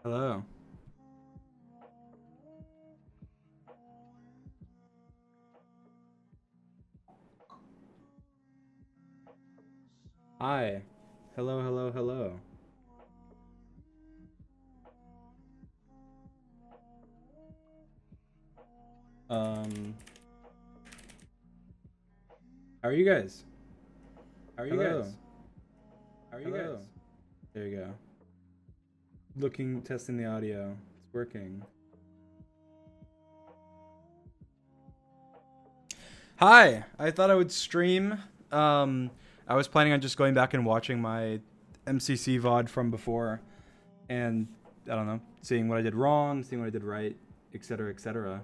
Hello. Hi. Hello, hello, hello. Um, how are you guys? How are you Hello. guys? How are you Hello. guys? There you go. Testing the audio. It's working. Hi. I thought I would stream. I was planning on just going back and watching my MCC VOD from before, and I don't know, seeing what I did wrong, seeing what I did right, etc., etc.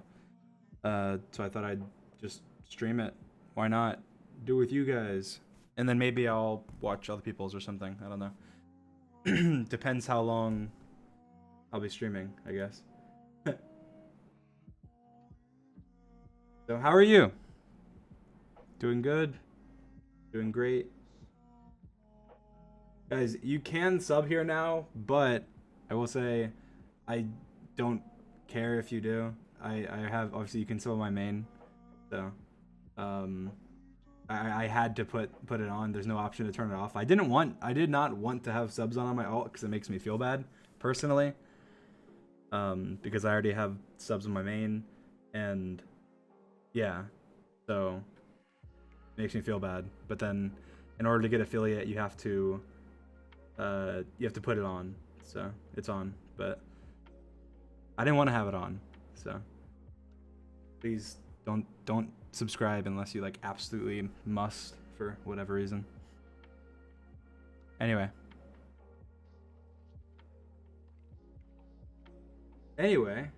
So I thought I'd just stream it. Why not? Do it with you guys. And then maybe I'll watch other people's or something. I don't know. Depends how long I'll be streaming, I guess. So how are you? Doing good? Doing great? Guys, you can sub here now, but I will say I don't care if you do. I have, obviously you can sub on my main. So I had to put it on. There's no option to turn it off. I did not want to have subs on my alt because it makes me feel bad personally. Because I already have subs on my main, and yeah, so it makes me feel bad. But then, in order to get affiliate, you have to put it on. So it's on, but I didn't want to have it on. So please don't subscribe unless you like absolutely must for whatever reason. Anyway, I'm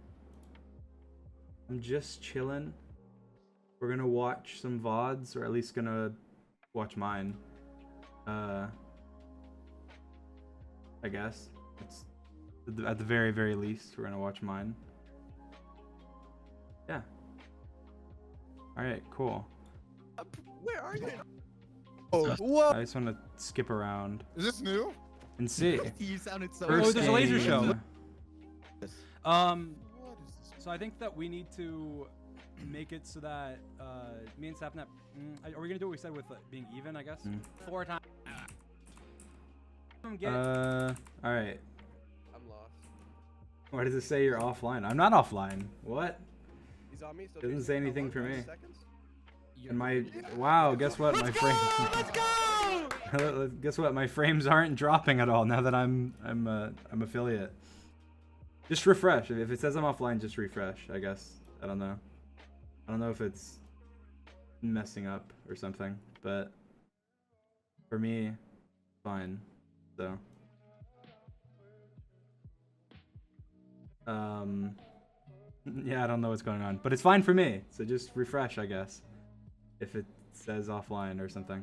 just chilling. We're gonna watch some VODs, or at least gonna watch mine. I guess it's at the very least we're gonna watch mine. Yeah. All right, cool. Where are you? Oh, whoa! I just want to skip around Is this new? and see. You sounded so. First there's a laser game. show. What is this? So I think that we need to make it so that me and Sapnap. Are we gonna do what we said with being even? I guess. 4 times. Get it. All right. I'm lost. Why does it say you're offline? I'm not offline. What? He's on me. So Doesn't say anything for me. Seconds? And my wow, guess what? My frames. Let's go! Guess what? My frames aren't dropping at all now that I'm affiliate. Just refresh. If it says I'm offline, just refresh. I guess. I don't know. I don't know if it's messing up or something, but for me, fine. So. Yeah, I don't know what's going on, but it's fine for me. So just refresh, I guess, if it says offline or something.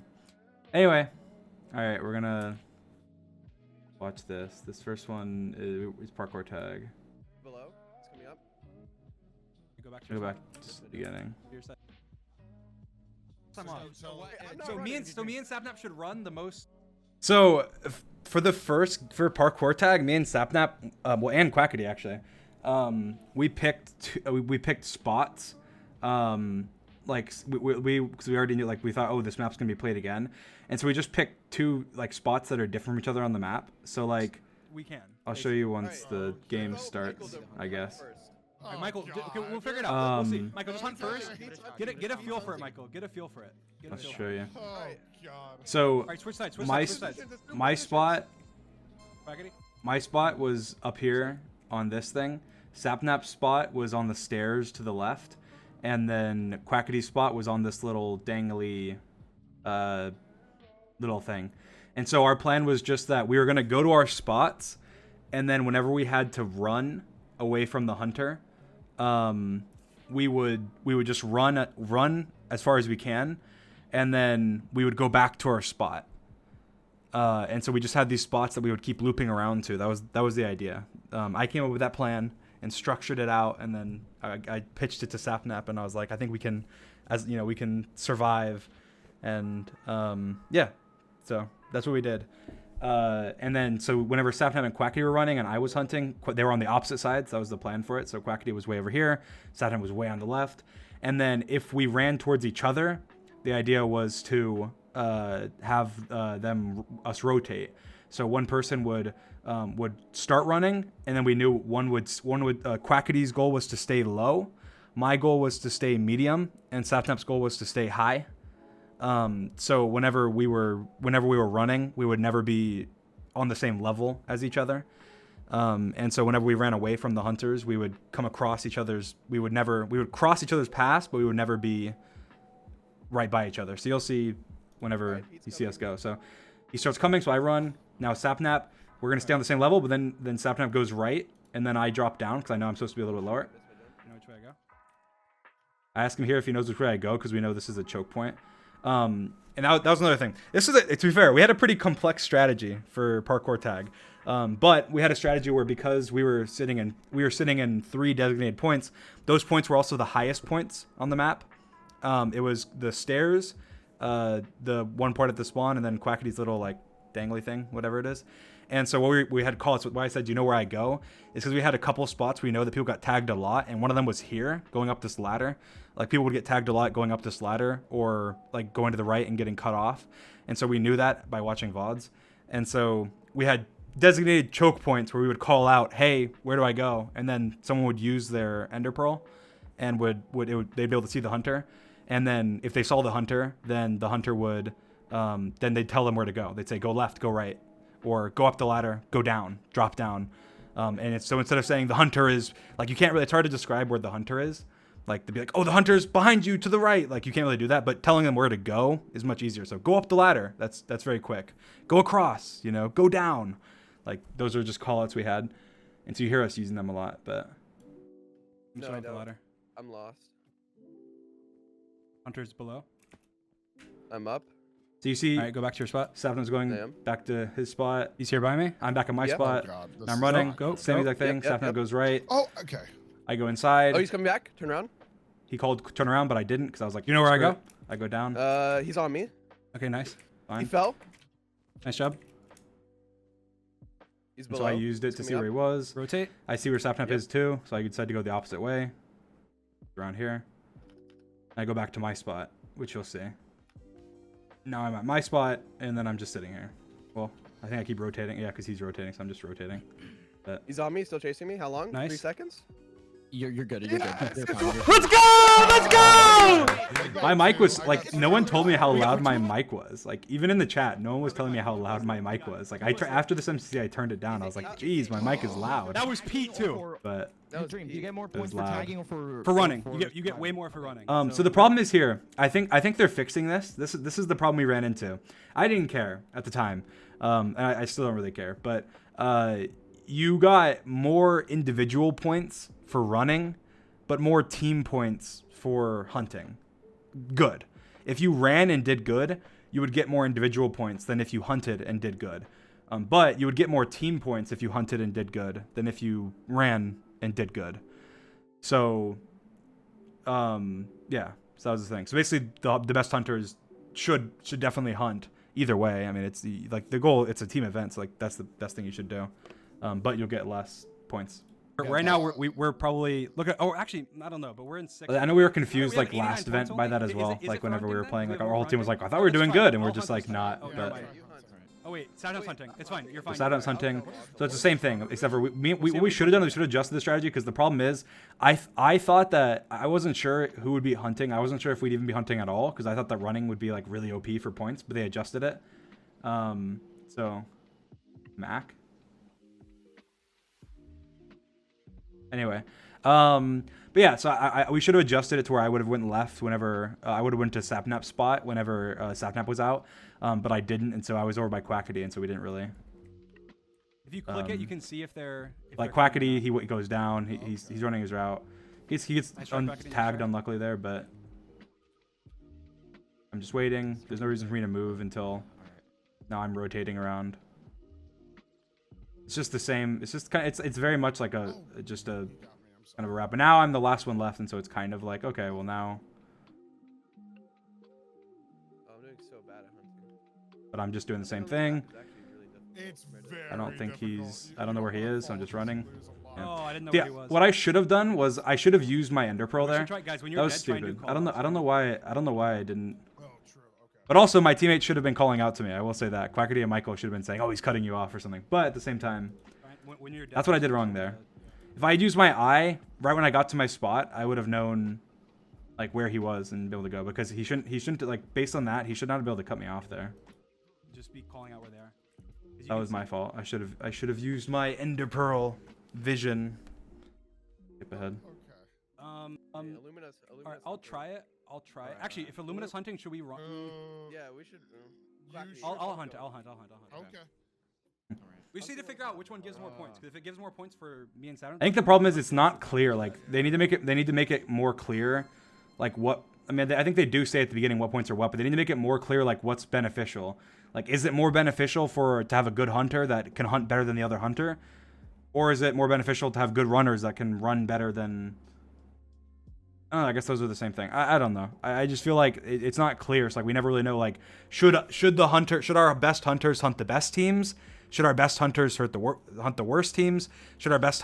Anyway, all right, we're gonna watch this. This first one is parkour tag. Below. It's coming up. You go back to Go back to the beginning. your side. I'm not So me running. and Sapnap should run the most. So for parkour tag, me and Sapnap, well, and Quackity actually, we picked spots, like because we already knew, like we thought, oh, this map's gonna be played again, and so we just picked 2 like spots that are different from each other on the map. So like We can. I'll show you once Alright. the game Michael, starts, Michael, I guess. first. Alright, Michael, okay, we'll figure it out. We'll see. Um, Michael, just hunt first. Get a feel for it, Michael. Get a feel for it. Get a Let's feel show for it. you. Oh God. So Alright, switch sides. Switch my sides. Switch sides. my spot Quackity. my spot was up here on this thing. Sapnap's spot was on the stairs to the left, and then Quackity's spot was on this little dangly little thing. And so our plan was just that we were gonna go to our spots, and then whenever we had to run away from the hunter, we would just run as far as we can, and then we would go back to our spot. And so we just had these spots that we would keep looping around to. That was the idea. I came up with that plan and structured it out, and then I pitched it to Sapnap, and I was like, I think we can, as you know, we can survive, and yeah, so that's what we did. And then, so whenever Sapnap and Quackity were running and I was hunting, they were on the opposite sides. That was the plan for it. So Quackity was way over here. Sapnap was way on the left. And then if we ran towards each other, the idea was to have us rotate. So one person would start running, and then we knew one would Quackity's goal was to stay low. My goal was to stay medium, and Sapnap's goal was to stay high. So whenever we were running, we would never be on the same level as each other. And so whenever we ran away from the hunters, we would come across each other's. We would cross each other's paths, but we would never be right by each other. So you'll see whenever you see us go. So he starts coming, so I run. Now Sapnap, we're gonna stay on the same level, but then Sapnap goes right, and then I drop down because I know I'm supposed to be a little bit lower. You know which way I go? I ask him here if he knows which way I go because we know this is a choke point. And that was another thing. To be fair, we had a pretty complex strategy for parkour tag. But we had a strategy where because we were sitting in 3 designated points, those points were also the highest points on the map. It was the stairs, the one part at the spawn, and then Quackity's little like dangly thing, whatever it is. And so what we had called, so why I said, do you know where I go? Is because we had a couple spots where we know that people got tagged a lot, and one of them was here, going up this ladder. Like people would get tagged a lot going up this ladder, or like going to the right and getting cut off. And so we knew that by watching VODs. And so we had designated choke points where we would call out, hey, where do I go? And then someone would use their ender pearl, and they'd be able to see the hunter. And then if they saw the hunter, then the hunter would, then they'd tell them where to go. They'd say, go left, go right, or go up the ladder, go down, drop down. And so instead of saying the hunter is, like, it's hard to describe where the hunter is. Like, they'd be like, oh, the hunter's behind you to the right. Like, you can't really do that, but telling them where to go is much easier. So go up the ladder. That's very quick. Go across, go down. Like, those are just call outs we had. And so you hear us using them a lot, but. I'm No, just I up the don't. ladder. I'm lost. Hunter's below. I'm up. So you see, All right, go back to your spot. Sapnap's I going am. back to his spot. He's here by me. I'm back at my Yep. spot. Oh, God, this I'm is running. not Go, good. Same go. exact thing. Yep, yep, Sapnap yep. goes right. Oh, okay. I go inside. Oh, he's coming back. Turn around. He called turn around, but I didn't because I was like, You know where I screw go? it. I go down. He's on me. Okay, nice. He Fine. fell. Nice job. He's And below. so I used it He's to see coming where he up. was. Rotate. I see where Sapnap Yep. is too, so I decided to go the opposite way. Around here. I go back to my spot, which you'll see. Now I'm at my spot, and then I'm just sitting here. Well, I think I keep rotating. Yeah, because he's rotating, so I'm just rotating. But He's on me. Still chasing me. How long? Nice. 3 seconds. You're good. You're good. You're fine. let's go! Let's go! My mic was like, no one told me how loud my mic was. Like, even in the chat, no one was telling me how loud my mic was. Like, after this MCC, I turned it down. I was like, geez, my mic is loud. That was Pete too. But That was Dream, do you Pete. get more was points for loud. tagging or for running. or You get way more for running. so the problem is here. I think they're fixing this. This is the problem we ran into. I didn't care at the time, and I still don't really care. But you got more individual points for running, but more team points for hunting. Good. If you ran and did good, you would get more individual points than if you hunted and did good. But you would get more team points if you hunted and did good than if you ran and did good. So, yeah. So that was the thing. So basically, the best hunters should definitely hunt either way. I mean, it's the goal. It's a team event, so like that's the best thing you should do. But you'll get less points. Right now we're probably look at. Oh, actually, I don't know, but we're in 6th. I know we were confused We have like 89 last event points by only? that as Is well. it Like for whenever we hunting were then? playing, We like have our whole more team was like, hunting? I thought we were doing good, and we're All just hunters like not. fine. But Okay, Oh wait, Saturn's hunting. It's fine. You're fine. Saturn's hunting, so it's the same thing. Except for what we should have done. We should have adjusted the strategy because the problem is, I thought that I wasn't sure who would be hunting. I wasn't sure if we'd even be hunting at all because I thought that running would be like really OP for points, but they adjusted it. So, Mac. Anyway, but yeah, so we should have adjusted it to where I would have went left whenever I would have went to Sapnap's spot whenever Sapnap was out, but I didn't, and so I was over by Quackity, and so we didn't really. If you click it, you can see if they're Like they're coming Quackity, down. he goes down. He's running his route. He gets Nice try, Quackity, nice tagged try. unluckily there, but I'm just waiting. There's no reason for me to move until now. I'm rotating around. It's just the same. It's just kind of, it's very much like just a kind of a wrap. But now I'm the last one left, and so it's kind of like, okay, well now. Oh, I'm doing so bad at hunting. But I'm just doing the same thing. It's actually really difficult. It's very I don't think difficult. he's. I don't know where he is, so I'm just running. Yeah. Oh, I didn't know Yeah, where he was. what I should have done was I should have used my Ender Pearl We should there. try- guys, when That you're was dead, try and do stupid. call I don't know. outs. I don't know why. I don't know why I didn't. Oh, true. Okay. But also, my teammates should have been calling out to me. I will say that. Quackity and Michael should have been saying, "Oh, he's cutting you off" or something. But at the same time, When you're dead, that's what I did wrong there. If I had used my eye right when I got to my spot, I would have known like where he was and be able to go, because he shouldn't like, based on that, he should not be able to cut me off there. Just be calling out where they are. 'Cause you That can was see- my fault. I should have used my Ender Pearl vision. Skip ahead. Okay. Illuminus. Alright, I'll try it. I'll try it. Actually, if Illuminus hunting, should we run? Yeah, we should. Quackity, I'll you're hunt. go. I'll hunt. Okay. We just need to figure out which one gives more points. Because if it gives more points for me and Saturn, I think the problem is it's not clear. Like, they need to make it more clear, like what. I mean, I think they do say at the beginning what points are what, but they need to make it more clear, like what's beneficial. Like, is it more beneficial to have a good hunter that can hunt better than the other hunter, or is it more beneficial to have good runners that can run better than? I don't know, I guess those are the same thing. I don't know. I just feel like it's not clear. So like we never really know. Like, should our best hunters hunt the best teams? Should our best hunters hunt the worst teams? Should our best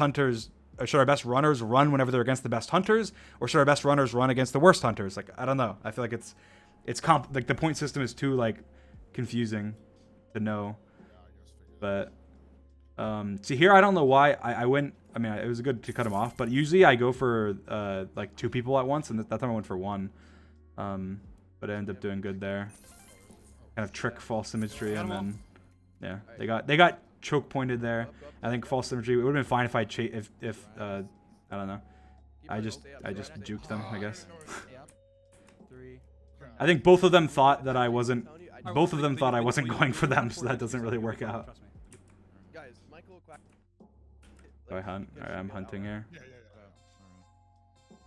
runners run whenever they're against the best hunters, or should our best runners run against the worst hunters? Like, I don't know. I feel like like the point system is too like confusing to know. But see here, I don't know why I went. I mean, it was good to cut him off, but usually I go for like 2 people at once, and that time I went for 1. But I ended up doing good there. Kind of trick false symmetry, and then yeah, they got choke pointed there. I think false symmetry. It would have been fine if I I don't know. I just juked them, I guess. 3. I think both of them thought that I wasn't. Both of them thought I wasn't going for them, so that doesn't really work out. Trust me. Guys, Michael, Do I hunt? Alright, I'm hunting here. Yeah.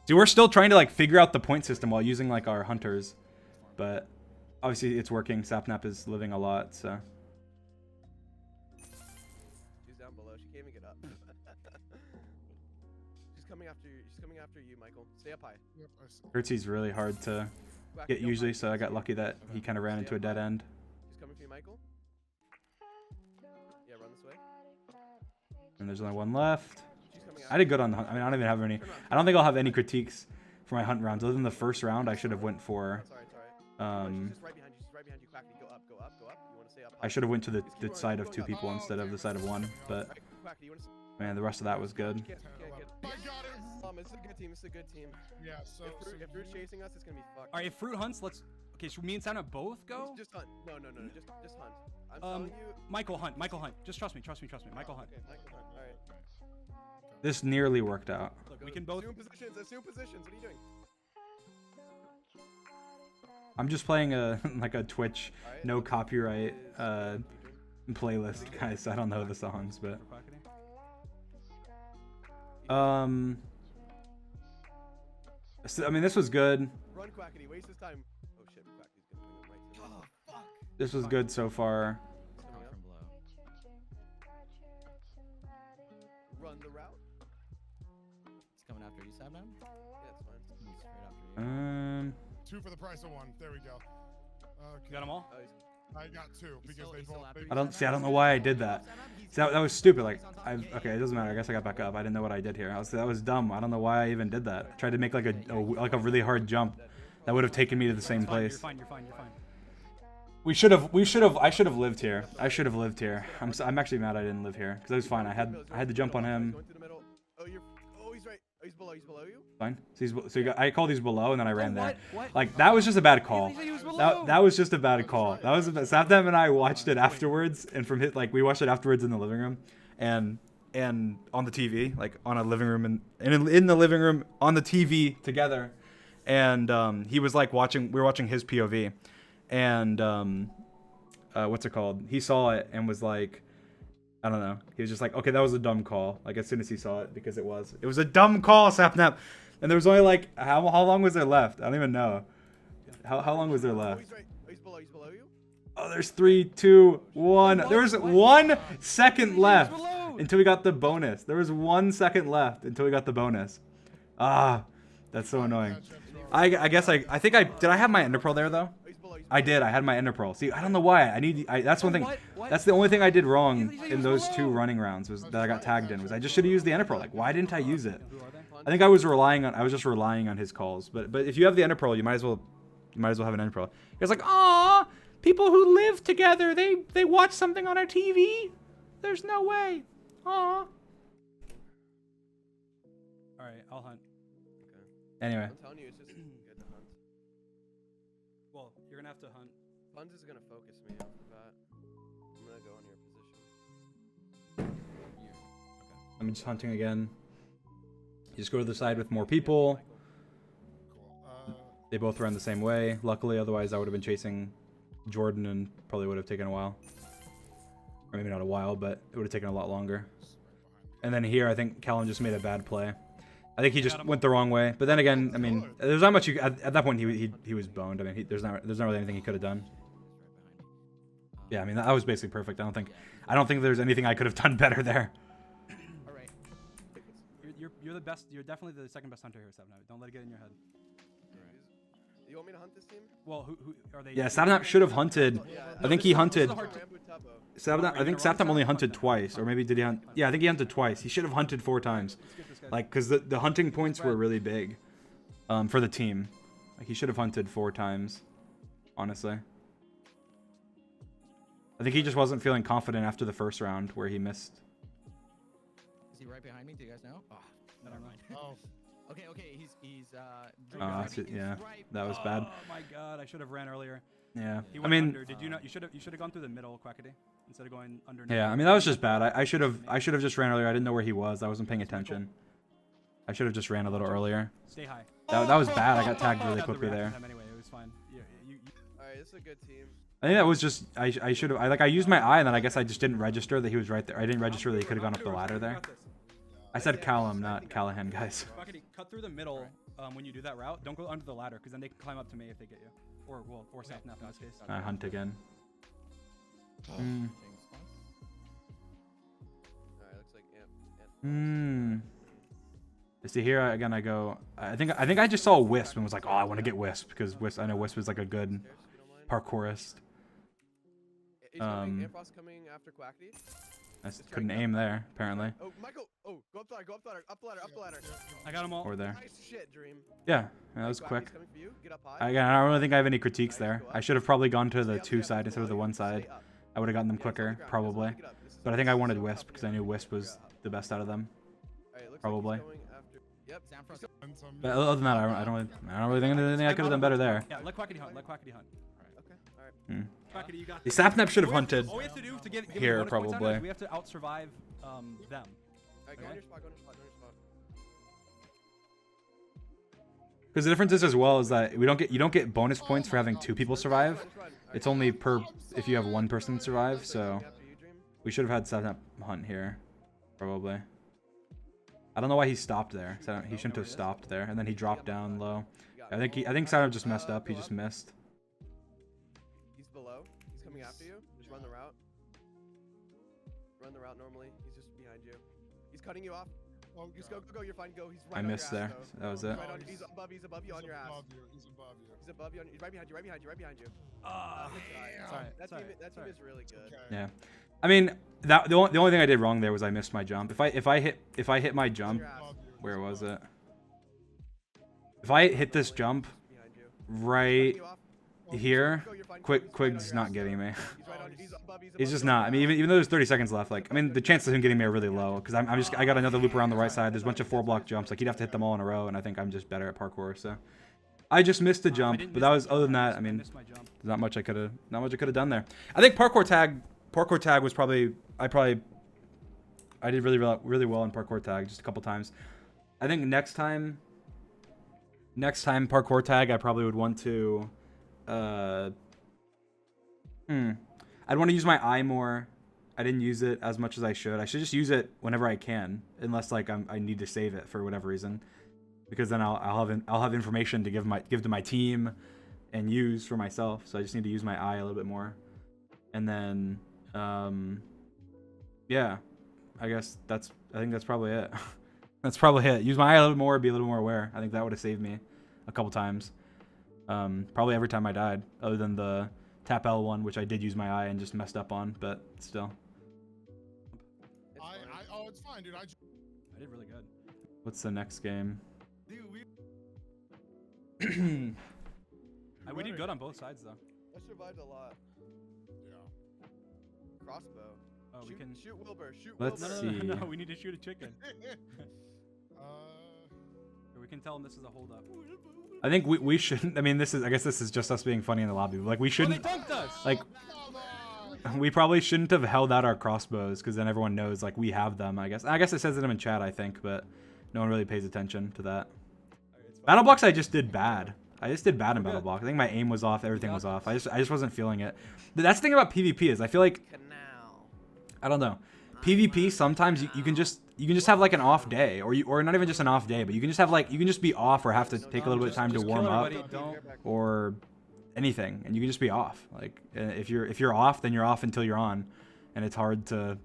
See, we're still trying to like figure out the point system while using like our hunters, but obviously it's working. Sapnap is living a lot, so. She's down below. She can't even get up. She's coming after you. She's coming after you, Michael. Stay up high. Yep, I see. Kurtzy's really hard to Quack, get don't usually, mind. so I got lucky that he kind of ran into a dead end. She's coming for you, Michael. Yeah, run this way. And there's only 1 left. She's coming I did good on the hunt. I mean, I don't even have any. I don't think I'll have any critiques for my hunt rounds. Other than the first round, I should have went for. Sorry, it's alright. She's just right behind you. She's right behind you. Quackity, go up. You want to stay up high. I should have went to the side of 2 people instead of the side of 1. But Right, Quackity, you want to man, the rest of that was good. can't get. I got it. It's a good team. It's a good team. Yeah. So. If Fruit's chasing us, it's gonna be fucked. Alright, if Fruit hunts, let's. Okay, should me and Saturn both go? Just hunt. No. Just hunt. I'm telling you. Michael hunt. Just trust me. Michael hunt. Okay, Michael hunt. All right. This nearly worked out. Look, we can both. Assume positions. Assume positions. What are you doing? I'm just playing a like a Twitch All right. no copyright playlist, guys. So I don't know the songs, but for Quackity. so, I mean, this was good. Run, Quackity. Waste his time. Oh shit, Quackity's gonna bring him right to me. This was good so far. He's coming up. From below. Run the route. He's coming after you, Sabnam? Yeah, it's fine. He's straight after you. 2 for the price of 1. There we go. You Okay. got them all? Oh, he's I got 2 because they both. I don't know why I did that. See, that was stupid. Like, okay, it doesn't matter. I guess I got back up. I didn't know what I did here. That was dumb. I don't know why I even did that. I tried to make like a really hard jump that would have taken me to the same You're place. fine. You're fine. I should have lived here. I'm actually mad I didn't live here because it was fine. I had to jump on him. Going through the middle. Oh, he's right. Oh, he's below you. Fine. I called these below and then I ran there. What? Like, that was just a bad call. He was below. That was just a bad call. That was Sapnam and I watched it afterwards, and we watched it afterwards in the living room, and on the TV, like on a living room and in the living room on the TV together, and he was like we were watching his POV, and what's it called? He saw it and was like, I don't know. He was just like, okay, that was a dumb call. Like, as soon as he saw it, because it was a dumb call, Sapnap. And there was only like, how long was there left? I don't even know. How long was there Oh, left? he's right. Oh, he's below you. Oh, there's 3, 2, 1. There was 1 second left below. until we got the bonus. There was 1 second left until we got the bonus. Ah, that's so annoying. I guess I think did I have my Ender Pearl there though? Oh, he's below. I did. I had my ender pearl. See, I don't know why. That's one thing. What? That's the only thing I did wrong in those 2 running rounds was that I got tagged in. Was I just should have used the ender pearl. Like, why didn't I use it? Who are they? I think I was just relying on his calls. But if you have the ender pearl, you might as well have an ender pearl. It's like, aw, people who live together, they watch something on our TV. There's no way. Aw. All right, I'll hunt. Anyway. I'm telling you, it's just good to hunt. Well, you're gonna have to hunt. Funds is gonna focus me off the bat. I'm gonna go in your position. I'm just hunting again. You just go to the side with more people. Cool. They both ran the same way. Luckily, otherwise I would have been chasing Jordan and probably would have taken a while. Or maybe not a while, but it would have taken a lot longer. And then here, I think Callum just made a bad play. I think he just went the wrong way. But then again, I mean, there's not much you at that point. He was boned. I mean, there's not really anything he could have done. Yeah, I mean that was basically perfect. I don't think there's anything I could have done better there. All right. You're the best. You're definitely the second best hunter here, Seven. Don't let it get in your head. You want me to hunt this team? Well, who are they? Yeah, Sapnap should have hunted. I think he hunted. Rambo Tubbo. Sapnap, I think Sapnap only hunted twice, or maybe did he hunt? Yeah, I think he hunted twice. He should have hunted 4 times, like because the hunting points were really big, for the team. Like he should have hunted 4 times, honestly. I think he just wasn't feeling confident after the first round where he missed. Is he right behind me? Do you guys know? Oh, I don't know. Oh, okay. Yeah, that was bad. Oh my god, I should have ran earlier. Yeah, He I went mean, under. Did you not? You should have gone through the middle, Quackity, instead of going underneath. yeah, I mean that was just bad. I should have just ran earlier. I didn't know where he was. I wasn't paying attention. I should have just ran a little earlier. Stay high. That was bad. I got tagged really Got the quickly there. reaction time Anyway, it was fine. Alright, this is a good team. I think that was just I should have I used my eye and then I guess I just didn't register that he was right there. I didn't register that he could have gone up the ladder there. I said Callum, not Callahan, guys. Quackity, cut through the middle when you do that route. Don't go under the ladder, because then they can climb up to me if they get you. Or Sapnap in this case. I hunt again. Alright, looks like You see here again I go I think I just saw Wisp and was like, oh, I want to get Wisp because Wisp, I know Wisp is like a good parkourist. Amphoss coming after Quackity. I just couldn't aim there apparently. Oh, Michael! Oh, go up the ladder, up the ladder. I got them all. Or there. Nice shit, Dream. Yeah, that was Quackity's quick. coming for you. Get up high. Again, I don't really think I have any critiques there. I should have probably gone to the 2 side instead of the 1 side. I would have gotten them quicker, probably. But I think I wanted Wisp because I knew Wisp was the best out of them. Probably. Yep. But other than that, I don't really think there's anything I could have done better there. Yeah, let Quackity hunt. Okay. Alright. Quackity, you got The this. Sapnap should have hunted. All we have to do to give Here, bonus points on it probably. is we have to out-survive them. Alright, go Okay. on your spot, go on your spot. Because the difference is as well is that you don't get bonus points for having 2 people survive. It's only per if you have 1 person survive. So we should have had Sapnap hunt here, probably. I don't know why he stopped there. He shouldn't have stopped there, and then he dropped down low. I think Sapnap just messed up. He just missed. He's below. He's coming after you. Just run the route. Run the route normally. He's just behind you. He's cutting you off. oh Just God. go. You're fine. Go. He's right I on missed your there. ass, though. That was it. Right on, he's above you on your ass. He's above you. He's above you. He's right behind you. Right behind you. Ah, Sorry. sorry. That team is really good. Okay. Yeah. I mean, the only thing I did wrong there was I missed my jump. If I hit my jump, Your ass. Above you. where was it? If I hit this jump Behind you. right Cutting you off. here, Go, you're fine. Go, he's right on Quig's your not ass, getting me. He's right on. He's above. He's just not. I mean, even though there's 30 seconds left, like, I mean, the chances of him getting me are really low because I got another loop around the right side. There's a bunch of 4-block jumps. Like, you'd have to hit them all in a row, and I think I'm just better at parkour. So, I just missed the jump, but that was other than that. I mean, missed my jump. there's not much I could have done there. I think parkour tag was probably I did really well in parkour tag just a couple times. I think next time parkour tag I probably would want to I'd want to use my eye more. I didn't use it as much as I should. I should just use it whenever I can, unless like I need to save it for whatever reason, because then I'll have information to give to my team and use for myself. So I just need to use my eye a little bit more, and then yeah, I think that's probably it. That's probably it. Use my eye a little more, be a little more aware. I think that would have saved me a couple times. Probably every time I died, other than the tap L one, which I did use my eye and just messed up on, but still. Oh, it's fine, dude. I did really good. What's the next game? Dude, We did good on both sides though. I survived a lot. Yeah. Crossbow. Oh, we can. Shoot Wilbur. Shoot Let's Wilbur. see. No, we need to shoot a chicken. We can tell him this is a holdup. I think we shouldn't. I mean, I guess this is just us being funny in the lobby. Like we shouldn't. They dunked us. Like we probably shouldn't have held out our crossbows because then everyone knows like we have them. I guess it says them in chat. I think, but no one really pays attention to that. Battle blocks, I just did bad. I just did bad in battle block. I think my aim was off. Everything was off. I just wasn't feeling it. That's the thing about PvP is I feel like I don't know. PvP sometimes you can just have like an off day or not even just an off day, but you can just have like you can just be off or have to take a little bit of time to warm up or anything, and you can just be off. Like if you're off, then you're off until you're on, and it's hard to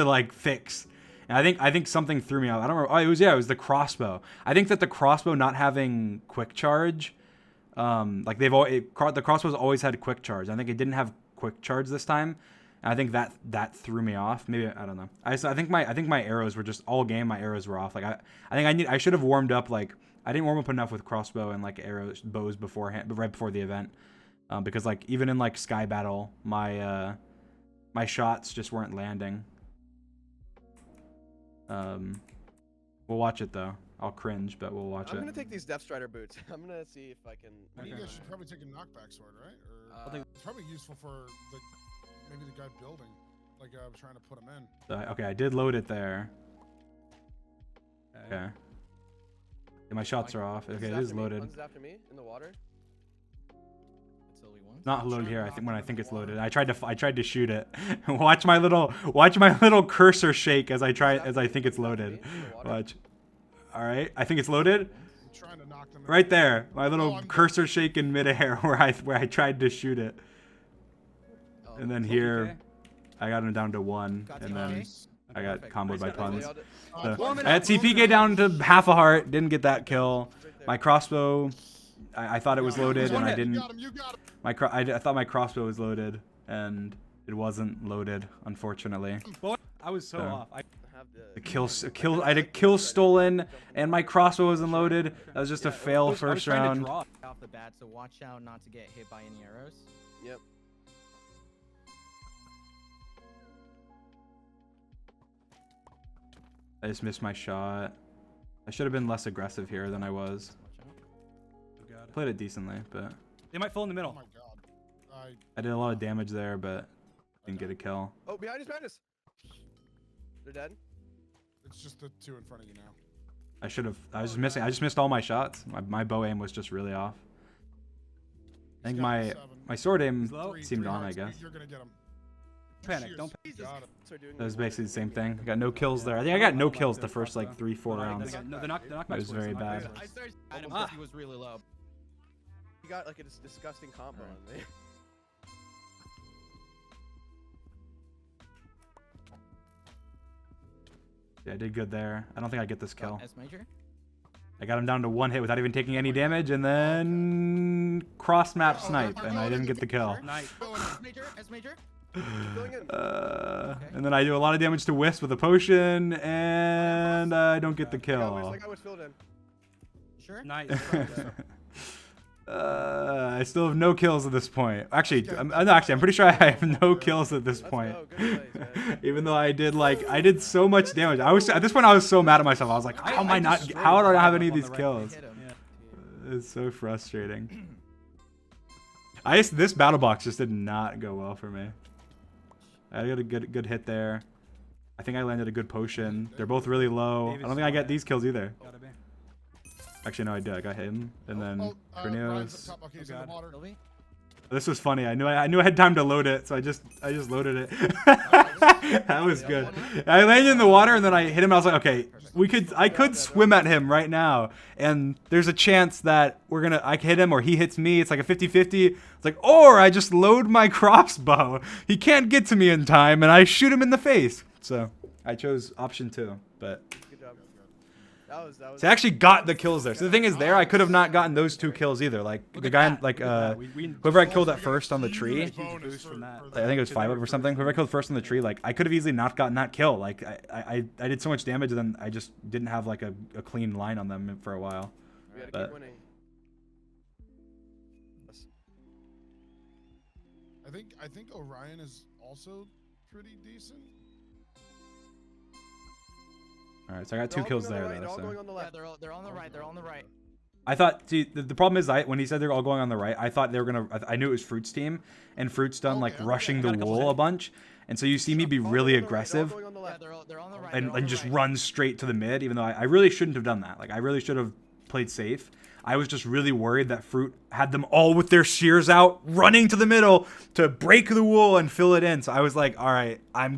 like fix. And I think something threw me off. I don't remember. Oh, it was the crossbow. I think that the crossbow not having quick charge, like the crossbow's always had quick charge. I think it didn't have quick charge this time. And I think that threw me off. Maybe I don't know. I think my arrows were just all game. My arrows were off. Like I should have warmed up. Like I didn't warm up enough with crossbow and like bows beforehand, right before the event, because like even in like sky battle, my shots just weren't landing. We'll watch it though. I'll cringe, but we'll watch it. I'm gonna take these Death Strider boots. I'm gonna see if I can. You guys should probably take a knockback sword, right? Or it's probably useful for maybe the guy building, like trying to put him in. Okay, I did load it there. Okay. Yeah, my shots are off. Okay, it is loaded. One's after me in the water. Not loaded here. I think it's loaded. I tried to shoot it. watch my little cursor shake as I think it's loaded. Watch. All right, I think it's loaded. Right there, my little cursor shake in midair where I tried to shoot it. And then here, I got him down to 1, and then I got comboed by puns. So I had CPK down to half a heart. Didn't get that kill. My crossbow, I thought it was loaded, and I didn't. I thought my crossbow was loaded, and it wasn't loaded, unfortunately. I was so off. I had a kill stolen, and my crossbow wasn't loaded. That was just a fail first round. Off the bat, so watch out not to get hit by any arrows. Yep. I just missed my shot. I should have been less aggressive here than I was. Played it decently, but they might fall in the middle. Oh my god. I did a lot of damage there, but didn't get a kill. Oh, behind us, They're dead. It's just the 2 in front of you now. I just missed all my shots. My bow aim was just really off. I think my sword aim seemed on, I guess. You're gonna get him. Panic, don't panic. That was basically the same thing. I got no kills there. I think I got no kills the first like 3-4 rounds. No, they're not It was very bad. I started at him because he was really low. You got like a disgusting combo on me. Yeah, I did good there. I don't think I get this kill. S major? I got him down to 1 hit without even taking any damage, and then cross map snipe, and I didn't get the kill. S major? S major? And then I do a lot of damage to Wisp with a potion, and I don't get the kill. Sure. Nice. I still have no kills at this point. Actually, I'm pretty sure I have no kills at this point. Even though I did so much damage. At this point I was so mad at myself. I was like, how do I not have any of these kills? It's so frustrating. This battle box just did not go well for me. I got a good hit there. I think I landed a good potion. They're both really low. I don't think I get these kills either. Actually, no, I did. I got him, and then Cornelius. This was funny. I knew I had time to load it, so I just loaded it. That was good. I landed in the water, and then I hit him. I was like, okay, I could swim at him right now, and there's a chance that I hit him or he hits me. It's like a 50-50. It's like, or I just load my crossbow. He can't get to me in time, and I shoot him in the face. So I chose option 2, but. Good job. That was. So I actually got the kills there. So the thing is, there I could have not gotten those 2 kills either. Like the guy, like whoever I killed at first on the tree. Huge boost from that. I think it was 5 or something. Whoever I killed first on the tree, like I could have easily not gotten that kill. Like I did so much damage, and then I just didn't have like a clean line on them for a while. We gotta But keep winning. I think Orion is also pretty decent. all right, so I got 2 They're all kills going on there the right, though. They're all So. going on the Yeah, left. they're on the right. They're on the right. I thought, see, the problem is when he said they're all going on the right, I thought they were gonna. I knew it was Fruit's team, and Fruit's done like Okay, rushing I the got a couple wool hits. a bunch, and so you see me be All really going on the right, aggressive. all going on the Yeah, left. they're on the right. and, they're on and the just right. run straight to the mid, even though I really shouldn't have done that. Like, I really should have played safe. I was just really worried that Fruit had them all with their shears out, running to the middle to break the wool and fill it in. So I was like, all right, I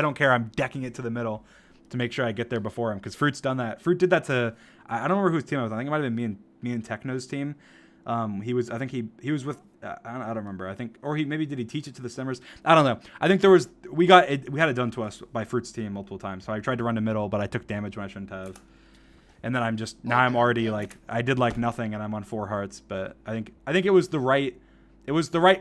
don't care. I'm decking it to the middle to make sure I get there before him, because Fruit's done that. Fruit did that to, I don't remember whose team I was. I think it might have been me and Techno's team. I think he was with, I don't remember. I think, or did he teach it to the Simmers? I don't know. I think we had it done to us by Fruit's team multiple times. So I tried to run to middle, but I took damage when I shouldn't have. And then I'm already like, I did like nothing and I'm on 4 hearts. But I think it was the right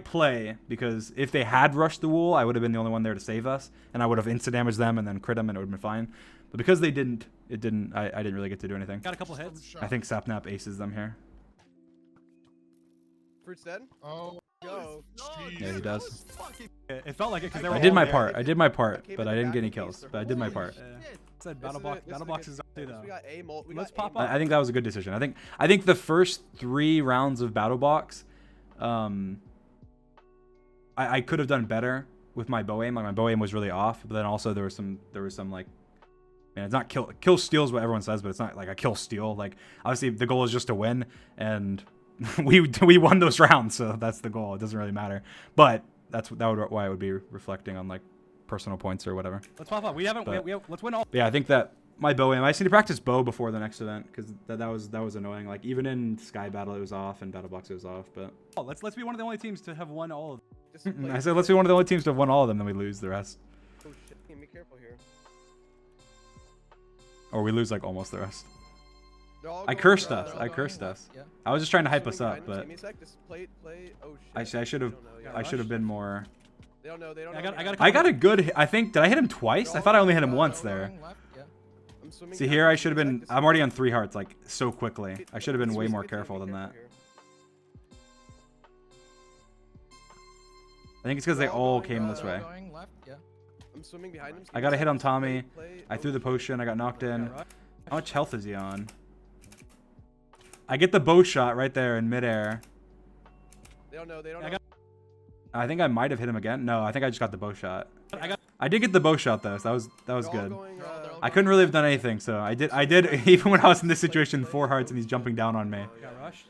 play, because if they had rushed the wool, I would have been the only one there to save us, and I would have insta damaged them and then crit them, and it would have been fine. But because they didn't, I didn't really get to do anything. Got a couple hits. I think Sapnap aces them here. Fruit's dead. Oh, Go. Yeah, he does. It felt like it because they were I all did my there. part. I did my part, Came but in I the didn't back get any and kills. faced But I did my their part. Said This is battle boxes are too we though. got A mult. We Let's got pop A up. I think that was a good decision. I think the first 3 rounds of Battle Box, I could have done better with my bow aim. Like, my bow aim was really off, but then also there was some like, man, it's not kill steal is what everyone says, but it's not like a kill steal. Like, obviously the goal is just to win, and we won those rounds, so that's the goal. It doesn't really matter, but why I would be reflecting on like personal points or whatever. Let's pop up. We haven't. Let's win all. But yeah, I think that my bow aim, I just need to practice bow before the next event, because that was annoying. Like, even in Sky Battle it was off, and Battle Box it was off. But Let's be one of the only teams to have won all of them. Just play I said let's be one of the only teams to have won all of them, then we lose the rest, Oh shit! Team, be careful here. or we lose like almost the rest. They're all I going, cursed they're us. all I going. cursed us. Yeah. I was just trying to hype Swimming us up, behind them. but Give me a sec. Just play. Oh shit! I should have. They don't know Yeah, yet. I should have been more. They don't know. They don't I know. got- yet. I got a I got a good. I think, did I hit him twice? I thought I only hit him once there. Going left, yeah. I'm swimming See, behind here them. I should have Give me a been. sec, just- I'm already on 3 hearts, like, so quickly. I should have been Just way be more careful, careful than be that. here. I think it's because they They're all all going, came this they're way. all Going left, yeah. I'm swimming behind them. I got a hit on Just play- Tommy. play- I oh, threw the shit. potion. I got knocked in. Right. How much health is he on? I get the bow shot right there in midair. They don't know. They don't I know. I think I might have hit him again. No, I think I just got the bow shot. I got. I did get the bow shot though, so that was They're all good. going, They're all I couldn't really have done anything, so I did even when I was in this situation, 4 hearts and he's jumping down on me. Got rushed.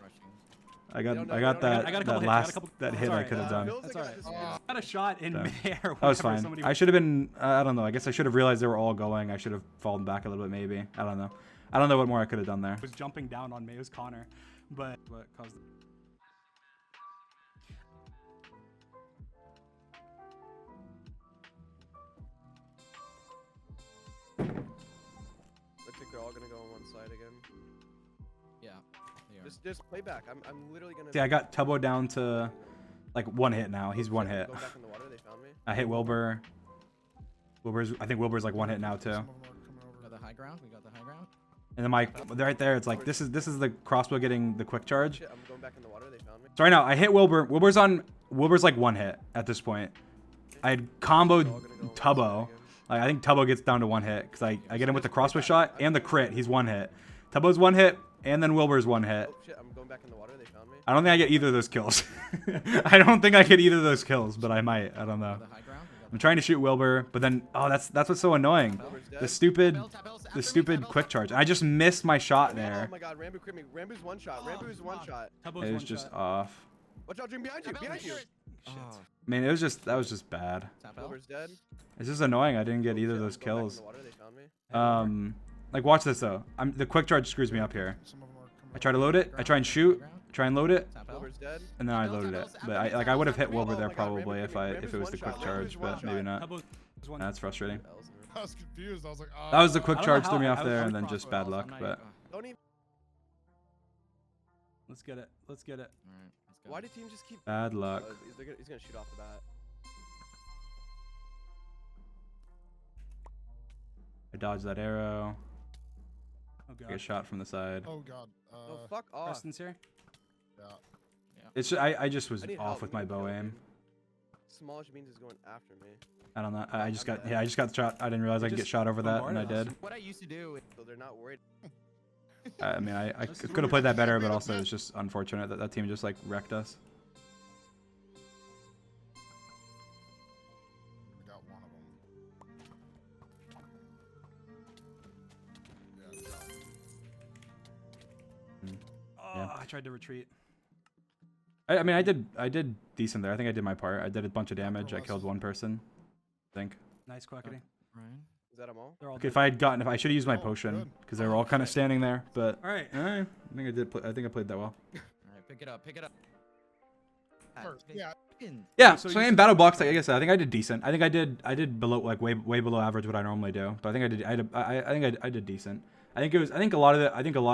I don't got know, I they got don't know. that I got a that couple hits, I got a last couple- that That's hit I alright, could have done. Feels That's like alright. I just- Got a shot in So, midair. That was whenever fine. somebody I was- should have been. I don't know. I guess I should have realized they were all going. I should have fallen back a little bit, maybe. I don't know. I don't know what more I could have done there. was jumping down on me. It was Connor, but what caused? Looks like they're all gonna go on one side again. Yeah. They are. Just play back. I'm literally gonna. See, I got Tubbo down to like 1 hit now. He's 1 hit. Go back in the water. They found me. I hit Wilbur. I think Wilbur's like 1 hit now too. Some of them are coming over. Got the high ground. We got the high ground. And then my right there, it's like this is the crossbow getting the quick charge. Shit, I'm going back in the water. They found me. So right now I hit Wilbur. Wilbur's like 1 hit at this point. I had comboed They're all gonna go on one side Tubbo. again. Like, I think Tubbo gets down to 1 hit because I get him with the crossbow shot and the crit. He's 1 hit. Tubbo's 1 hit and then Wilbur's 1 hit. Oh shit! I'm going back in the water. They found me. I don't think I get either of those kills. I don't think I get either of those kills, but I might. I don't know. The high ground. We got I'm trying to shoot Wilbur, but then that's what's so annoying. Wilbur's dead. The stupid Tap L's after the me, stupid tap L's quick after charge. me. I just missed my shot there. Oh my god, Rambo crit me. Rambo's one shot. Rambo's one shot. Tubbo's It was one just shot. off. Watch out, Dream behind you. Tap L, Behind you. shit. Oh, I mean, that was just bad. Tap L. Wilbur's dead. It's just annoying. I didn't get Oh, either shit, of those I'm going back in kills. the water. They found me. Like, watch this though. The quick charge screws me up here. Some of them are coming I try to load it. I try and shoot. Try and load it, Tap L. Wilbur's dead. and then I loaded it. But I would have hit Wilbur Oh there my God, probably Rambo if it was one the shot. quick charge, Rambo's one but maybe shot. not. Tubbo's one. That's frustrating. L's in I was confused. I was like, That was the quick I don't know charge how threw me I- off I was there, on and then crossbow just bad also, luck. I'm not But even- Don't even. Let's get it. Let's get it. All right, let's go. Why do teams just keep? bad luck. He's gonna shoot off the bat. I dodged that arrow. Oh Get god. shot from the side. oh god. Oh fuck off. Preston's here. Yeah. It's I just was I need off help. with my You bow kill aim. me. Smallish means is going after me. I don't know. I just got bad. yeah. I just got shot. I didn't realize I could get just shot over that, and I bombarded did. us. What I used to do. So they're not worried. I mean, I Let's could do have it. played that better, but also it's just unfortunate that that team just like wrecked us. We got one of them. Yeah, we got Oh, Yeah. I tried to retreat. I mean, I did decent there. I think I did my part. I did a bunch of damage. I killed one person. I think. Nice quackity. Ryan. Is that them all? They're all Okay, dead. if I should have used my Oh, potion good. because they were all kind of standing there. But All right. I think I did. I think I played that well. All right, pick it up. Pick it up. First, yeah. Yeah. So So, you in battle box, like I guess I think I did decent. I think I did below like way below average what I normally do. But I think I did decent. I think a lot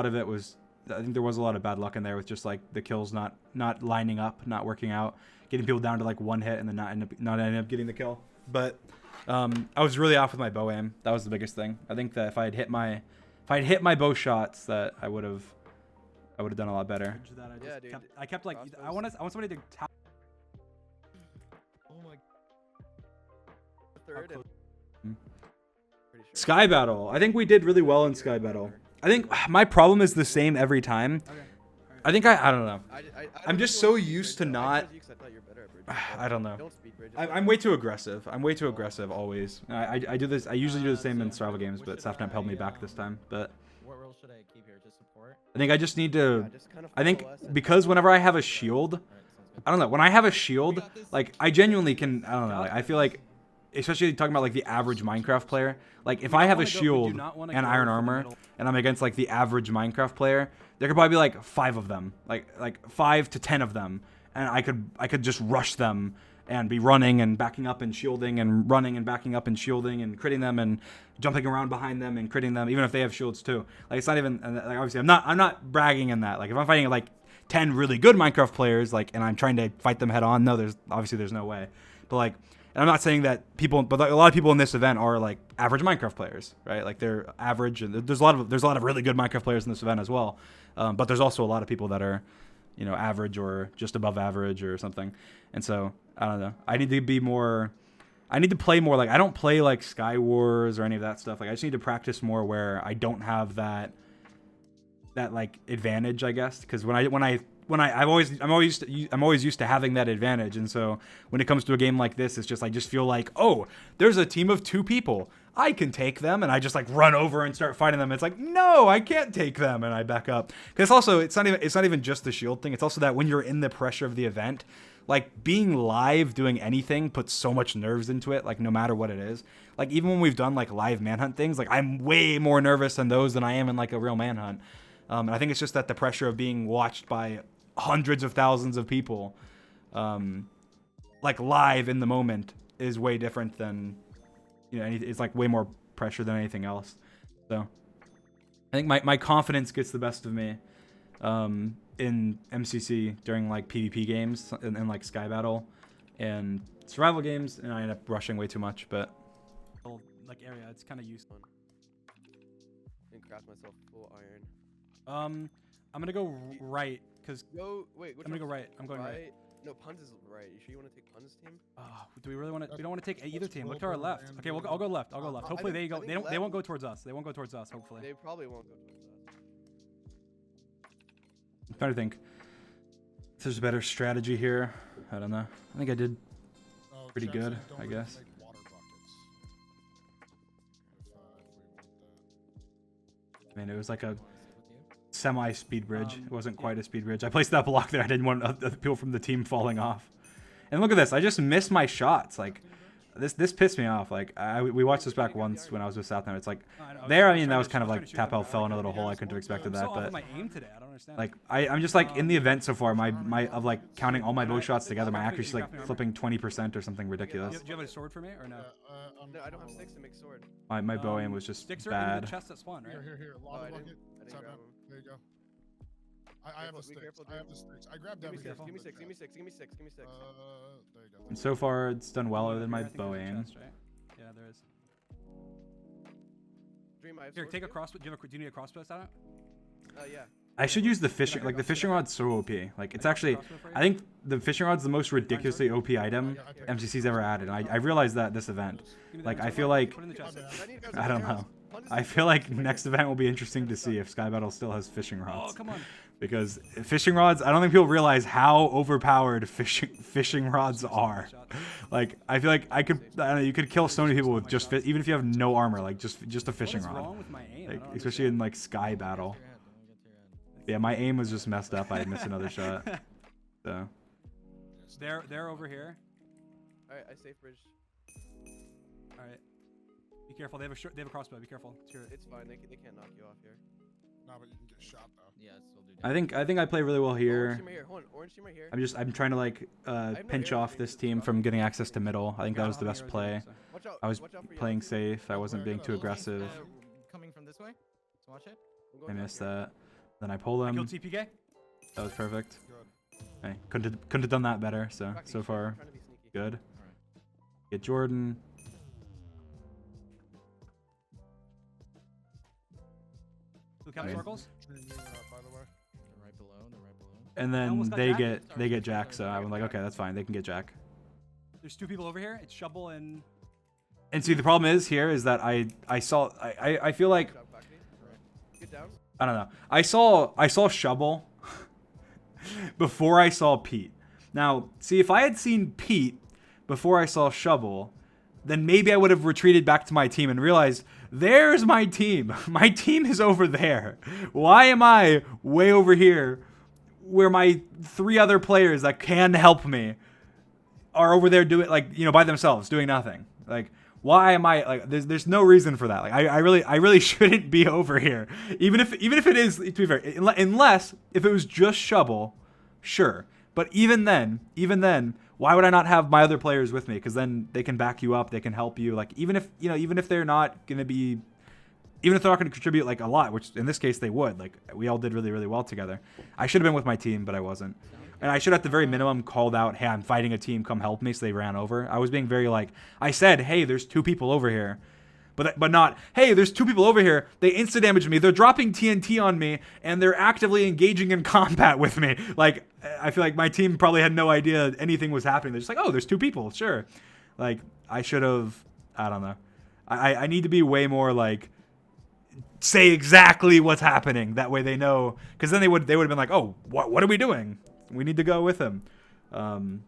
of it was. I think there was a lot of bad luck in there with just like the kills not lining up, not working out, getting people down to like one hit and then not ending up getting the kill. But I was really off with my bow aim. That was the biggest thing. I think that if I had hit my bow shots, that I would have done a lot better. That I just Yeah, dude. I kept like I Crossbows. want somebody to tap. Oh my. Third. close- And... Hmm. Pretty sure. Sky battle. I think we did really well in sky battle. I think my problem is the same every time. Okay. I think I don't know. I I'm don't just think so you used to speed bridge, though. I not- chose you 'cause I thought you were better at bridges, but I don't know. Don't speed bridge. I'm way too aggressive. I'm way too aggressive always. I do this. I usually do the same in So, survival games, what but should Safnap held me I, back this time. But What role should I keep here? Just support. I think I just need to. Yeah, just kind of I think follow us and- because whenever I have a shield, All right, sounds good. I don't know. When I have a shield, like I genuinely can. I don't know. Like, I feel like, especially talking about like the average Minecraft player. Like if I have a shield and iron armor, and I'm against like the average Minecraft player, there could probably be like 5 of them, like 5 to 10 of them, and I could just rush them and be running and backing up and shielding and running and backing up and shielding and critting them and jumping around behind them and critting them, even if they have shields too. Like it's not even. And, like obviously, I'm not bragging in that. Like if I'm fighting like 10 really good Minecraft players, like, and I'm trying to fight them head on, no, there's no way. But like, and I'm not saying that people, but like, a lot of people in this event are like average Minecraft players, right? Like they're average, and there's a lot of really good Minecraft players in this event as well. But there's also a lot of people that are, you know, average or just above average or something. And so I don't know. I need to be more. I need to play more. Like I don't play like Sky Wars or any of that stuff. Like I just need to practice more where I don't have that like advantage, I guess. Because I'm always used to having that advantage, and so when it comes to a game like this, it's just I just feel like, oh, there's a team of 2 people, I can take them, and I just like run over and start fighting them. It's like, no, I can't take them, and I back up. Because also it's not even just the shield thing. It's also that when you're in the pressure of the event, like being live doing anything puts so much nerves into it. Like no matter what it is, like even when we've done like live manhunt things, like I'm way more nervous in those than I am in like a real manhunt. And I think it's just that the pressure of being watched by hundreds of thousands of people, like live in the moment, is way different than, you know, it's like way more pressure than anything else. So I think my confidence gets the best of me in MCC during like PvP games and like Sky Battle and survival games, and I end up rushing way too much. But like area, it's kind of useful. And craft myself full iron. I'm gonna go right because Go. Wait. Which I'm gonna go one's right. I'm going right. No, Puns is right. You sure you want to take Puns' team? Do we really want to? We don't want to take either That's team. Look to our Wilbur left. and Okay, I'll go left. I'll go I left. Hopefully think- they I go. think They won't go left- towards us. They won't go towards us. Hopefully. They probably won't go towards us. I'm trying to think if there's a better strategy here. I don't know. I think I did. Oh, Pretty chat good, said don't I really guess. make water buckets. If we want that. I mean, it was like a Wanna stick with you? semi-speed bridge. It wasn't yeah. quite a speed bridge. I placed that block there. I didn't want other people from the team falling off. And look at this. I just missed my shots. Like this pissed me off. Like we watched this back once when I was with Southam. It's like I know, there. I mean, trying that to- was kind of trying like to shoot them, Tapel but I fell in like a it. little hole. I couldn't have expected I'm that, so off but of my aim today. I don't understand. Like I'm just like in the event so far, my of like counting all my bow shots together, my accuracy is like flipping 20% or something ridiculous. Do you have a sword for me or no? No, I don't have sticks to make sword. My bow aim was just sticks are bad. in the chest at spawn, right? Here. Oh, Lava I bucket. didn't Tap grab out. 'em. There you go. I have the Be sticks. careful, I have dude. the sticks. I grabbed Give me everything. six. Give me six. Give me six. Give me six. Give me six. There you go. And so far, it's done well other than my I think bow there's a aim. chest, right? Yeah, there is. Dream, I have Here, swords take a too? crossbow. Do you need a crossbow out? Yeah. I should use the fishing, like the fishing rod's so OP. Like it's actually, I think the fishing rod's the most ridiculously OP item MCC's ever added. And I realized that this event. Like I feel like, Put it in the chest. I don't know. I feel like next event will be interesting to see if Sky Battle still has fishing Oh, rods. come on. Because fishing rods, I don't think people realize how overpowered fishing rods are. Like I feel like I don't know, you could kill so many people with just even if you have no armor, like just a fishing What is rod. wrong with my aim? I Like don't especially in like Sky Get to Battle. your head, let me get to your head. Yeah, my aim was just messed up. I missed another shot. So They're over here. Alright, I safe bridge. All right. Be careful. They have a crossbow. Be careful. It's fine. They can't knock you off here. No, but you can get shot though. Yeah, it's still do I think I play really well Orange here. team right here. Hold on. Orange team right here. I'm trying to like pinch off this team from getting access to middle. I think that was the best play. Watch out. I was watch out for playing yellow team. safe. I wasn't being too aggressive. Coming from this way. So watch it. I'm I going missed down here. that. Then I pull I him. killed TPK. That was perfect. Good. Hey, couldn't have done that better. So Fucking so shit, far I'm trying to be sneaky. good. Alright. Get Jordan. Blue cap Nice. circles. By the way. They're right below. They're right below. And I then almost got they Jack. get Jack. So I'm like, okay, that's fine. They can get Jack. There's two people over here. It's Shovel and And see, the problem is here is that I feel like Good job, Cockney. Get down. I don't know. I saw Shovel before I saw Pete. Now, see, if I had seen Pete before I saw Shovel, then maybe I would have retreated back to my team and realized there's my team. My team is over there. Why am I way over here where my 3 other players that can help me are over there doing like, you know, by themselves, doing nothing? Like, why am I like? There's no reason for that. Like, I really shouldn't be over here. Even if it is, to be fair, unless if it was just Shovel, sure. But even then, why would I not have my other players with me? Because then they can back you up, they can help you. Like even if they're not gonna be, even if they're not gonna contribute like a lot, which in this case they would. Like we all did really well together. I should have been with my team, but I wasn't. And I should at the very minimum called out, hey, I'm fighting a team, come help me. So they ran over. I was being very like, I said, hey, there's 2 people over here. But not, hey, there's 2 people over here. They insta-damaged me. They're dropping TNT on me, and they're actively engaging in combat with me. Like, I feel like my team probably had no idea anything was happening. They're just like, oh, there's 2 people, sure. Like, I should have, I don't know. I need to be way more, like, say exactly what's happening. That way they know. Because then they would have been like, oh, what are we doing? We need to go with him. Orange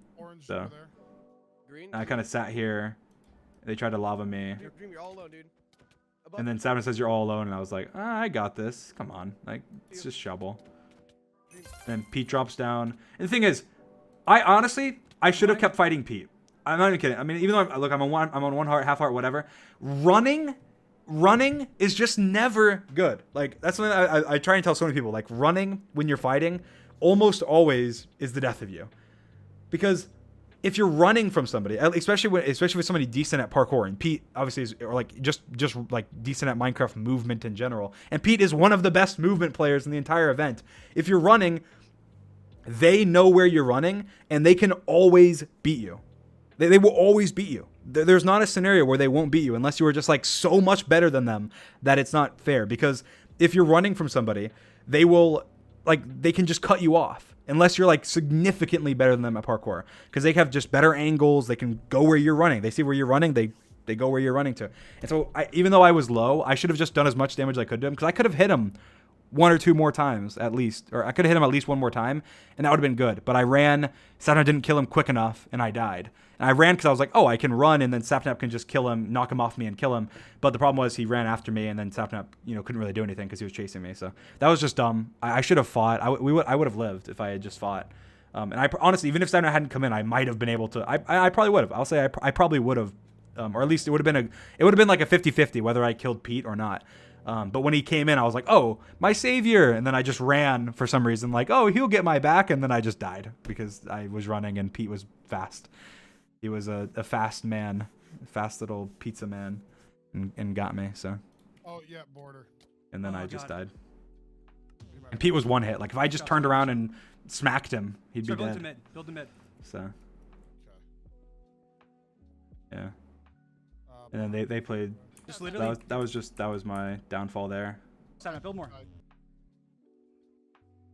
So. over there. Green. I kind of sat here. They tried to lava me. Dream, you're all alone, dude. Above And then Savin says you're all alone, and I was like, I got this. Come on, like it's just Shovel. And Pete drops down. And the thing is, I should have kept fighting Pete. I'm not even kidding. I mean, even though I'm on 1 heart, half heart, whatever. Running is just never good. Like that's something I try and tell so many people. Like running when you're fighting, almost always is the death of you, because if you're running from somebody, especially with somebody decent at parkour, and Pete obviously is, or like just like decent at Minecraft movement in general, and Pete is one of the best movement players in the entire event. If you're running, they know where you're running, and they can always beat you. They will always beat you. There's not a scenario where they won't beat you unless you are just like so much better than them that it's not fair. Because if you're running from somebody, they can just cut you off. Unless you're like significantly better than them at parkour, because they have just better angles. They can go where you're running. They see where you're running. They go where you're running to. And so even though I was low, I should have just done as much damage as I could to him, because I could have hit him 1 or 2 more times at least, or I could have hit him at least 1 more time, and that would have been good. But I ran. Sapnap didn't kill him quick enough, and I died. And I ran because I was like, oh, I can run, and then Sapnap can just kill him, knock him off me, and kill him. But the problem was he ran after me, and then Sapnap, couldn't really do anything because he was chasing me. So that was just dumb. I should have fought. I would have lived if I had just fought. And I honestly, even if Sapnap hadn't come in, I might have been able to. I probably would have. I'll say I probably would have, or at least it would have been like a 50-50 whether I killed Pete or not. But when he came in, I was like, oh, my savior. And then I just ran for some reason, like, oh, he'll get my back. And then I just died because I was running and Pete was fast. He was a fast man, fast little pizza man, and got me. So. Oh yeah, border. And then Oh, I just God. died. And Pete was one hit. Like if I just turned around and smacked him, he'd be Build to dead. mid. Build to mid. So. Okay. Yeah. And then they played. Just literally. That was my downfall there. Sign up. Build more.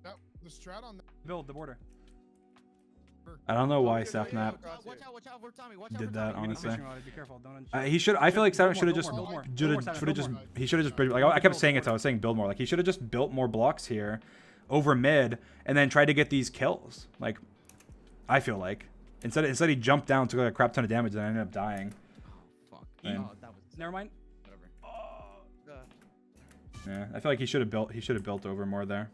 Yep, the strat on that. Build the border. I don't know why Yeah, yeah, yeah, Sapnap across here. Watch out for Tommy. Watch out did for that. Tommy. Honestly, Fishing rod, be careful. Don't. he should. I feel like Sapnap should have just. Build more. He should have just. Like I kept saying it. So I was saying build more. Like he should have just built more blocks here, over mid, and then tried to get these kills. Like, I feel like instead he jumped down, took like a crap ton of damage, and I ended up dying. Fuck. Man. Oh, that was Never mind. whatever. Yeah, I feel like he should have built over more there.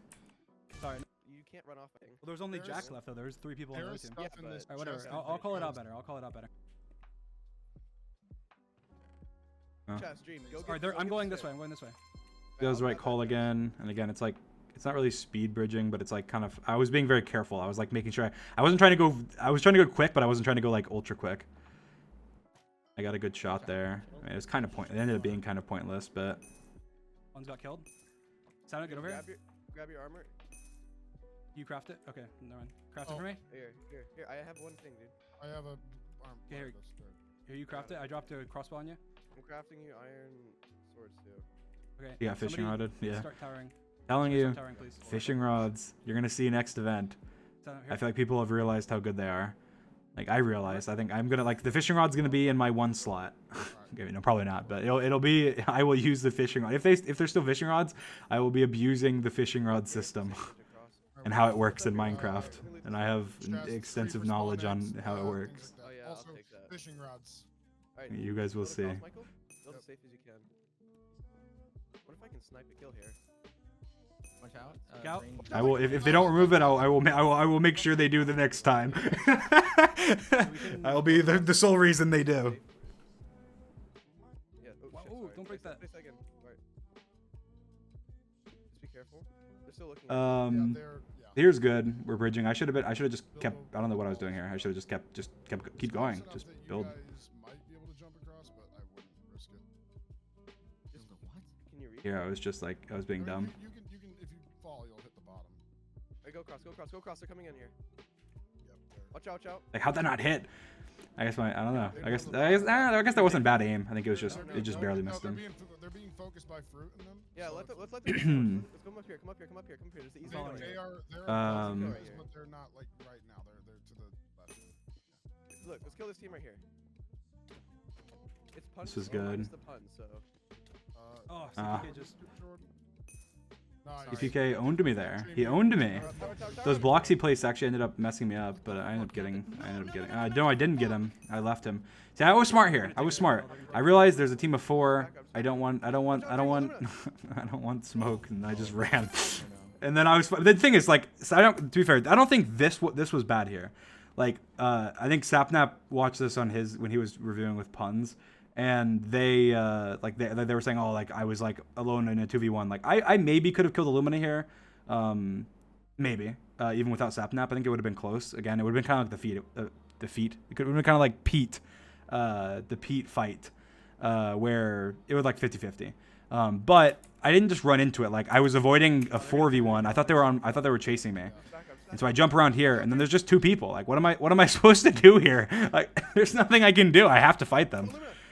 Sorry. You can't run off. I think. Well, there's only There's- Jack left though. There's 3 people on the other There's team. stuff Yeah, in this but- Alright, whatever. chest I'll call it out because- better. I'll call it out better. Oh. Chest, Dream, go get, Alright, go I'm get going the this way. stair. I'm going this way. That was the I'll right grab call that. again. And again, it's like it's not really speed bridging, but it's like kind of. I was being very careful. I was like making sure I wasn't trying to go. I was trying to go quick, but I wasn't trying to go like ultra quick. I got a good shot there. I mean, it was kind of point. It ended up being kind of pointless, but One's got killed. Sound get over here. Grab your armor. You craft it. Okay, never mind. Craft it Oh. for me. Here. I have one thing, dude. I have a arm. Okay, here. that's good. Here, you craft it. I dropped a crossbow on you. I'm crafting you iron swords too. Okay. you got fishing somebody rodded. Yeah, Start towering. telling you, Start towering, please. fishing rods. You're gonna see next event. Stand up I here. feel like people have realized how good they are. Like I realized. I think I'm gonna like the fishing rod's gonna be in my one slot. Okay, no, probably not, but it'll be. I will use the fishing rod if there's still fishing rods. I will be abusing the fishing rod system and how it works in Minecraft, and I have extensive knowledge on how it works. Oh, yeah, I'll Also, take that. fishing rods. Alright, You guys will build see. across, Michael. Build as safe as you can. What if I can snipe a kill here? Watch out. Scout. Green- I will if they don't remove it. I will make sure they do the next time. I'll be the sole reason they do. Yeah. Oh, Wow, shit, ooh, sorry. don't break that. Place again. Alright. Just be careful. They're still looking. Yeah, they're Here's good. We're bridging. I should have just kept. I don't know what I was doing here. I should have just kept keep going. close enough Just that you build. guys might be able to jump across, but I wouldn't risk it. Just What? Can you reach? Here, I was just like I was being I dumb. mean, You can if you fall, you'll hit the bottom. Alright, go across. Go across. They're coming in here. Yep. There. Watch out. Like how'd that not hit? I guess I don't know. I guess that wasn't bad aim. I think it just barely missed they're him. they're being focused by fruit in them. Yeah, so let's if- let them. Let's come up here. Come up here. There's the easy They, one. they are they're Um, right but they're not like right now. They're to the left. Look, let's kill this team right here. It's punch. This is or minus good. the pun, so. Oh, Ah. CPK just. Jordan. Nice. CPK owned me there. He owned me. Those blocks he placed actually ended up messing me up, but I ended up getting. No, I didn't get him. I left him. See, I was smart here. I was smart. I realized there's a team of 4. I don't want smoke, and I just ran. And then I was. The thing is, like, so to be fair, I don't think this was bad here. Like, I think Sapnap watched this on when he was reviewing with puns, and they were saying, oh, like I was like alone in a 2v1. Like I maybe could have killed Illumina here, maybe even without Sapnap. I think it would have been close. Again, it would have been kind of like the feat. It could have been kind of like Pete, the Pete fight, where it was like 50-50. But I didn't just run into it. Like I was avoiding a 4v1. I thought they were chasing me. And so I jump around here, and then there's just 2 people. Like, what am I supposed to do here? Like, there's nothing I can do. I have to fight them.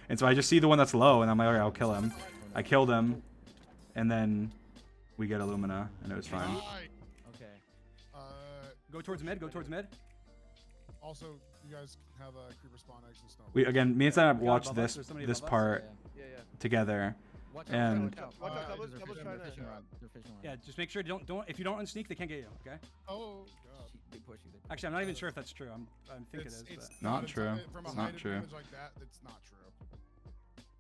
And so I just see the one that's low, and I'm like, all right, I'll kill him. I killed him, and then we get Illumina, and it was fine. Right. Okay. Go towards mid. Also, you guys have a creeper spawn eggs and snow. Me and Sam God, watched above this us. There's somebody this above us. part Yeah. together. Watch And- watch out. Watch out, They're double fishing- trying they're to- fishing rod. They're fishing rod. Yeah, just make sure don't if you don't unsneak, they can't get you. Okay. Oh god. They push you. Actually, I'm not even sure if that's true. I think it is. It's But. Not it's true. From a It's not heighted true. image like that, it's not true.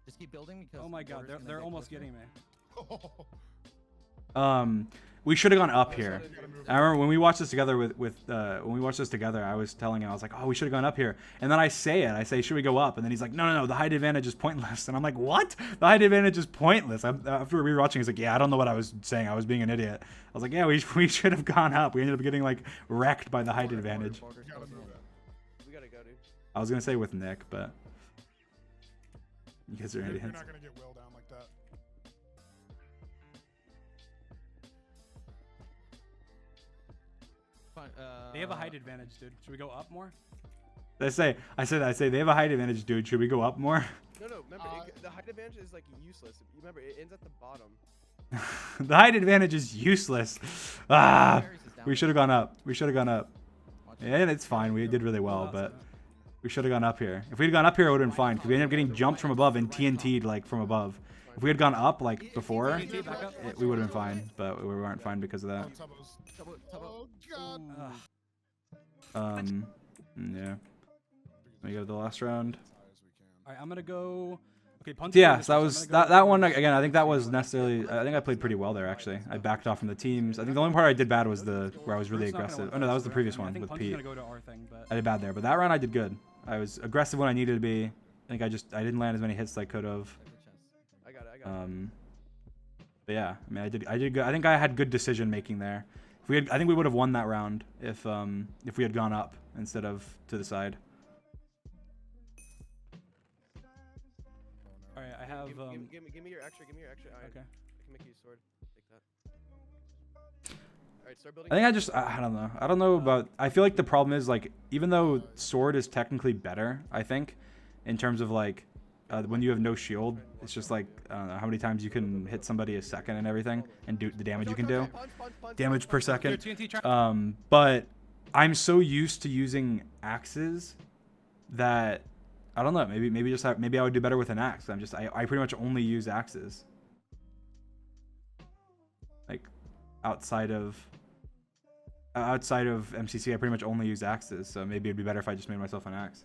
Just keep building because. Oh my God, they're almost getting me. We should have gone up Oh, here. so then- I remember when we watched this together when we watched this together, I was telling him, I was like, oh, we should have gone up here. And then I say, should we go up? And then he's like, no, the height advantage is pointless. And I'm like, what? The height advantage is pointless. After we were rewatching, he's like, yeah, I don't know what I was saying. I was being an idiot. I was like, yeah, we should have gone up. We ended up getting like wrecked by the height advantage. You gotta move it. We gotta go, dude. I was gonna say with Nick, but you guys are You're idiots. not gonna get Will down like that. Fine, They have a height advantage, dude. Should we go up more? I say they have a height advantage, dude. Should we go up more? No, remember, the height advantage is like useless. Remember, it ends at the bottom. The height advantage is useless. We should have gone up. We should have gone up. And it's fine. We did really well, but we should have gone up here. If we had gone up here, it would have been fine. Because we ended up getting jumped from above and TNT'd like from above. If we had gone up like before, we would have been fine. But we weren't fine because of that. Oh god. Yeah. We go to the last round. All right, I'm gonna go. Okay, punch. Yeah, so that one again. I think that was necessarily. I think I played pretty well there actually. I backed off from the teams. I think the only part I did bad was where I was really aggressive. Oh no, that was the previous one with Pete. I did bad there, but that round I did good. I was aggressive when I needed to be. I think I didn't land as many hits as I could have. I got it. But yeah, I mean I did good. I think I had good decision making there. I think we would have won that round if we had gone up instead of to the side. All right, I have. Give me your extra. Give me your extra iron. Okay. I can make you a sword. Take that. All right, start building. I think I don't know. I don't know about. I feel like the problem is like even though sword is technically better, I think, in terms of like when you have no shield, it's just like I don't know how many times you can hit somebody a second and everything and do the damage you can do. Damage per second. But I'm so used to using axes that I don't know. Maybe I would do better with an axe. I pretty much only use axes. Like outside of MCC, I pretty much only use axes. So maybe it'd be better if I just made myself an axe.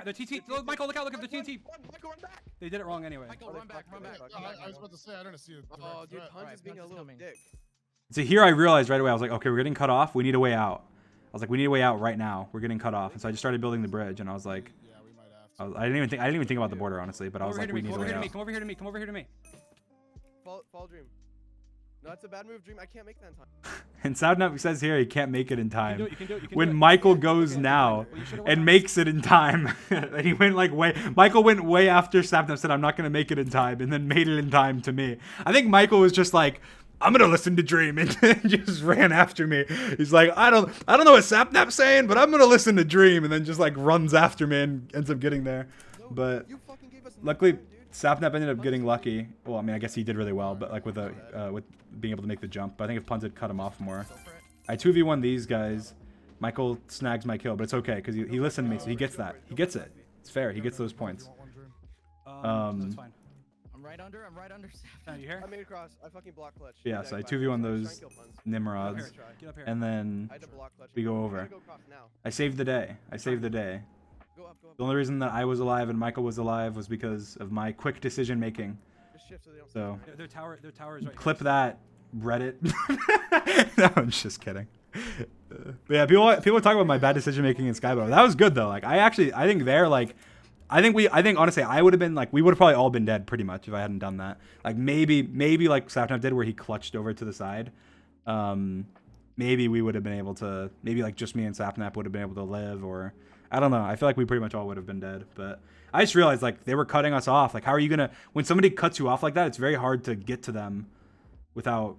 The TT. Michael, look out! Look at the TT. Michael, run back. They did it wrong anyway. Michael, run back. I was about to say I didn't see it. Oh, dude, Punch Alright, is being a Punch is little coming. dick. So here I realized right away. I was like, okay, we're getting cut off. We need a way out. I was like, we need a way out right now. We're getting cut off. And so I just started building the bridge. And I was like, Yeah, we might have to. I didn't even think about the border honestly. But I was like, we need a way out. Come over here to me. Come over here to me. Fall dream. No, that's a bad move, dream. I can't make that in time. And Soundnap says here he can't make it in time. You can do it. When Michael goes now and makes it in time, and he went like Michael went way after Sapnap said I'm not gonna make it in time, and then made it in time to me. I think Michael was just like, I'm gonna listen to Dream, and just ran after me. He's like, I don't know what Sapnap's saying, but I'm gonna listen to Dream, and then just like runs after me and ends up getting there. But You fucking gave us no luckily time, dude. Sapnap ended up getting lucky. Well, I mean, I guess he did really well, but like with being able to make the jump. But I think if Puns had cut him off more. I 2v1 these guys. Michael snags my kill, but it's okay because he listened to me, so he gets that. He gets it. It's fair. He gets those points. That's fine. I'm right under. You here? I made it across. I fucking block clutch. Yeah, so I 2v1 those Nimrods, Get up here. and then I had to block clutch. we go I over. gotta go across now. I saved the day. Go up. The only reason that I was alive and Michael was alive was because of my quick decision making. Just shift so they don't see So Their tower is right. clip that, Reddit. No, I'm just kidding. But yeah, people talk about my bad decision making in Skybow. That was good though. Like I think they're like, I think honestly I would have been like, we would have probably all been dead pretty much if I hadn't done that. Like maybe like Sapnap did where he clutched over to the side. Maybe we would have been able to, maybe like just me and Sapnap would have been able to live, or I don't know. I feel like we pretty much all would have been dead. But I just realized like they were cutting us off. Like how are you gonna, when somebody cuts you off like that, it's very hard to get to them without,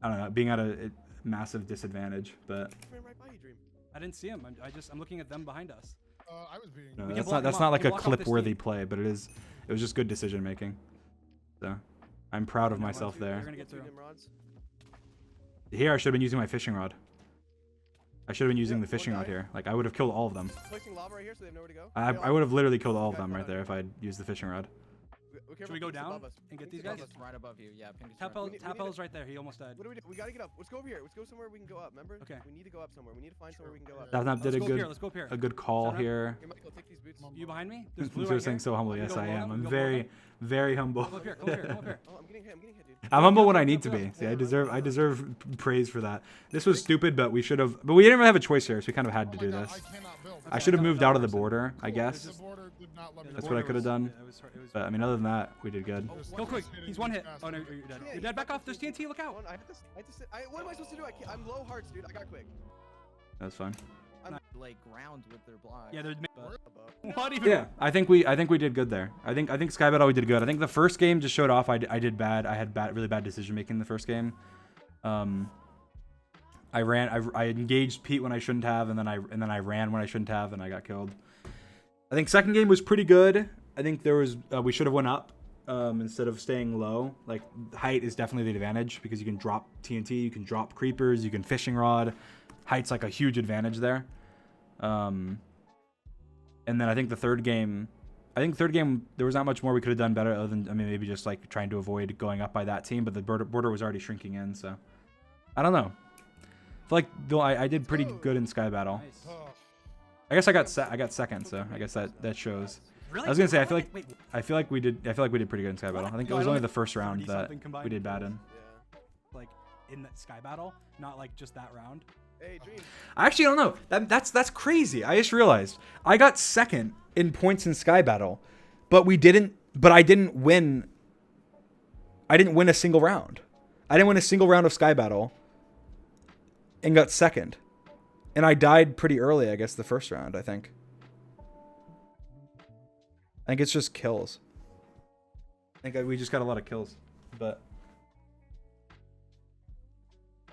I don't know, being at a massive disadvantage. But He ran right by you, Dream. I didn't see him. I'm looking at them behind us. I was being. no, can that's block not them off. like We a can block off clip this worthy team. play, but it was just good decision making. So I'm proud of myself We're there. gonna get through. Nimrods. Here I should have been using my fishing rod. I should have been using the fishing rod here. Like I would have killed all of them. Placing lava right here so they have nowhere to go. I would have literally killed all of them right there if I'd used the fishing rod. Should we go down and get these guys? It's right above you. Yeah, pink is Tap right above you. Tapel's right there. He almost died. What do we do? We gotta get up. Let's go over here. Let's go somewhere we can go up. Remember? Okay. We need to go up somewhere. We need to find somewhere we can go up. Sapnap did Let's a go up good here. Let's go up here. a good call Sapnap? here. Here, Michael, take these boots. You behind me? There's blue You're right saying here. so humble. Wanna Yes, go I below am. them? I'm Go below very, them? very humble. Come up here. Come up here. Come up here. Oh, I'm getting hit, dude. I'm humble when I need to be. See, I deserve praise for that. This was stupid, but we should have. But we didn't really have a choice here, so we kind of had to do this. I cannot build. I should have moved out of the border, I guess. The border did not let me That's build. what I could have done. Yeah, it was But I mean, other than that, we did good. Kill quick. He's one hit. Oh no, you're dead. You're dead. Back off. There's TNT. Look out. I have to sit. What am I supposed to do? I'm low hearts, dude. I got quick. That's fine. Like ground with their blocks. Yeah, there's. Above. What even? Yeah, I think we did good there. I think Sky Battle we did good. I think the first game just showed off I did bad. I had really bad decision making in the first game. I engaged Pete when I shouldn't have, and then I ran when I shouldn't have, and I got killed. I think second game was pretty good. I think there was we should have went up instead of staying low. Like height is definitely the advantage because you can drop TNT, you can drop creepers, you can fishing rod. Height's like a huge advantage there. And then I think the third game there was not much more we could have done better other than maybe just like trying to avoid going up by that team, but the border was already shrinking in, so I don't know. I feel like though I did pretty good in Sky Battle. Nice. Oh, I guess I got second, so I guess that shows. Really? I was gonna say Wait. I feel like we did pretty good in Sky Battle. I think it No, was I only don't the first round that 30-something combined we did bad in. Yeah. Like in that Sky Battle, not like just that round. Hey, Dream. I actually don't know. That's crazy. I just realized I got second in points in Sky Battle, but I didn't win. I didn't win a single round. I didn't win a single round of Sky Battle and got second. And I died pretty early, I guess, the first round, I think. I think it's just kills. I think we just got a lot of kills. But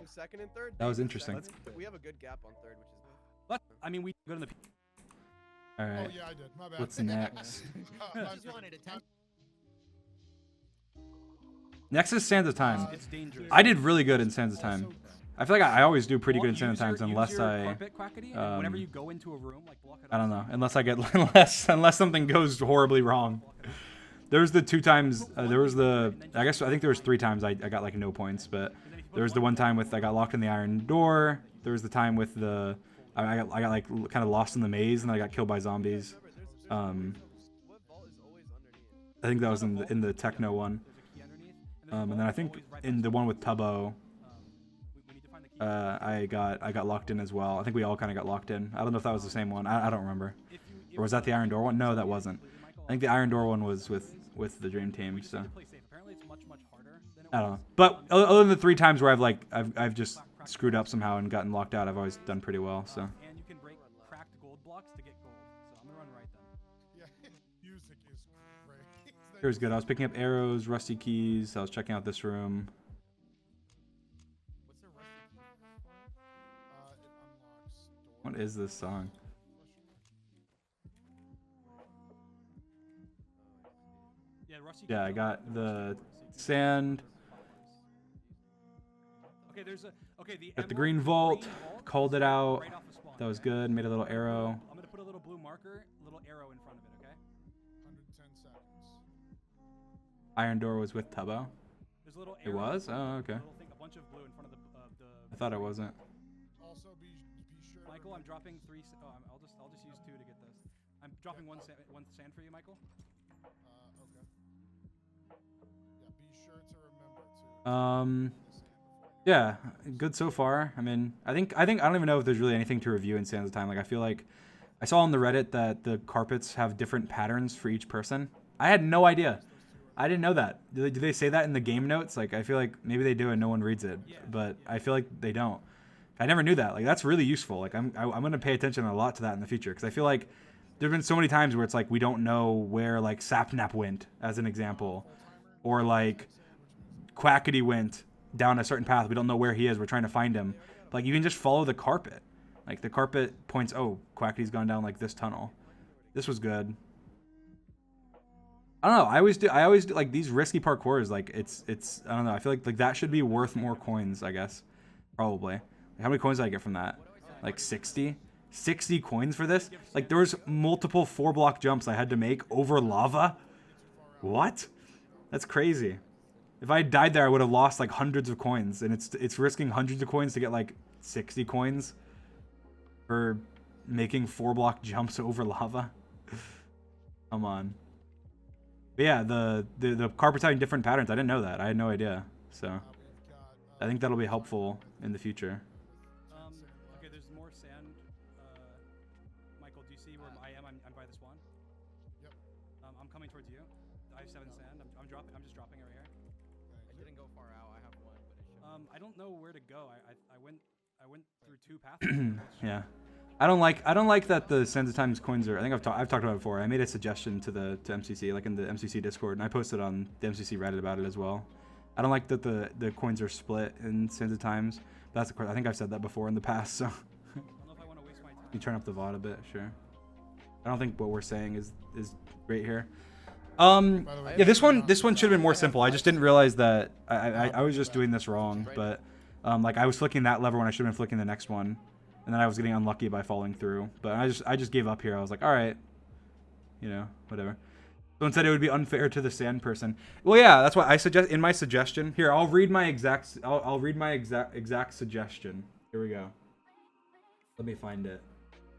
Second and third. that was interesting. We have a good gap on third, which is. But I mean, we go to the. All oh right. yeah, I did. My bad. What's next? I'm Just wanted to tell. Next is Sands of Time. It's dangerous. I did really good in Sands of Time. I feel like I always do pretty good in Use Sands of Times your unless I carpet quackity, and whenever um, you go into a room, like block it. I don't out. know. Unless I get unless something goes horribly wrong. There was the 2 times. There was the. I think there was 3 times I got like no points, but there was the one time with I got locked in the iron door. There was the time with the. I got like kind of lost in the maze and I got killed by zombies. What vault is always underneath? I think that was in the techno one. And then I think in the one with Tubbo, I got locked in as well. I think we all kind of got locked in. I don't know if that was the same one. I don't remember. Or was that the Iron Door one? No, that wasn't. I think the Iron Door one was with the Dream Team. So I don't know. But other than the 3 times where I've just screwed up somehow and gotten locked out, I've always done pretty well. So. And you can break cracked gold blocks to get gold. So I'm gonna run right then. Yeah, music is great. It was good. I was picking up arrows, rusty keys. I was checking out this room. What's the rusty key for? It unlocks door. What is this song? Yeah, Rusty. Yeah, I got the sand. Okay, there's a. Okay, Got the green vault. Called it out. Right off the spawn. That was good. Made a little arrow. I'm gonna put a little blue marker, a little arrow in front of it. Okay. 110 seconds. Iron Door was with Tubbo. There's a little. It Arrow was? in front of Oh, it, okay. A little thing, a bunch of blue in front of the. I thought it wasn't. Also, be sure. to Michael, I'm remember- dropping 3. I'll just use 2 to get this. I'm dropping one sand for you, Michael. Okay. Yeah, be sure to remember to. Yeah, good so far. I mean, I don't even know if there's really anything to review in Sands of Time. Like, I feel like I saw on the Reddit that the carpets have different patterns for each person. I had no idea. I didn't know that. Do they say that in the game notes? Like, I feel like maybe they do and no one reads it, but I feel like they don't. I never knew that. Like, that's really useful. Like, I'm gonna pay attention a lot to that in the future because I feel like there've been so many times where it's like we don't know where like Sapnap went, as an example, or like Quackity went down a certain path. We don't know where he is. We're trying to find him. Like, you can just follow the carpet. Like, the carpet points, oh, Quackity's gone down like this tunnel. This was good. I don't know. I always do like these risky parkours. Like, it's I don't know. I feel like that should be worth more coins, I guess. Probably. Like, how many coins did I get from that? Like 60? 60 coins for this? Like, there was multiple 4-block jumps I had to make over lava. What? That's crazy. If I had died there, I would have lost like hundreds of coins, and it's risking hundreds of coins to get like 60 coins for making 4-block jumps over lava. Come on. But yeah, the carpet's having different patterns. I didn't know that. I had no idea. So I think that'll be helpful in the future. Okay, there's more sand. Michael, do you see where I am? I'm by the spawn. Yep. I'm coming towards you. I have 7 sand. I'm dropping. I'm just dropping right here. I didn't go far out. I have one, but it should. I don't know where to go. I went through 2 paths. Yeah. I don't like that the Sands of Times coins are. I think I've talked about it before. I made a suggestion to MCC, like in the MCC Discord, and I posted on the MCC Reddit about it as well. I don't like that the coins are split in Sands of Times. That's of course. I think I've said that before in the past. So I don't know if I want to waste my time. you turn up the VOD a bit, sure. I don't think what we're saying is great here. Yeah, this one should have been more simple. I just didn't realize that I was just doing this wrong, but like I was flicking that lever when I should have been flicking the next one. And then I was getting unlucky by falling through. But I just gave up here. I was like, all right, you know, whatever. Someone said it would be unfair to the sand person. Well, yeah, that's why I suggest in my suggestion. Here, I'll read my exact suggestion. Here we go. Let me find it.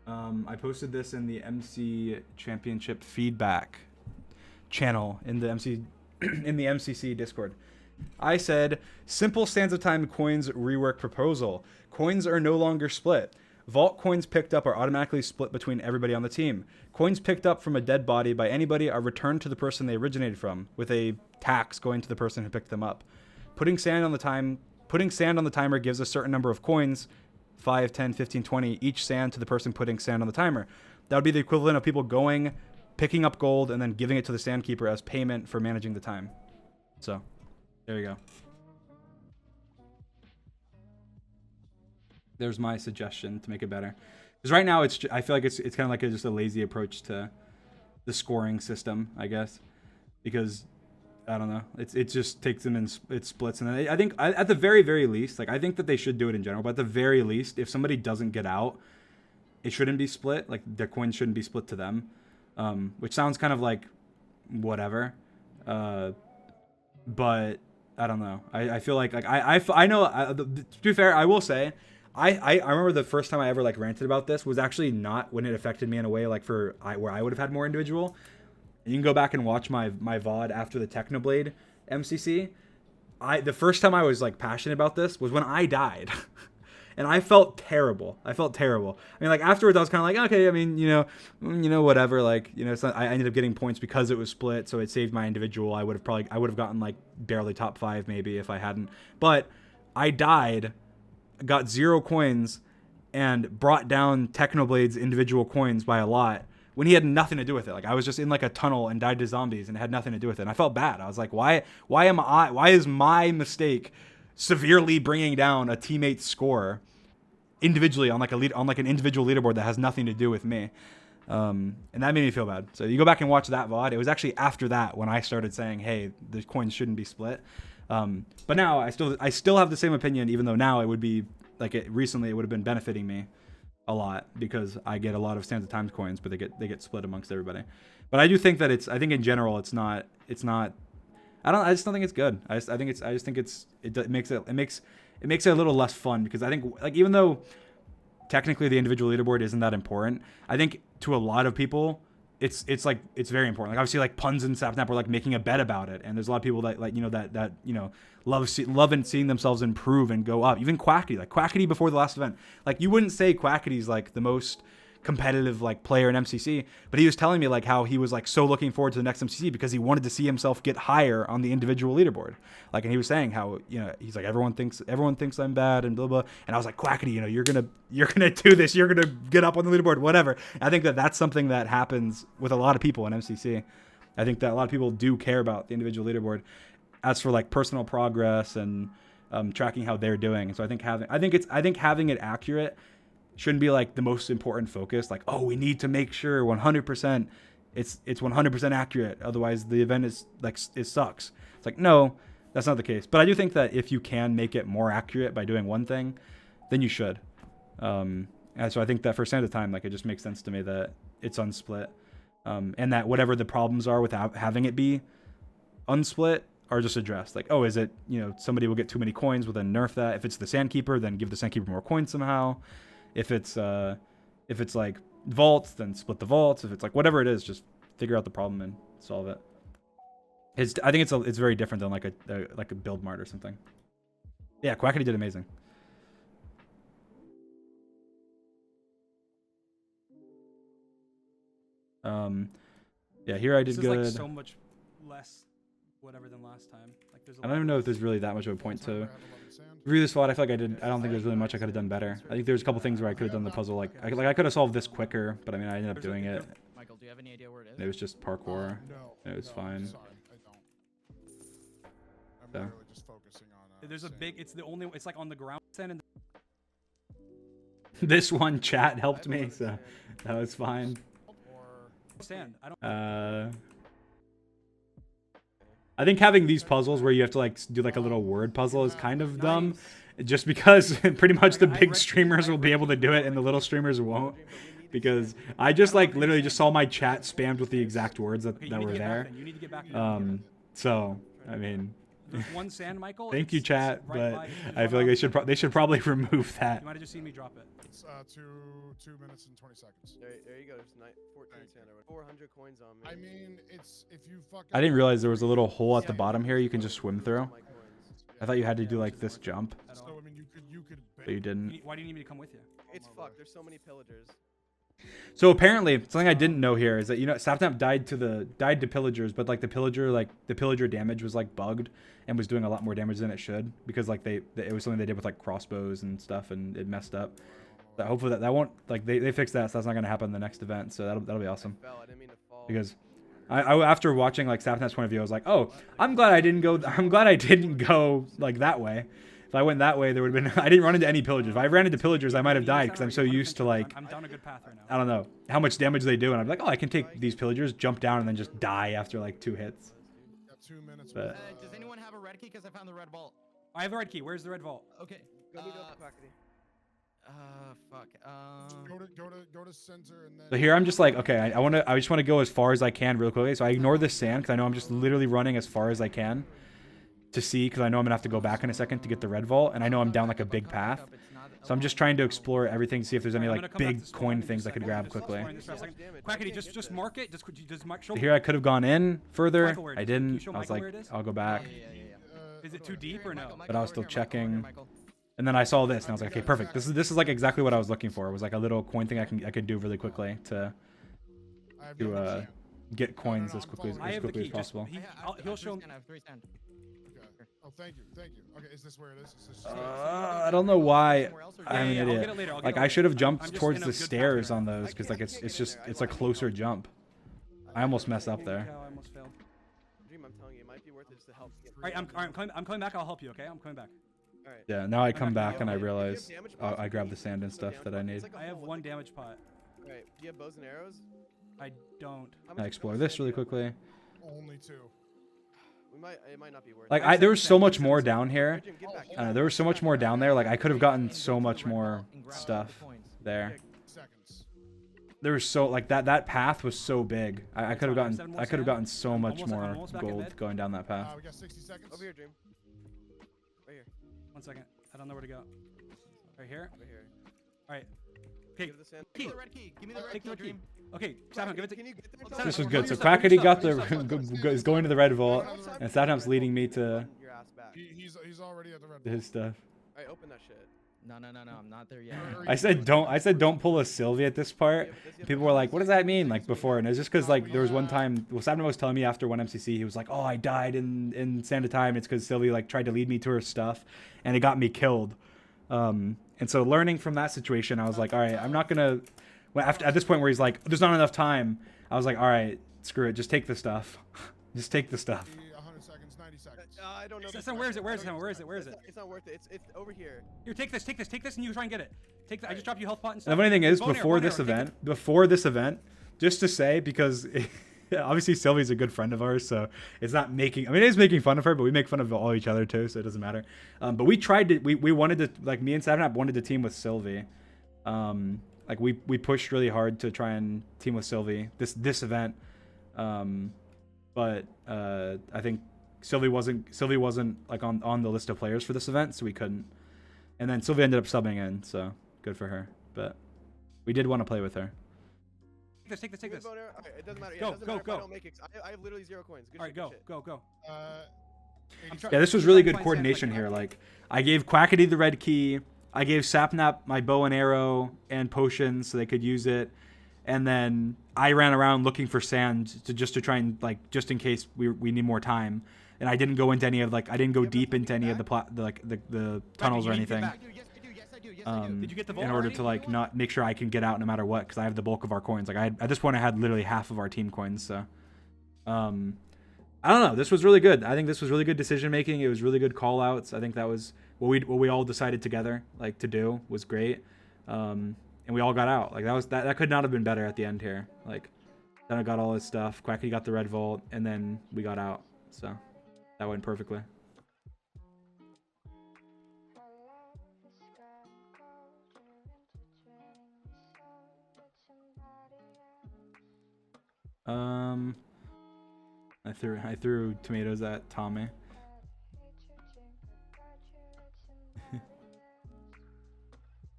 I posted this in the MC Championship feedback channel in the MCC Discord. I said, simple Sands of Time coins rework proposal. Coins are no longer split. Vault coins picked up are automatically split between everybody on the team. Coins picked up from a dead body by anybody are returned to the person they originated from, with a tax going to the person who picked them up. Putting sand on the timer gives a certain number of coins, 5, 10, 15, 20, each sand to the person putting sand on the timer. That would be the equivalent of people going, picking up gold, and then giving it to the sand keeper as payment for managing the time. So, there you go. There's my suggestion to make it better. Because right now, I feel like it's kind of like just a lazy approach to the scoring system, I guess. Because, I don't know, it just takes them in, it splits. And then I think, at the very, very least, like I think that they should do it in general. But at the very least, if somebody doesn't get out, it shouldn't be split. Like their coins shouldn't be split to them. Which sounds kind of like whatever. But I don't know. I feel like I know, to be fair, I will say, I remember the first time I ever like ranted about this was actually not when it affected me in a way like where I would have had more individual. And you can go back and watch my VOD after the Technoblade MCC. The first time I was like passionate about this was when I died. And I felt terrible. I mean, like afterwards I was kind of like, okay, I mean, you know, whatever. Like, you know, it's not, I ended up getting points because it was split, so it saved my individual. I would have gotten like barely top 5 maybe if I hadn't. But I died, got 0 coins, and brought down Technoblade's individual coins by a lot when he had nothing to do with it. Like I was just in like a tunnel and died to zombies and it had nothing to do with it. And I felt bad. I was like, why is my mistake severely bringing down a teammate's score individually on like an individual leaderboard that has nothing to do with me? And that made me feel bad. So you go back and watch that VOD. It was actually after that when I started saying, hey, the coins shouldn't be split. But now I still have the same opinion, even though now it would be like recently it would have been benefiting me a lot because I get a lot of Sands of Times coins, but they get split amongst everybody. But I do think that I think in general it's not I just don't think it's good. I just think it makes it a little less fun because I think like even though technically the individual leaderboard isn't that important, I think to a lot of people it's very important. Like obviously like Puns and Sapnap were like making a bet about it, and there's a lot of people that like that love and seeing themselves improve and go up. Even Quackity before the last event, like you wouldn't say Quackity's like the most competitive like player in MCC, but he was telling me like how he was like so looking forward to the next MCC because he wanted to see himself get higher on the individual leaderboard. Like, and he was saying how, you know, he's like, everyone thinks I'm bad and blah blah. And I was like, Quackity, you know, you're gonna do this, you're gonna get up on the leaderboard, whatever. And I think that's something that happens with a lot of people in MCC. I think that a lot of people do care about the individual leaderboard as for like personal progress and tracking how they're doing. And so I think having it accurate shouldn't be like the most important focus. Like, oh, we need to make sure 100% it's 100% accurate. Otherwise the event is like, it sucks. It's like, no, that's not the case. But I do think that if you can make it more accurate by doing one thing, then you should. And so I think that for Sands of Time, like it just makes sense to me that it's unsplit. And that whatever the problems are with having it be unsplit are just addressed. Like, oh, is it, you know, somebody will get too many coins, we'll then nerf that. If it's the Sandkeeper, then give the Sandkeeper more coins somehow. If it's like vaults, then split the vaults. If it's like whatever it is, just figure out the problem and solve it. I think it's very different than like a build mart or something. Yeah, Quackity did amazing. Yeah, here I did good. This is like so much less whatever than last time. Like there's I don't even know if there's really that much of a point to review this VOD. I feel like I don't think there's really much I could have done better. I think there's a couple things where I could have done the puzzle I could have solved this quicker, but I mean I ended up doing it. Michael, do you have any idea where it is? It was just parkour. No. It was fine. Sorry, I don't. I'm So. literally just focusing on. There's a sand. big. It's the only. It's like on the ground sand and. This one chat helped me, so that was fine. Or Sand. I don't. I think having these puzzles where you have to like do like a little word puzzle is kind of dumb, just because pretty much the big streamers will be able to do it and the little streamers won't. Because I just like literally just saw my chat spammed with the exact words that were there. You need to get back. So I mean, There's one sand, Michael. thank you, It's chat, right but by- I feel like they should probably remove that. You might have just seen me drop it. it's 2 minutes and 20 seconds. There you go. There's 14 sand over 400 coins on me. I mean, it's if you fucking. I didn't realize there was a little hole at the bottom here you can just swim through. My coins. I thought you had to do like this jump, At So all. I mean, you could. but you didn't. Why do you need me to come with you? It's fucked. There's so many pillagers. So apparently, something I didn't know here is that, you know, Sapnap died to pillagers, but like the pillager damage was like bugged and was doing a lot more damage than it should, because like it was something they did with like crossbows and stuff and it messed up. But hopefully that won't, like they fixed that, so that's not gonna happen in the next event. So that'll be awesome. Fell. I didn't mean to fall. Because I after watching like Sapnap's point of view, I was like, oh, I'm glad I didn't go like that way. If I went that way, there would have been. I didn't run into any pillagers. If I ran into pillagers, I might have died because I'm so used to like, I'm down a good path right now. I don't know how much damage they do, and I'm like, oh, I can take these pillagers, jump down, and then just die after like 2 hits. Got 2 minutes. But- with, Does anyone have a red key? Because I found the red vault. I have the red key. Where's the red vault? Okay. Go meet up with Quackity. Fuck. Go to center and then. So here I'm just like, okay, I just want to go as far as I can real quickly. So I ignore the sand because I know I'm just literally running as far as I can to see, because I know I'm gonna have to go back in a second to get the red vault, and I know I'm down like a big path. So I'm just trying to explore everything, see if there's any Alright, I'm like gonna come back big to spawn coin in just things a I could second. grab Just quickly. exploring this for a second. Quackity, just mark it. Just mark. Show. So here I could have gone in further. Michael, where it I is. Can you didn't. show I was Michael like, where it is? I'll go back. Is it too deep or no? But I was still checking. And then I saw this, and I was like, okay, perfect. This is like exactly what I was looking for. It was like a little coin thing I could do really quickly to I have no idea. get coins no, as I'm quickly following I as have the quickly as key. Just, possible. he'll show. I have 3 stand. Okay. Oh, thank you. Okay, is this where it is? Is this I don't know why. I'm an Yeah, I'll idiot. get it later. I'll get Like it I should have later. I'm jumped just towards in a the good path stairs right on now. those, because like I it's a closer jump. I almost messed up there. I almost failed. Dream, I'm telling you, it might be worth it just to help get. Alright, I'm coming back. I'll help you. Okay, I'm coming back. All right. Yeah. Now I come back back and I If you have realize damage pots, I you grab can the sand and use stuff damage that I pots. need. It's like a I have whole- one damage pot. Alright, do you have bows and arrows? I don't. How much I is explore bows this and really arrows? quickly. only 2? It might not be worth Like it. there was so much more down here. Dream, get back, get I don't know, back. there was so much more down there. Like I could have gotten so much more stuff there. Seconds. There was so like that path was so big. I could have fine, gotten I'm I could have gotten so I'm much almost- I'm more almost back in gold bed. going down that path. We got 60 seconds. Over here, Dream. Right here. 1 second. I don't know where to go. Right here. Over here. Alright. Okay. Give it the sand. Give me the red key. Give me the red Take key, the red key. Dream. Okay, Sapnap, give it to. Can you get there? Sapnap, This was hold good. So yourself, hold Quackity yourself, got hold yourself. is going to the red vault, and Sapnap's leading me to Run your ass back. He's already at the red. his stuff. Alright, open that shit. No, I'm not there yet. I said don't pull a Sylvie at this part. People were like, what does that mean? Like before, and it's just because like there was one time. Well, Sapnap was telling me after one MCC, he was like, oh, I died in Santa Time. It's because Sylvie like tried to lead me to her stuff, and it got me killed. And so learning from that situation, I was like, all right, I'm not gonna. Well, at this point where he's like, there's not enough time, I was like, all right, screw it, just take the stuff, just take the stuff. 100 seconds, 90 seconds. I don't know. Sapnap, where is it? Where is it? Where is it? Where is it? It's not worth it. It's over here. Here, take this, and you try and get it. Take that. I just dropped you health pot and And stuff. the funny thing is, Bone arrow, before bone this arrow, take it. event, just to say, because obviously Sylvie's a good friend of ours, so it's not making. I mean, it is making fun of her, but we make fun of all each other too, so it doesn't matter. But we tried to. We wanted to, like, me and Sapnap wanted to team with Sylvie. Like we pushed really hard to try and team with Sylvie this event. But I think Sylvie wasn't like on the list of players for this event, so we couldn't. And then Sylvie ended up subbing in, so good for her. But we did want to play with her. Take this. Okay, it doesn't matter. Go, It doesn't go, matter if go. I don't make it. I have literally 0 coins. Good All right, shit, go. good shit. I'm trying. Yeah, this was really good coordination here. Like, I gave Quackity the red key. I gave Sapnap my bow and arrow and potions so they could use it. And then I ran around looking for sand to try and, like, just in case we need more time. And I didn't go into any of, like, I didn't go deep into any of the tunnels or anything. Did you get the vault in order already? to, like, not make sure I can get out no matter what, because I have the bulk of our coins. Like, at this point I had literally half of our team coins. So, I don't know. This was really good. I think this was really good decision making. It was really good call outs. I think that was what we all decided together, like, to do was great. And we all got out. Like, that could not have been better at the end here. Like, then I got all his stuff. Quacky got the red vault, and then we got out. So that went perfectly. I threw tomatoes at Tommy.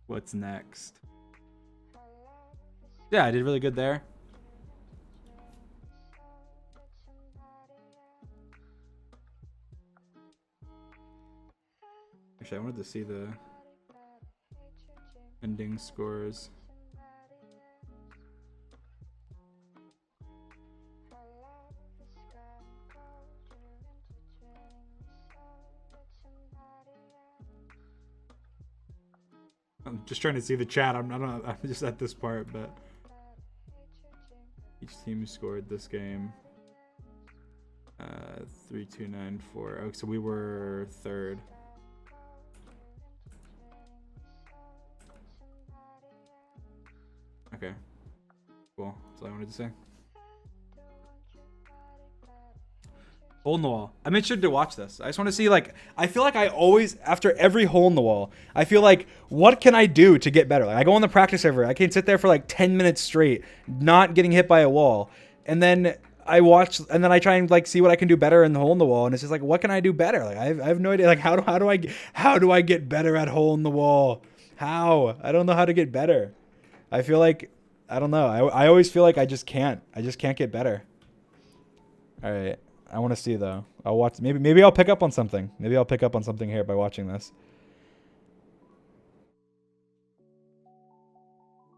What's next? Yeah, I did really good there. Actually, I wanted to see the ending scores. I'm just trying to see the chat. I'm just at this part, but each team scored this game 3-2-9-4. Oh, so we were third. Okay, cool. That's all I wanted to say. Hole in the wall. I'm interested to watch this. I just want to see, like, I feel like I always, after every hole in the wall, I feel like, what can I do to get better? Like, I go on the practice server, I can sit there for like 10 minutes straight, not getting hit by a wall, and then I watch, and then I try and, like, see what I can do better in the hole in the wall, and it's just like, what can I do better? Like, I have no idea. Like, how do I get better at hole in the wall? How? I don't know how to get better. I feel like, I don't know. I always feel like I just can't get better. All right. I want to see, though. I'll watch. Maybe I'll pick up on something. Maybe I'll pick up on something here by watching this.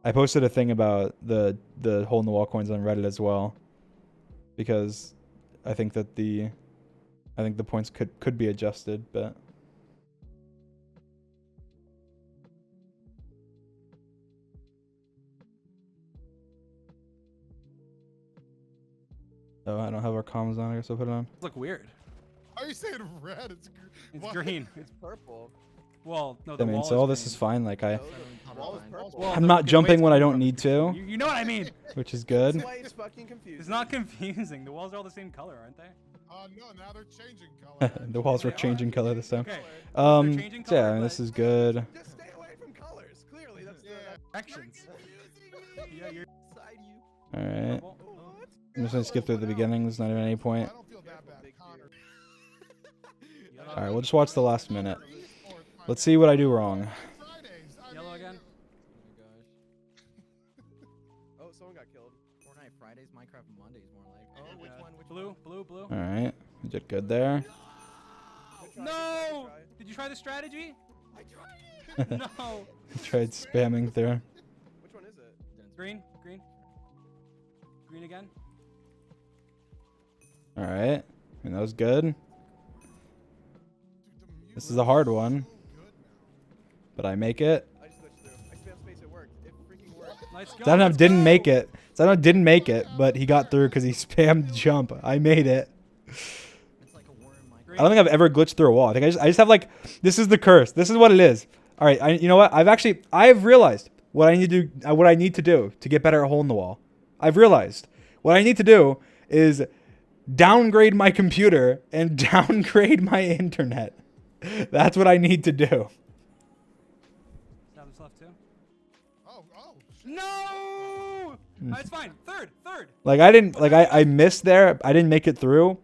I posted a thing about the hole in the wall coins on Reddit as well, because I think that the points could be adjusted, but. Oh, I don't have our comms on. I guess I'll put it on. Look weird. Why are you saying red? It's what? green. It's purple. Well, no, I the mean, wall so all is this green. is fine. Like, No, the wall is purple. Well, I'm not the jumping wait's when I coming don't from. need to, You know what I mean. which is good. That's why it's fucking confusing. It's not confusing. The walls are all the same color, aren't they? No, now they're changing color. The walls were They are. changing color this time. Okay. Um, They're changing so yeah, I color, mean, this but- is good. Just stay away from colors. Clearly, that's Actions. Yeah, you're Side you. All right. purple. What? I'm just gonna skip through the beginning. There's not even any I point. don't feel that bad. Connor. Yellow. All right, we'll just watch the last minute. Let's see what I do wrong. Fridays. Yellow again. Oh my gosh. Oh, someone got killed. Fortnite Fridays, Minecraft Mondays, more like. Oh, Yeah. which one? Which Blue, one? blue. All right, we did good there. Good try, No! good try. Did you try the strategy? I tried it. No. Tried spamming through. Which one is it? Green. Green again. All right, I mean, that was good. Dude, the This is a hard one, so good now. but I make it. I just switched through. I spam space. It worked. It freaking worked. Let's go. Zanab let's didn't go. make it. Zanab didn't make it, but he got through because he spammed jump. I made it. It's like a worm. Like. I don't think I've ever glitched through a wall. I think I just have, like, this is the curse. This is what it is. All right, you know what? I've realized what I need to do to get better at hole in the wall. I've realized what I need to do is downgrade my computer and downgrade my internet. That's what I need to do. Now this left too. Oh. No! Mm. It's fine. Third. Like, I missed there. I didn't make it through,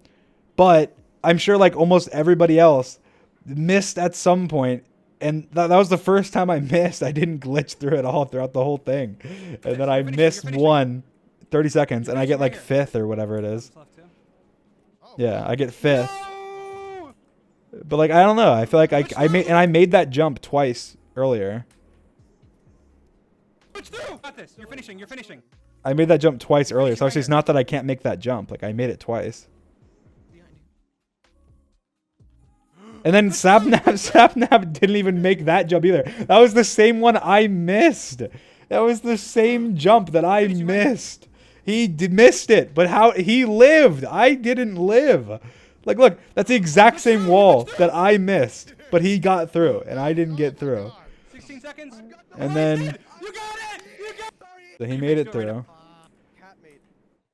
but I'm sure like almost everybody else missed at some point. And that was the first time I missed. I didn't glitch through it all throughout the whole thing. And then I missed one 30 seconds and I get like 5th or whatever it is. Yeah, I get 5th. But like, I don't know. I feel like I made that jump twice earlier. Push through! Got this. You're finishing. You're finishing. I made that jump twice earlier. So obviously it's not that I can't make that jump. Like I made it twice. And then Sapnap didn't even make that jump either. That was the same one I missed. That was the same jump that I missed. He missed it, but how he lived. I didn't live. Like, look, that's the exact same wall that I missed, but he got through, and I didn't get through. 16 seconds. And then You got it. You got it. so he made it through.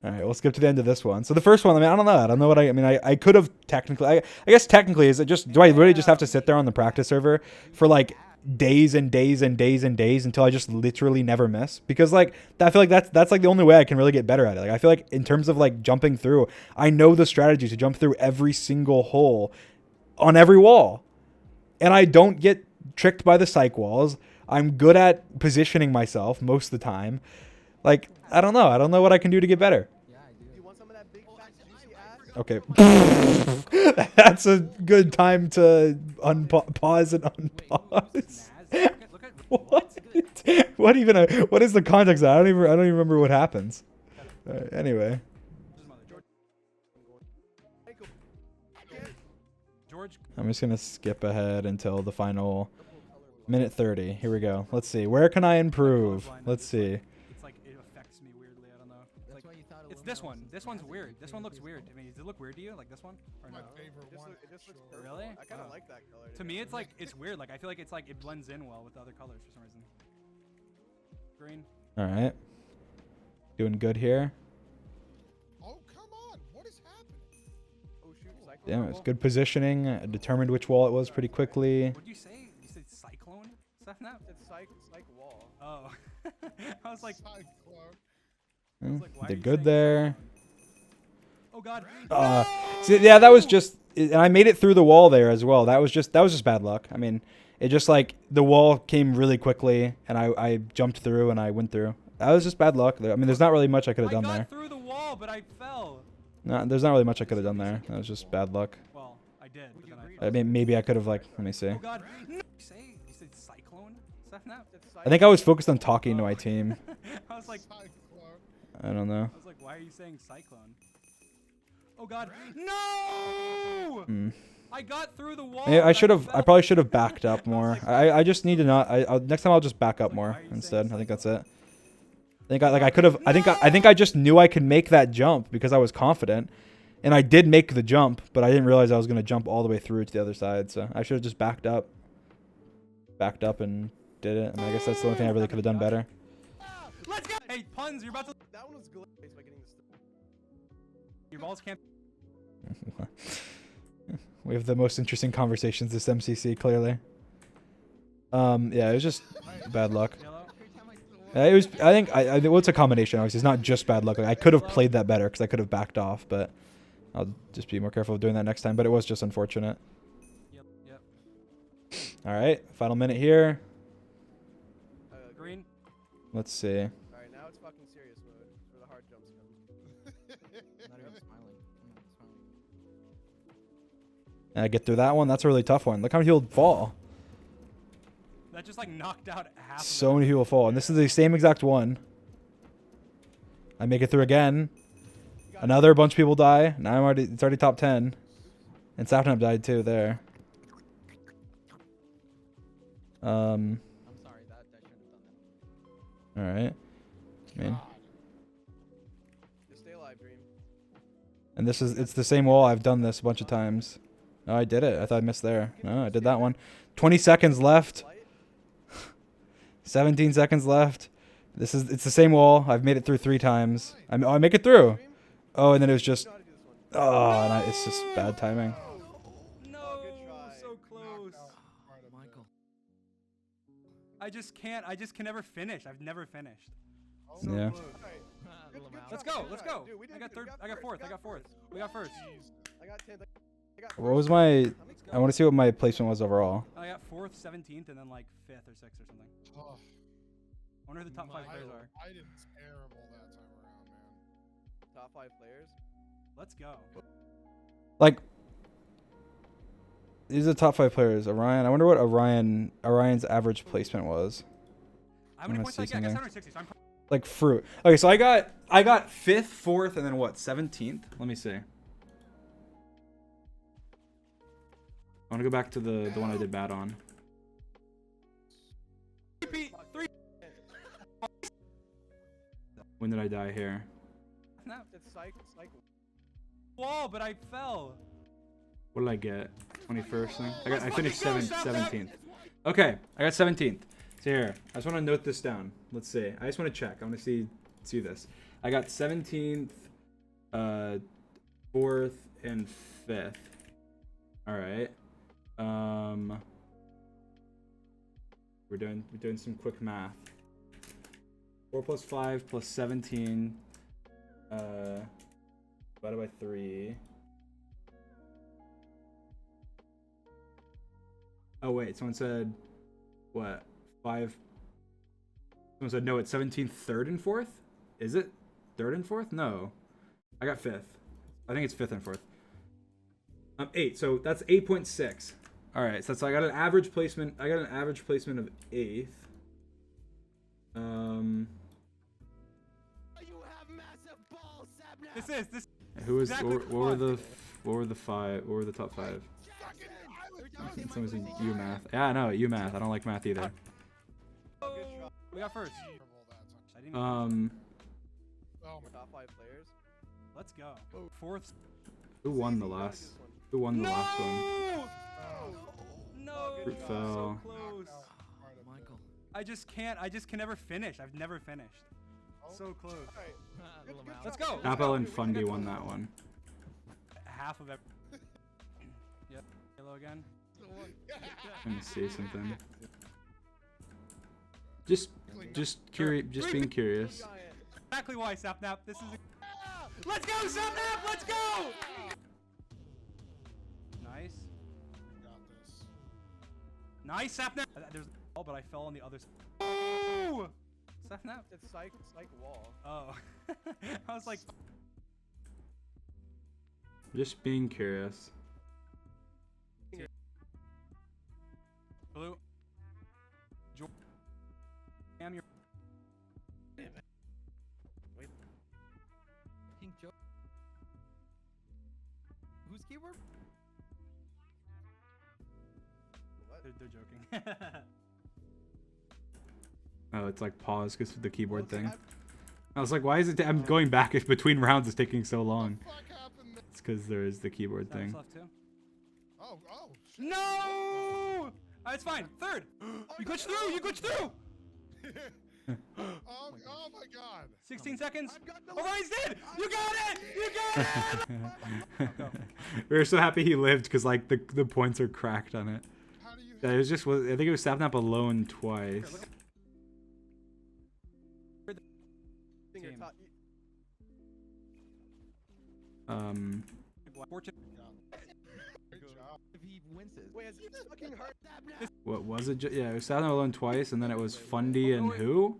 All right, we'll skip to the end of this one. So the first one, I mean, I don't know. I don't know what I mean. I could have technically, I guess technically, is it just, do I really just have to sit there on the practice server for like days and days and days and days until I just literally never miss? Because like, I feel like that's like the only way I can really get better at it. Like, I feel like in terms of like jumping through, I know the strategy to jump through every single hole on every wall. And I don't get tricked by the psych walls. I'm good at positioning myself most of the time. Like, I don't know. I don't know what I can do to get better. Yeah, I do. You want some of that big fat juicy ass? Okay. That's a good time to pause and unpause. What? What is the context of that? I don't even remember what happens. Anyway. George. I'm just gonna skip ahead until the final minute 30. Here we go. Let's see. Where can I improve? Let's see. It's like it affects me weirdly. I don't know. That's why you thought It's this one. This one's weird. This one looks weird. I mean, does it look weird to you? Like this one? Or no? My favorite one. It just looks sure. perfect. Really? I kind of Oh. like that color. To me, it's like it's weird. Like I feel like it's like it blends in well with the other colors for some reason. Green. All right. Doing good here. Oh, come on. What is happening? Oh shoot, cyclone. Damn, it's good positioning. I determined which wall it was pretty quickly. What did you say? You said cyclone? Stuff now? It's psych wall. Oh. I was like, Cyclone. like, why are Did you good saying there. oh god. See, yeah, that was just, and I made it through the wall there as well. That was just bad luck. I mean, it just like the wall came really quickly, and I jumped through and I went through. That was just bad luck. I mean, there's not really much I could have done I there. got through the wall, but I fell. No, there's not really much I could have done there. That was just bad luck. Well, I did, but then I fell. I mean, maybe I could have like, let me see. Oh god. No. You said cyclone? Stuff now? I think I was focused on talking to my team. I was like, Cyclone. I don't know. I was like, why are you saying cyclone? Oh god. No! Mm. I got through the wall. Yeah, I but should have. I fell. probably should have backed up more. I just need to not. Next time I'll just back up more instead. I think that's it. I could have. I think I just knew I could make that jump because I was confident, and I did make the jump, but I didn't realize I was gonna jump all the way through to the other side. So I should have just backed up. Backed up and did it. I mean, I guess that's the only thing I really could have done better. Let's go. Hey, puns, you're about to. That one was glazed by getting this. Your balls can't. We have the most interesting conversations this MCC, clearly. Yeah, it was just bad luck. Yellow. It was. I think. Well, it's a combination. Obviously, it's not just bad luck. Like, I could have played that better because I could have backed off, but I'll just be more careful of doing that next time. But it was just unfortunate. Yep. All right, final minute here. Green. Let's see. All right, now it's fucking serious mode. Where the hard jumps come. Not even smiling. I'm not smiling. And I get through that one. That's a really tough one. Look how many people fall. That just like knocked out half. So of many people fall, and this is the same exact one. I make it through again. Another bunch of people die. Now it's already top 10. And Sapnap died too there. I'm sorry. That shouldn't have done that. All right. I mean, Just stay alive, Dream. and it's the same wall. I've done this a bunch of times. Oh, I did it. I thought I missed there. No, I did that one. 20 seconds left. 17 seconds left. It's the same wall. I've made it through 3 times. I make it through. Oh, and then it was just, and it's just bad timing. No, so close. Michael. I just can never finish. I've never finished. Yeah. Let's go. Let's go. I got third. I got fourth. I got fourth. We got first. I got 10th. got What was first. my? Let's I go. want to see what my placement was overall. I got 4th, 17th, and then like 5th or 6th or something. Oh, I wonder who the top 5 players are. I did terrible that time around, man. Top 5 players. Let's go. Like, these are the top 5 players. Orion. I wonder what Orion's average placement was. How many wanna points did I see get? I got something. 760. So I'm Like fruit. Okay, so I got 5th, 4th, and then what? 17th. Let me see. I want to go back to the one I did bad on. When did I die here? Snap. It's psych. Whoa, but I fell. What did I get? 21st thing? I finished 17th. Okay, I got 17th. So here, I just want to note this down. Let's see. I just want to check. I want to see this. I got 17th, 4th, and 5th. All right. We're doing some quick math. 4 plus 5 plus 17 divided by 3. Oh wait, someone said what? 5. Someone said no, it's 17th, 3rd, and 4th? Is it 3rd and 4th? No. I got 5th. I think it's 5th and 4th. 8. So that's 8.6. All right, so I got an average placement. I got an average placement of 8th. This. Who was Exactly what were the 5? What were the top 5? Someone said UMath. Yeah, I know UMath. I don't like math either. We got first. Terrible that time. I didn't even Oh my Top 5 players. Let's go. 4th. who won the last? Who won the last one? No. Fruit So fell. close. Michael. I just can never finish. I've never finished. So close. Alright. Little mouse. Let's go. Appel and Fundy won that one. Half of it. Yep. Hello again. Let me see something. Just being curious. Giant. Exactly why, Sapnap. This is. Let's go, Sapnap. Let's go. Nice. got this. Nice, Sapnap. There's oh, but I fell on the other side. Oh! Sapnap. It's psych wall. Oh. I was like. Just being curious. Blue. Damn your. Pink Joe. Whose keyword? What? They're joking. Oh, it's like pause because of the keyboard thing. I was like, why is it? I'm going back if between rounds is taking so long. What happened there? It's because there is the keyboard Sap's thing. left too. Oh, shit. No! It's fine. 3rd. You glitched through. You glitched through. Oh my god. 16 seconds. I've got the Orion's dead. You got it. You got it. We were so happy he lived because like the points are cracked on it. How do you Yeah, it was just. I think it was Sapnap alone twice. Finger Team. top. Fortune. great job? If he wins it. Wait, it's fucking hard. What was it? Yeah, it was Sapnap alone twice, and then it was Fundy and who?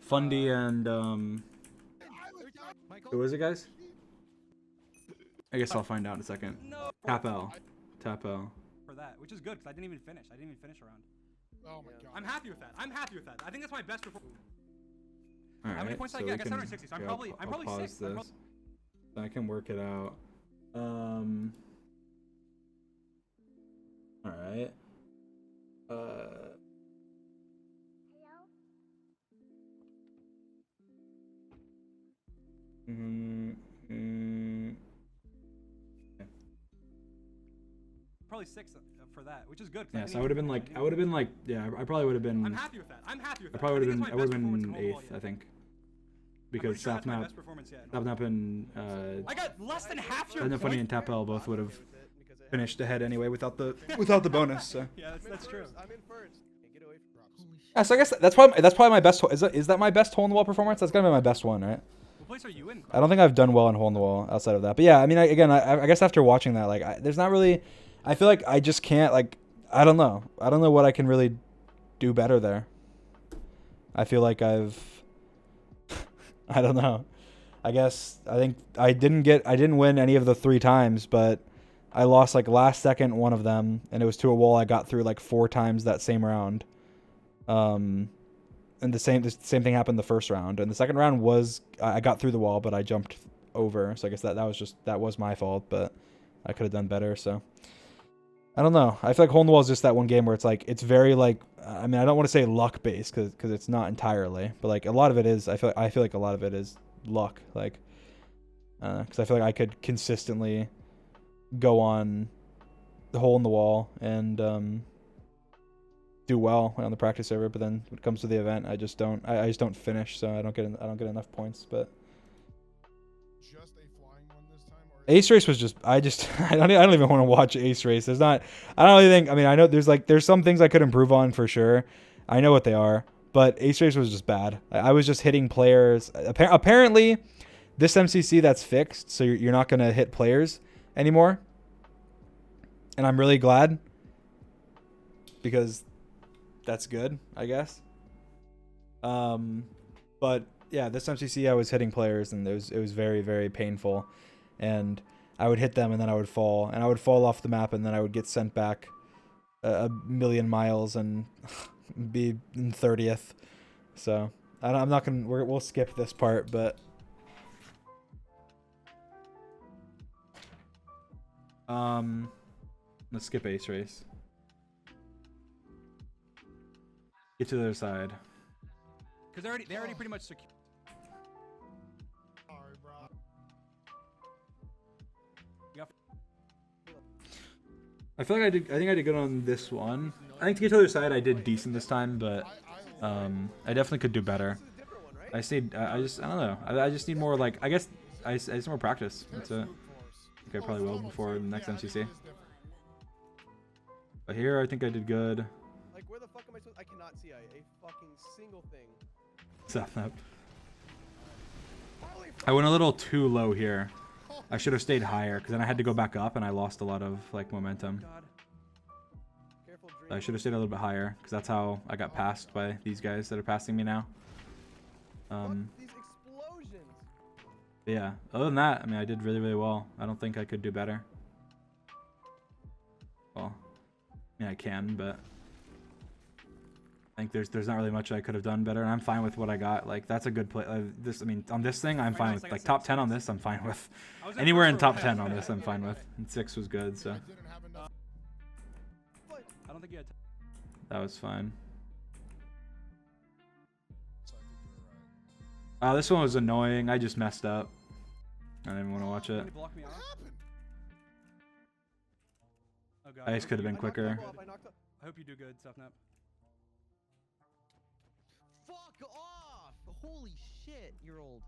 Fundy and Michael. who was it, guys? I guess I'll find out in a second. No. Tap L. Tap L. For that, which is good because I didn't even finish. I didn't even finish a round. Oh my Yeah. god. I'm happy with that. I'm happy with that. I think that's my best performance. All right. How many points did I get? I got 760, so I'm probably I'll 6th. pause this. I can work it out. All right. Probably 6th for that, which is good. 'cause Yeah, didn't so I would have even been finish. like, I would have been like, yeah, I probably would have been. I'm happy with that. I'm happy with I that. probably would have think been. it's I my would best have performance been in the whole 8th, wall I think, I'm because pretty sure that's my Sapnap, best performance yet. in the whole Sapnap and I got less than half your Sapnap, Funny, point. and Tap L both would have With it because it finished ahead anyway without the bonus. So. Yeah, that's true. I'm in first. Hey, get away from Holy shit. Yeah, so I guess that's probably my best. Is that my best hole in the wall performance? That's gonna be my best one, right? We'll place are you in? I don't think I've done well in hole in the wall outside of that. But yeah, I mean, I guess after watching that, like, there's not really. I feel like I just can't, like, I don't know. I don't know what I can really do better there. I feel like I don't know. I think I didn't win any of the 3 times, but I lost like last second one of them, and it was to a wall I got through like 4 times that same round. And the same thing happened the first round, and the second round was I got through the wall, but I jumped over. So I guess that was my fault, but I could have done better. So I don't know. I feel like hole in the wall is just that one game where it's like it's very like I mean I don't want to say luck based because it's not entirely, but like a lot of it is. I feel like a lot of it is luck, like because I feel like I could consistently go on the hole in the wall and do well on the practice server, but then when it comes to the event, I just don't finish, so I don't get enough points. But Just a flying one this time, or Ace Race was just I don't even want to watch Ace Race. I don't really think. I mean, I know there's some things I could improve on for sure. I know what they are, but Ace Race was just bad. I was just hitting players. Apparently, this MCC that's fixed, so you're not gonna hit players anymore, and I'm really glad because that's good, I guess. But yeah, this MCC I was hitting players, and it was very, very painful, and I would hit them and then I would fall off the map, and then I would get sent back a million miles and be in 30th. So I'm not gonna we'll skip this part, but let's skip Ace Race. Get to the other side. Because they already pretty much secure. sorry, bro. I feel like I think I did good on this one. I think to get to the other side I did decent this time, but I definitely could do better. This is a different one, right? I don't know. I just need more, like, I guess I just need more practice. That's it. Okay, I probably will before the next MCC. But here I think I did good. Like, where the fuck am I supposed? I cannot see a fucking single thing. Snap. Holy I went a little too low here. I should have stayed higher because then I had to go back up and I lost a lot of like momentum. God. Careful, I should have stayed a little bit higher because that's how I got passed by these guys that are passing me now. These explosions. Yeah. Other than that, I mean, I did really, really well. I don't think I could do better. Well, yeah, I can, but I think there's not really much I could have done better, and I'm fine with what I got. Like, that's a good play. I mean, on this thing, I'm fine with. Like, top 10 on this, I'm fine with. Anywhere in top 10 on this, I'm fine with. And 6 was good, so I don't think you had. that was fine. So I think you're right. This one was annoying. I just messed up. I didn't want to watch Can it. you block me What off? happened? Oh god. I just could have been quicker. I hope you do good, Stuffnap. Fuck off! Holy shit, you're old.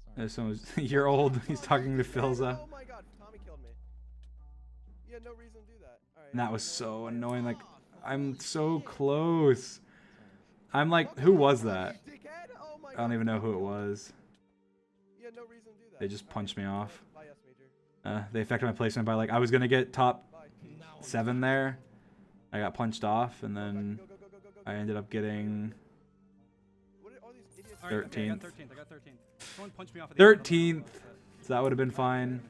Sorry. This one was. You're old. He's talking to Philza. Oh my god, Tommy killed me. You had no reason to do that. Alright. And that was so annoying. Like, I'm so close. I'm like, who was that? Dickhead? Oh my I don't god. even know who it was. You had no reason to do that. They just punched me off. Bye, yes, Major. They affected my placement by, like, I was gonna get top Bye. 7 there. I got punched off, and Go, then go, go, go, go, go, I go. ended up getting What are all these idiots? Alright, okay, 13th. I got 13th. Someone punched me off at the end. 13th. So that would have been fine.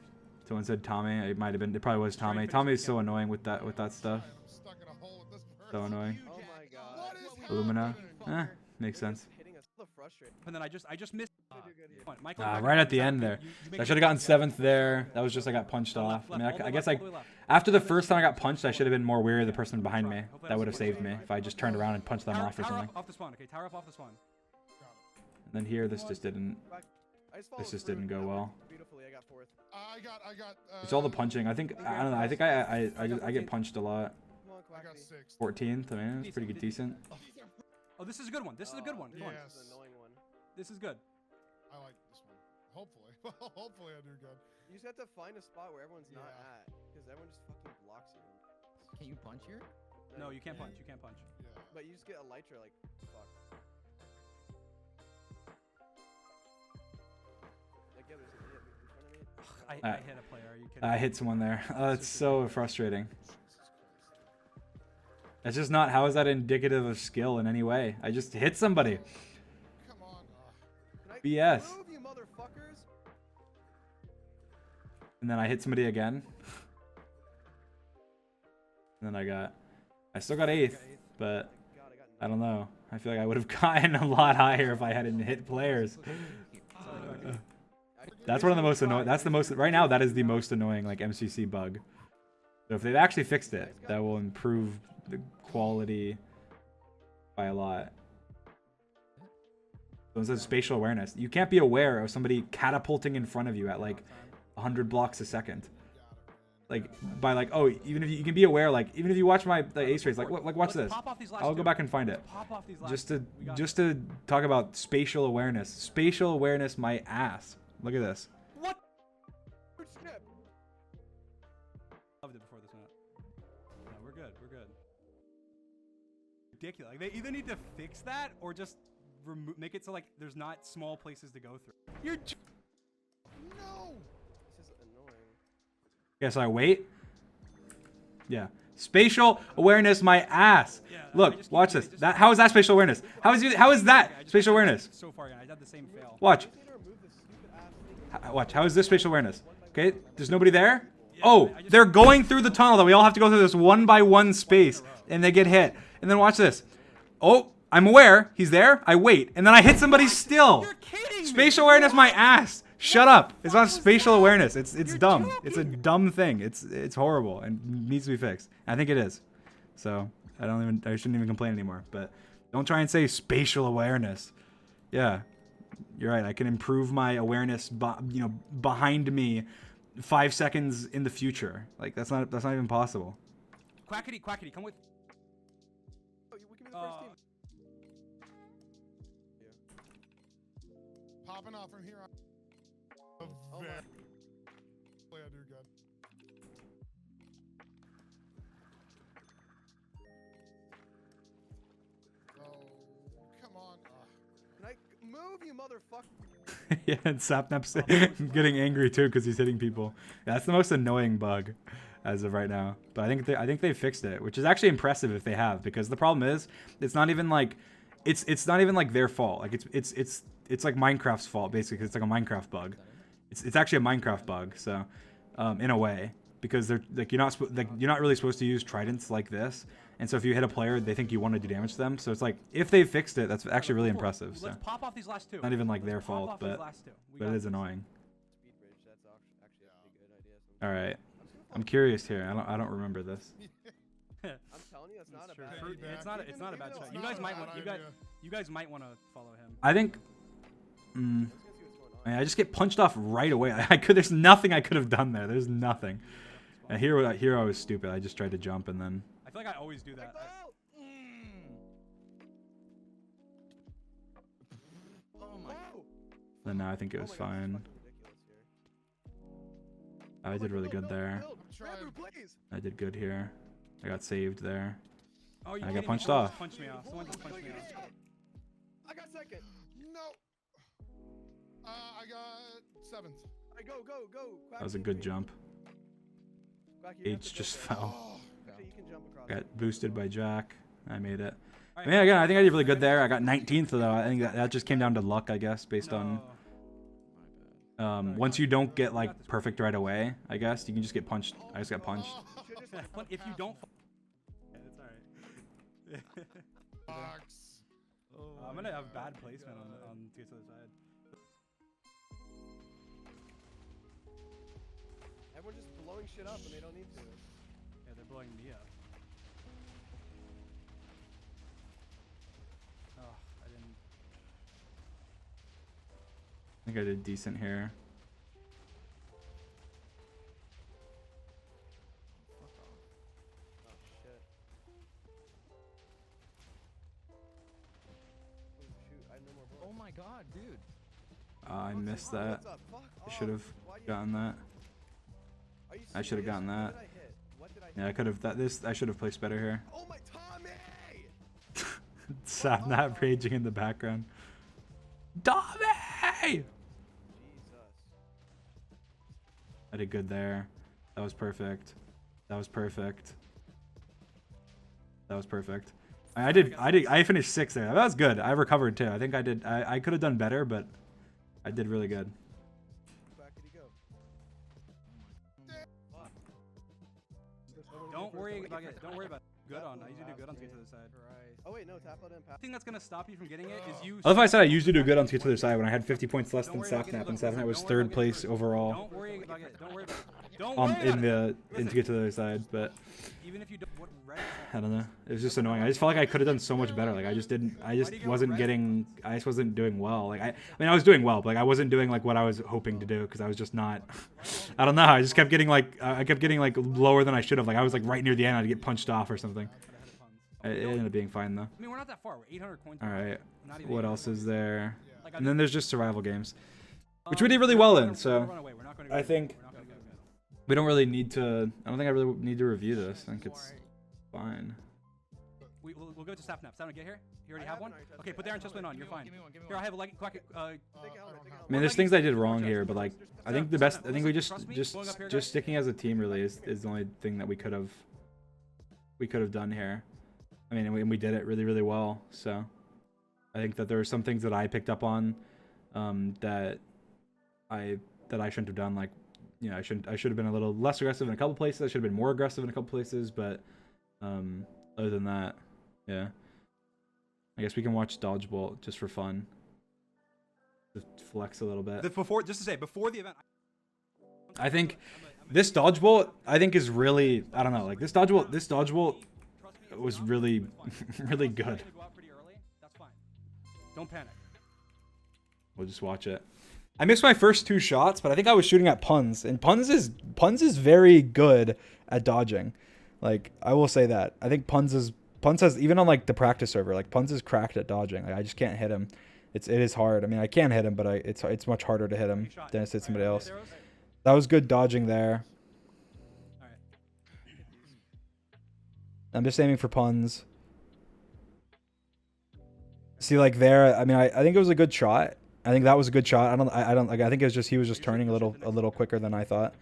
Someone said Tommy. It might have been. It probably was Tommy. Tommy's so annoying with that stuff. I'm stuck in a hole with this person. So annoying. Oh my god. What is Illumina. happening? Makes sense. Hitting us so frustrating. And then I just missed. Michael, Right at the end there. I should have gotten 7th there. That was just I got punched off. I mean, I guess after the first time I got punched, I should have been more wary of the person behind me. That would have saved me if I just turned around and punched them off or Tower something. up off the spawn. Okay, tower up off the spawn. And then here, this just didn't. I just This just followed didn't through. go That well. worked beautifully. I got 4th. I got. It's all the punching. I think I don't know. I think I get punched a lot. Come on, I got Quackity. 6. 14th. I mean, it's pretty good, decent. Oh, this is a good one. This is a good one. Come on. This is an annoying one. This is good. I like this one. Hopefully, hopefully I do good. You just have to find a spot where everyone's not Yeah. at, because everyone just fucking blocks you. Can you punch here? No, you can't punch. You can't punch. Yeah. But you just get elytra like fuck. I hit a player. Are you kidding? I hit someone there. It's so frustrating. That's just not. How is that indicative of skill in any way? I just hit somebody. Come on. BS. Move, you motherfuckers! And then I hit somebody again. And then I still got 8th, but I don't know. I feel like I would have gotten a lot higher if I hadn't hit players. That's one of the most annoying. That's the most right now. That is the most annoying like MCC bug. So if they've actually fixed it, that will improve the quality by a lot. So instead of spatial awareness, you can't be aware of somebody catapulting in front of you at like 100 blocks a second. Like by like, oh, even if you can be aware, like even if you watch my ace race, like watch this. I'll go back and find it. Just to talk about spatial awareness. Spatial awareness, my ass. Look at this. What? Loved it before this map. No, we're good. We're good. Ridiculous. Like, they either need to fix that or just make it so like there's not small places to go through. You're. No. This is annoying. Yeah, so I wait. Yeah. Spatial awareness, my ass. Yeah, Look, watch this. How is that spatial awareness? How is that spatial awareness? So far, I did the same fail. Watch. Watch. How is this spatial awareness? Okay, there's nobody there. Oh, they're going through the tunnel that we all have to go through this 1x1 space, and they get hit. And then watch this. Oh, I'm aware he's there. I wait, and then I hit somebody still. You're kidding me. Spatial awareness, my ass. Shut up. It's not spatial awareness. It's dumb. It's a dumb thing. It's horrible and needs to be fixed. I think it is. So I shouldn't even complain anymore. But don't try and say spatial awareness. Yeah, you're right. I can improve my awareness, behind me, 5 seconds in the future. Like that's not even possible. Quackity, come with. Oh, we can be the first team. Popping off from here on. Oh my. I do good. Oh, come on. Can I move, you motherfucker? Yeah, and Sapnap's getting angry too because he's hitting people. That's the most annoying bug as of right now. But I think they fixed it, which is actually impressive if they have, because the problem is it's not even like it's not even like their fault. Like it's like Minecraft's fault basically. It's like a Minecraft bug. It's actually a Minecraft bug. So in a way, because they're like you're not really supposed to use tridents like this. And so if you hit a player, they think you want to do damage to them. So it's like, if they fixed it, that's actually really impressive. So Let's pop off these last two. not even like their fault, but it is annoying. Speed bridge, that's actually a pretty good idea. All right, I'm curious here. I don't remember this. I'm telling you, it's not a bad True. idea. It's not a bad shot. You guys might want to follow him. I think. I just get punched off right away. There's nothing I could have done there. There's nothing. And here I was stupid. I just tried to jump and then. I feel like I always do that. Oh my. Then now I think it was fine. I did really good there. I did good here. I got saved there. Oh, I got punched off. Punch me off. Someone just punched me off. I got second. No. I got 7th. I go. That was a good jump. H just fell. Actually, you can jump across. Got boosted by Jack. I made it. I mean, again, I think I did really good there. I got 19th though. I think that just came down to luck, I guess, based on. Once you don't get like perfect right away, I guess you can just get punched. I just got punched. If you don't. Yeah, that's alright. I'm gonna have bad placement on the other side. Everyone's just blowing shit up and they don't need to. Yeah, they're blowing me up. Oh, I didn't. I think I did decent here. Oh shit. Oh shoot, I have no more bullets. Oh my god, dude. I missed that. What's up? Fuck I should have off. gotten that. Are you I should have serious? gotten that. What did I hit? Yeah, I could have. I should have placed better here. Oh my Tommy! Sapnap raging in the background. Tommy! Jesus. I did good there. That was perfect. That was perfect. That was perfect. I finished 6th there. That was good. I recovered too. I think I did. I could have done better, but I did really good. Back did he go? Don't worry about it. Don't worry about it. Good on. I usually do good on to get to the side. Oh wait, no, tap out and pass. The thing that's gonna stop you from getting it is you. I love how I said I usually do good on to get to the side when I had 50 points less than Sapnap, and Sapnap was 3rd place overall. Don't worry about it. Don't worry about it. Don't worry in to get to the other side, but even if you don't, what Reddit I don't know. It was just annoying. I just felt like I could have done so much better. Like I just wasn't doing well. Like I mean I was doing well, but like I wasn't doing like what I was hoping to do because I was just not. I don't know. I just kept getting like lower than I should have. Like I was like right near the end. I'd get punched off or something. It ended up being fine though. I mean, we're not that far. We're 800 coins. All right. Not even What else is there? Like, And then there's just survival games, which we did really well in. So I think we don't really need to. I don't think I really need to review this. I think it's fine. We'll go to Sapnap. Sapnap, get here. You already have one? Okay, put the Iron Chestplate on. You're fine. Here, I have a like. I mean, there's things I did wrong here, but like, I think the best. I think we just sticking as a team really is the only thing that we could have done here. I mean, and we did it really well. So, I think that there are some things that I picked up on, that I shouldn't have done. Like, you know, I should have been a little less aggressive in a couple places. I should have been more aggressive in a couple places. But, other than that, yeah. I guess we can watch Dodgeball just for fun. Just flex a little bit. Before the event. I think this Dodgeball, is really, I don't know, like this Dodgeball was really, really good. Don't panic. We'll just watch it. I missed my first 2 shots, but I think I was shooting at Puns, and Puns is very good at dodging. Like, I will say that. I think Puns has, even on like the practice server, like Puns is cracked at dodging. Like, I just can't hit him. It is hard. I mean, I can hit him, but it's much harder to hit him than to hit somebody else. That was good dodging there. I'm just aiming for Puns. See, like there, I mean, I think it was a good shot. I think that was a good shot. I think it was just he was just turning a little quicker than I thought.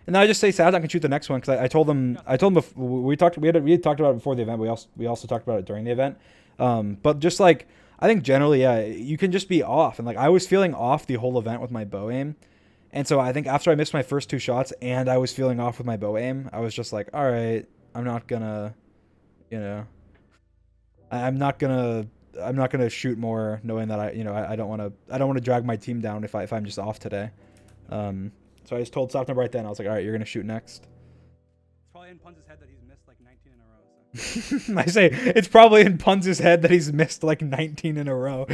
And then I just say Sad can shoot the next one because I told him before, we had talked about it before the event. We also talked about it during the event. But just like I think generally, yeah, you can just be off, and like I was feeling off the whole event with my bow aim. And so I think after I missed my first 2 shots and I was feeling off with my bow aim, I was just like, all right, I'm not gonna, you know, I'm not gonna shoot more, knowing that I don't want to drag my team down if I'm just off today. So I just told Sapnap right then. I was like, all right, you're gonna shoot next. It's probably in Pun's head that he's missed like 19 in a row. So. I say it's probably in Pun's head that he's missed like 19 in a row.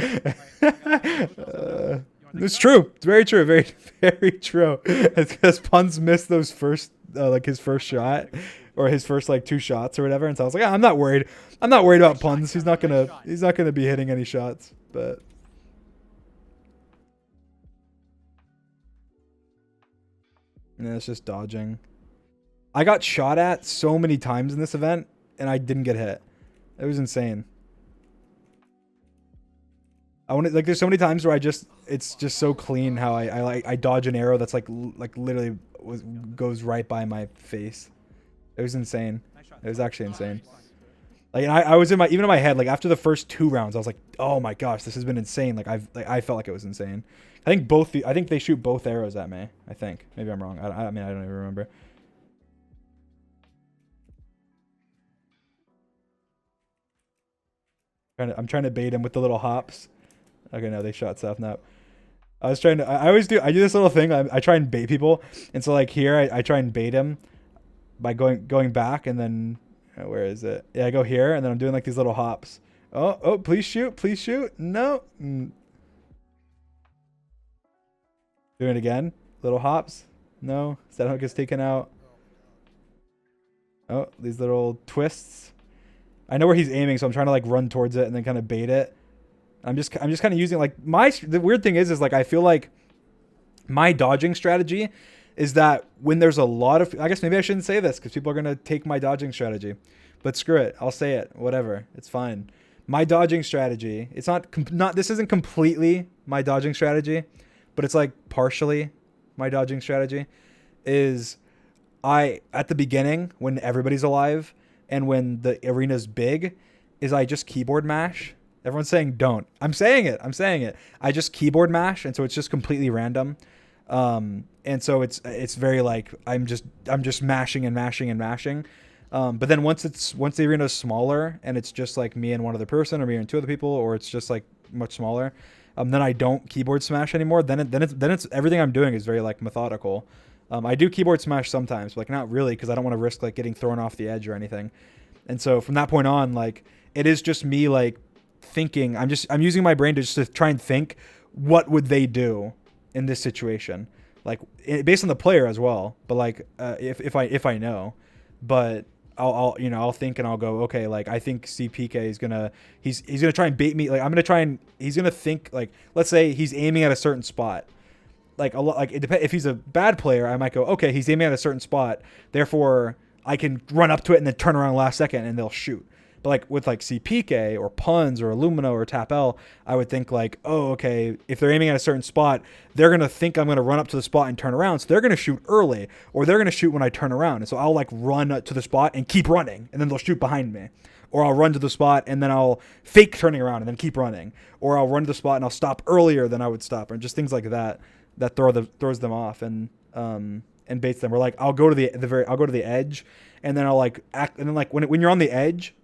It's true. It's very true. Very, very true. It's because Pun's missed those first, like his first shot, or his first like 2 shots or whatever. And so I was like, I'm not worried. I'm not worried about Puns. He's not gonna be hitting any shots. But yeah, it's just dodging. I got shot at so many times in this event, and I didn't get hit. It was insane. There's so many times where it's just so clean how I dodge an arrow that's like literally goes right by my face. It was insane. It was actually insane. Like, and I was even in my head, like after the first 2 rounds, I was like, oh my gosh, this has been insane. Like I felt like it was insane. I think they shoot both arrows at me. I think. Maybe I'm wrong. I mean, I don't even remember. I'm trying to bait him with the little hops. Okay, no, they shot Sapnap. I do this little thing. I try and bait people. And so like here, I try and bait him by going back, and then where is it? Yeah, I go here, and then I'm doing like these little hops. Oh, please shoot. No. Doing it again. Little hops. No. Sapnap gets taken out. Oh, these little twists. I know where he's aiming, so I'm trying to like run towards it and then kind of bait it. I'm just kind of using like the weird thing is like I feel like my dodging strategy is that when there's a lot of, I guess maybe I shouldn't say this because people are gonna take my dodging strategy, but screw it, I'll say it, whatever, it's fine. My dodging strategy, it's not this isn't completely my dodging strategy, but it's like partially my dodging strategy, is at the beginning when everybody's alive and when the arena's big is I just keyboard mash. Everyone's saying don't. I'm saying it. I just keyboard mash, and so it's just completely random. And so it's very like I'm just mashing and mashing and mashing. But then once the arena's smaller and it's just like me and one other person or me and two other people, or it's just like much smaller, then I don't keyboard smash anymore. Then it's everything I'm doing is very like methodical. I do keyboard smash sometimes, but like not really, because I don't want to risk like getting thrown off the edge or anything. And so from that point on, like it is just me like thinking. I'm using my brain to try and think what would they do in this situation, like based on the player as well. But like if I know, but I'll think and I'll go, okay, like I think CPK is he's gonna try and bait me. Like he's gonna think like, let's say he's aiming at a certain spot. Like a lot, like it depends. If he's a bad player, I might go, okay, he's aiming at a certain spot, therefore I can run up to it and then turn around last second and they'll shoot. But like with like CPK or Puns or Illumino or Tapel, I would think like, oh, okay, if they're aiming at a certain spot, they're going to think I'm going to run up to the spot and turn around. So they're going to shoot early, or they're going to shoot when I turn around. And so I'll like run to the spot and keep running, and then they'll shoot behind me. Or I'll run to the spot and then I'll fake turning around and then keep running. Or I'll run to the spot and I'll stop earlier than I would stop, or just things like that throws them off and baits them. Or like I'll go to the edge, and then I'll like act, and then like when you're on the edge.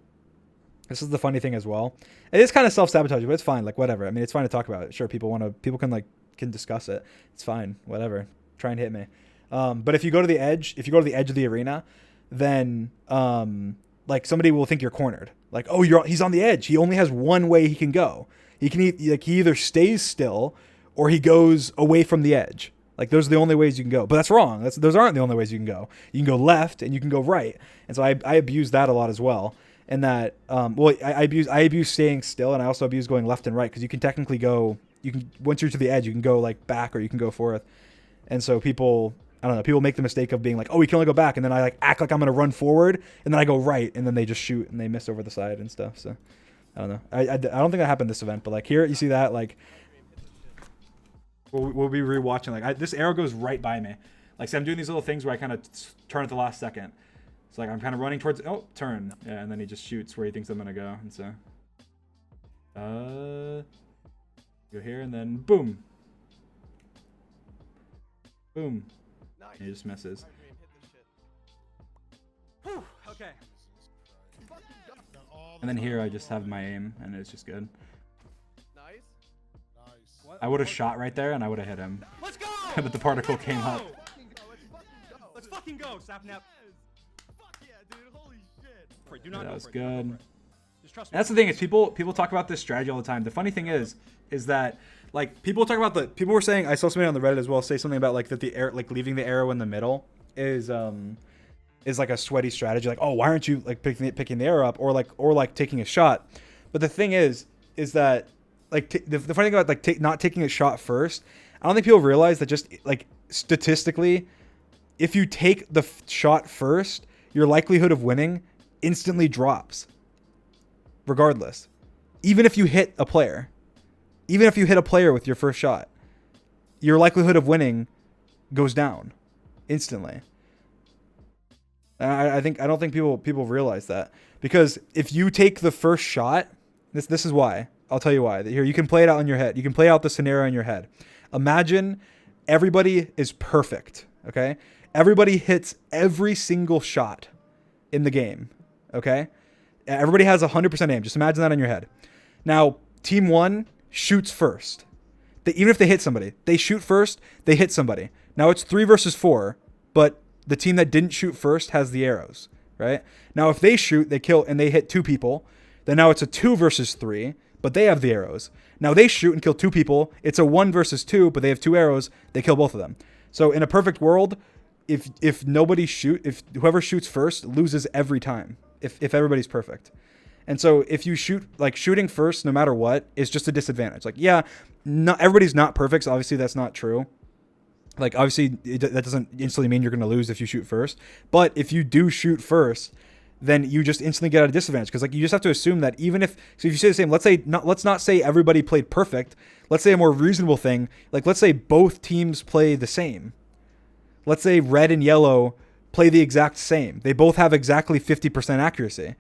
This is the funny thing as well. It is kind of self-sabotaging, but it's fine. Like, whatever. I mean, it's fine to talk about it. Sure, people can discuss it. It's fine. Whatever. Try and hit me. But if you go to the edge of the arena, then like somebody will think you're cornered. Like, oh, he's on the edge. He only has one way he can go. He either stays still or he goes away from the edge. Like, those are the only ways you can go. But that's wrong. Those aren't the only ways you can go. You can go left and you can go right. And so I abuse that a lot as well. And that, I abuse staying still, and I also abuse going left and right, because you can technically go, once you're to the edge, you can go like back or you can go forth. And so people make the mistake of being like, oh, we can only go back. And then I like act like I'm going to run forward, and then I go right, and then they just shoot and they miss over the side and stuff. So I don't know. I don't think that happened this event, but like here you see that like we'll be rewatching. Like this arrow goes right by me. Like, so I'm doing these little things where I kind of turn at the last second. It's like I'm kind of running towards, turn. Yeah, and then he just shoots where he thinks I'm going to go. And so, go here and then boom. Boom. Nice. And he just misses. Whew, okay. And then here I just have my aim, and it's just good. Nice. I would have shot right there, and I would have hit him. Let's go! But the particle came up. Let's fucking go, Sapnap. Fuck yeah, dude. Holy shit. Do not That go was for it, do not go good. for it. Just trust me. And that's the thing, is people talk about this strategy all the time. The funny thing is that like people were saying, I saw somebody on the Reddit as well say something about like that the air, like leaving the arrow in the middle is like a sweaty strategy. Like, oh, why aren't you like picking the arrow up, or like taking a shot? But the thing is that like the funny thing about like not taking a shot first, I don't think people realize that just like statistically, if you take the shot first, your likelihood of winning instantly drops. Regardless, even if you hit a player with your first shot, your likelihood of winning goes down instantly. And I don't think people realize that, because if you take the first shot, this is why. I'll tell you why. Here, you can play it out in your head. You can play out the scenario in your head. Imagine everybody is perfect. Okay, everybody hits every single shot in the game. Okay. Everybody has 100% aim. Just imagine that in your head. Now, team one shoots first. Even if they hit somebody, they shoot first, they hit somebody. Now it's 3 versus 4, but the team that didn't shoot first has the arrows, right? Now, if they shoot, they kill, and they hit 2 people, then now it's a 2 versus 3, but they have the arrows. Now they shoot and kill 2 people. It's a 1 versus 2, but they have 2 arrows. They kill both of them. So in a perfect world, if whoever shoots first loses every time. If everybody's perfect. And so if you shooting first, no matter what, is just a disadvantage. Like, yeah, not everybody's not perfect. So obviously that's not true. Like, obviously that doesn't instantly mean you're going to lose if you shoot first. But if you do shoot first, then you just instantly get at a disadvantage. Because like you just have to assume that so if you say the same, let's not say everybody played perfect. Let's say a more reasonable thing. Like, let's say both teams play the same. let's say red and yellow play the exact same. They both have exactly 50% accuracy.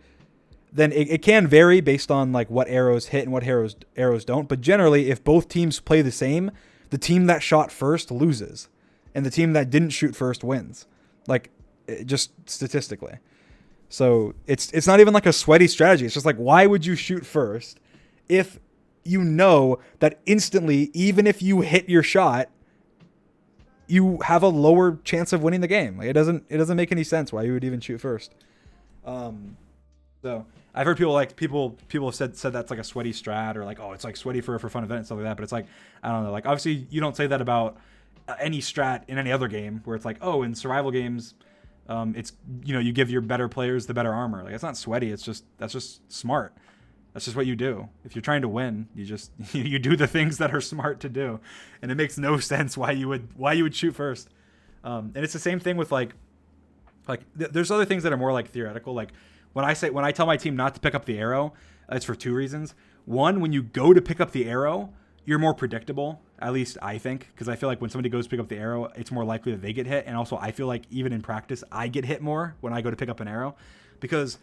Then it can vary based on like what arrows hit and what arrows don't. But generally, if both teams play the same, the team that shot first loses, and the team that didn't shoot first wins. Like, just statistically. So it's not even like a sweaty strategy. It's just like, why would you shoot first if you know that instantly, even if you hit your shot, you have a lower chance of winning the game? Like, it doesn't make any sense why you would even shoot first. So I've heard people have said that's like a sweaty strat, or like, oh, it's like sweaty for a fun event and stuff like that. But it's like, I don't know. Like, obviously you don't say that about any strat in any other game where it's like, oh, in survival games, it's, you know, you give your better players the better armor. Like, it's not sweaty. That's just smart. That's just what you do. If you're trying to win, you just you do the things that are smart to do, and it makes no sense why you would shoot first. And it's the same thing with like there's other things that are more like theoretical. Like when I tell my team not to pick up the arrow, it's for two reasons. One, when you go to pick up the arrow, you're more predictable. At least I think, because I feel like when somebody goes to pick up the arrow, it's more likely that they get hit. And also, I feel like even in practice, I get hit more when I go to pick up an arrow, because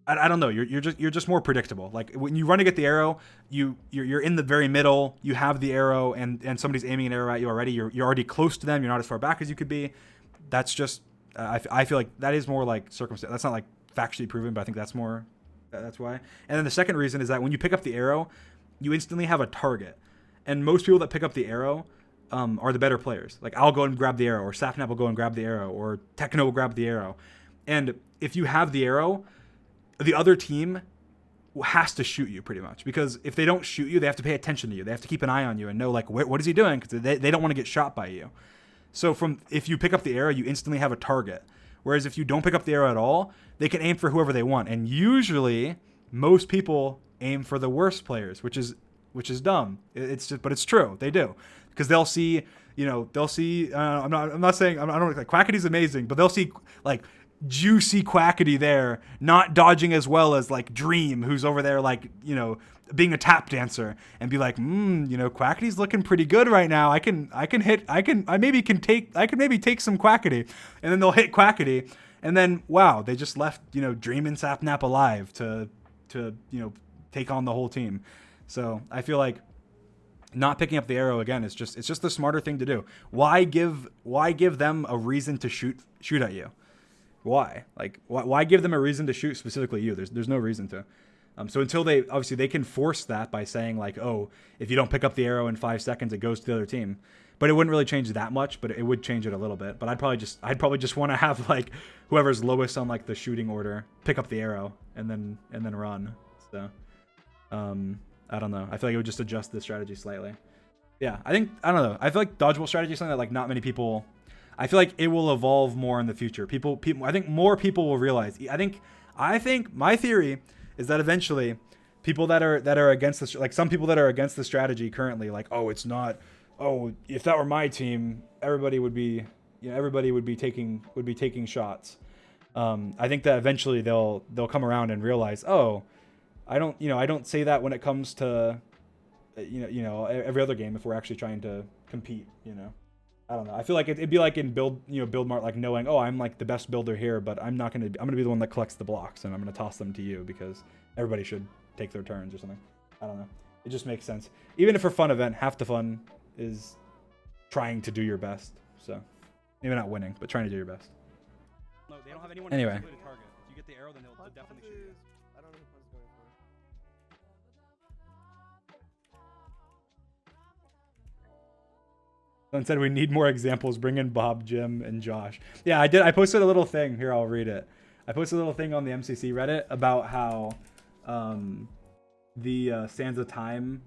I don't know. You're just more predictable. Like when you run to get the arrow, you're in the very middle. You have the arrow, and somebody's aiming an arrow at you already. You're already close to them. You're not as far back as you could be. That's just I feel like that is more like circumstance. That's not like factually proven, but I think that's why. And then the second reason is that when you pick up the arrow, you instantly have a target. And most people that pick up the arrow are the better players. Like, I'll go and grab the arrow, or Sapnap will go and grab the arrow, or Techno will grab the arrow. And if you have the arrow, the other team has to shoot you pretty much, because if they don't shoot you, they have to pay attention to you. They have to keep an eye on you and know, like, what is he doing? Because they don't want to get shot by you. So if you pick up the arrow, you instantly have a target. Whereas if you don't pick up the arrow at all, they can aim for whoever they want. And usually, most people aim for the worst players, which is dumb. But it's true. They do, because they'll see. I'm not saying I don't like Quackity's amazing, but they'll see like juicy Quackity there, not dodging as well as like Dream, who's over there like, you know, being a tap dancer, and be like, Quackity's looking pretty good right now. I can maybe take some Quackity, and then they'll hit Quackity, and then wow, they just left, Dream and Sapnap alive to take on the whole team. So I feel like not picking up the arrow again it's just the smarter thing to do. Why give them a reason to shoot at you? Why? Like, why give them a reason to shoot specifically you? There's no reason to. So until they can force that by saying like, oh, if you don't pick up the arrow in 5 seconds, it goes to the other team. But it wouldn't really change that much, but it would change it a little bit. But I'd probably just want to have like whoever's lowest on like the shooting order pick up the arrow and then run. So, I don't know. I feel like it would just adjust the strategy slightly. Yeah, I don't know. I feel like dodgeball strategy is something that like not many people. I feel like it will evolve more in the future. People. I think more people will realize. I think my theory is that eventually, people that are against this, like some people that are against the strategy currently, like, oh, it's not. Oh, if that were my team, everybody would be taking shots. I think that eventually they'll come around and realize, oh, I don't say that when it comes to, every other game if we're actually trying to compete, I don't know. I feel like it'd be like in build mart, like knowing, oh, I'm like the best builder here, but I'm gonna be the one that collects the blocks, and I'm gonna toss them to you because everybody should take their turns or something. I don't know. It just makes sense. Even if for fun event, half the fun is trying to do your best. So maybe not winning, but trying to do your best. No, they don't have anyone anyway. to target. If you get the arrow, then they'll definitely shoot you. I don't know who Pun's going for. Someone said we need more examples. Bring in Bob, Jim, and Josh. Yeah, I did. I posted a little thing here. I'll read it. I posted a little thing on the MCC Reddit about how the Sands of Time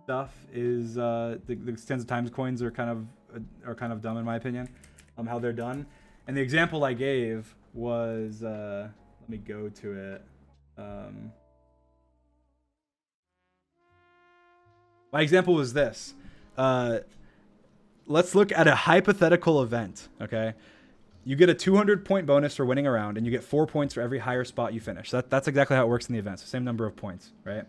stuff is the Sands of Times coins are kind of dumb in my opinion. How they're done. And the example I gave was let me go to it. My example was this. Let's look at a hypothetical event, okay? You get a 200-point bonus for winning a round, and you get 4 points for every higher spot you finish. That's exactly how it works in the event. So same number of points, right?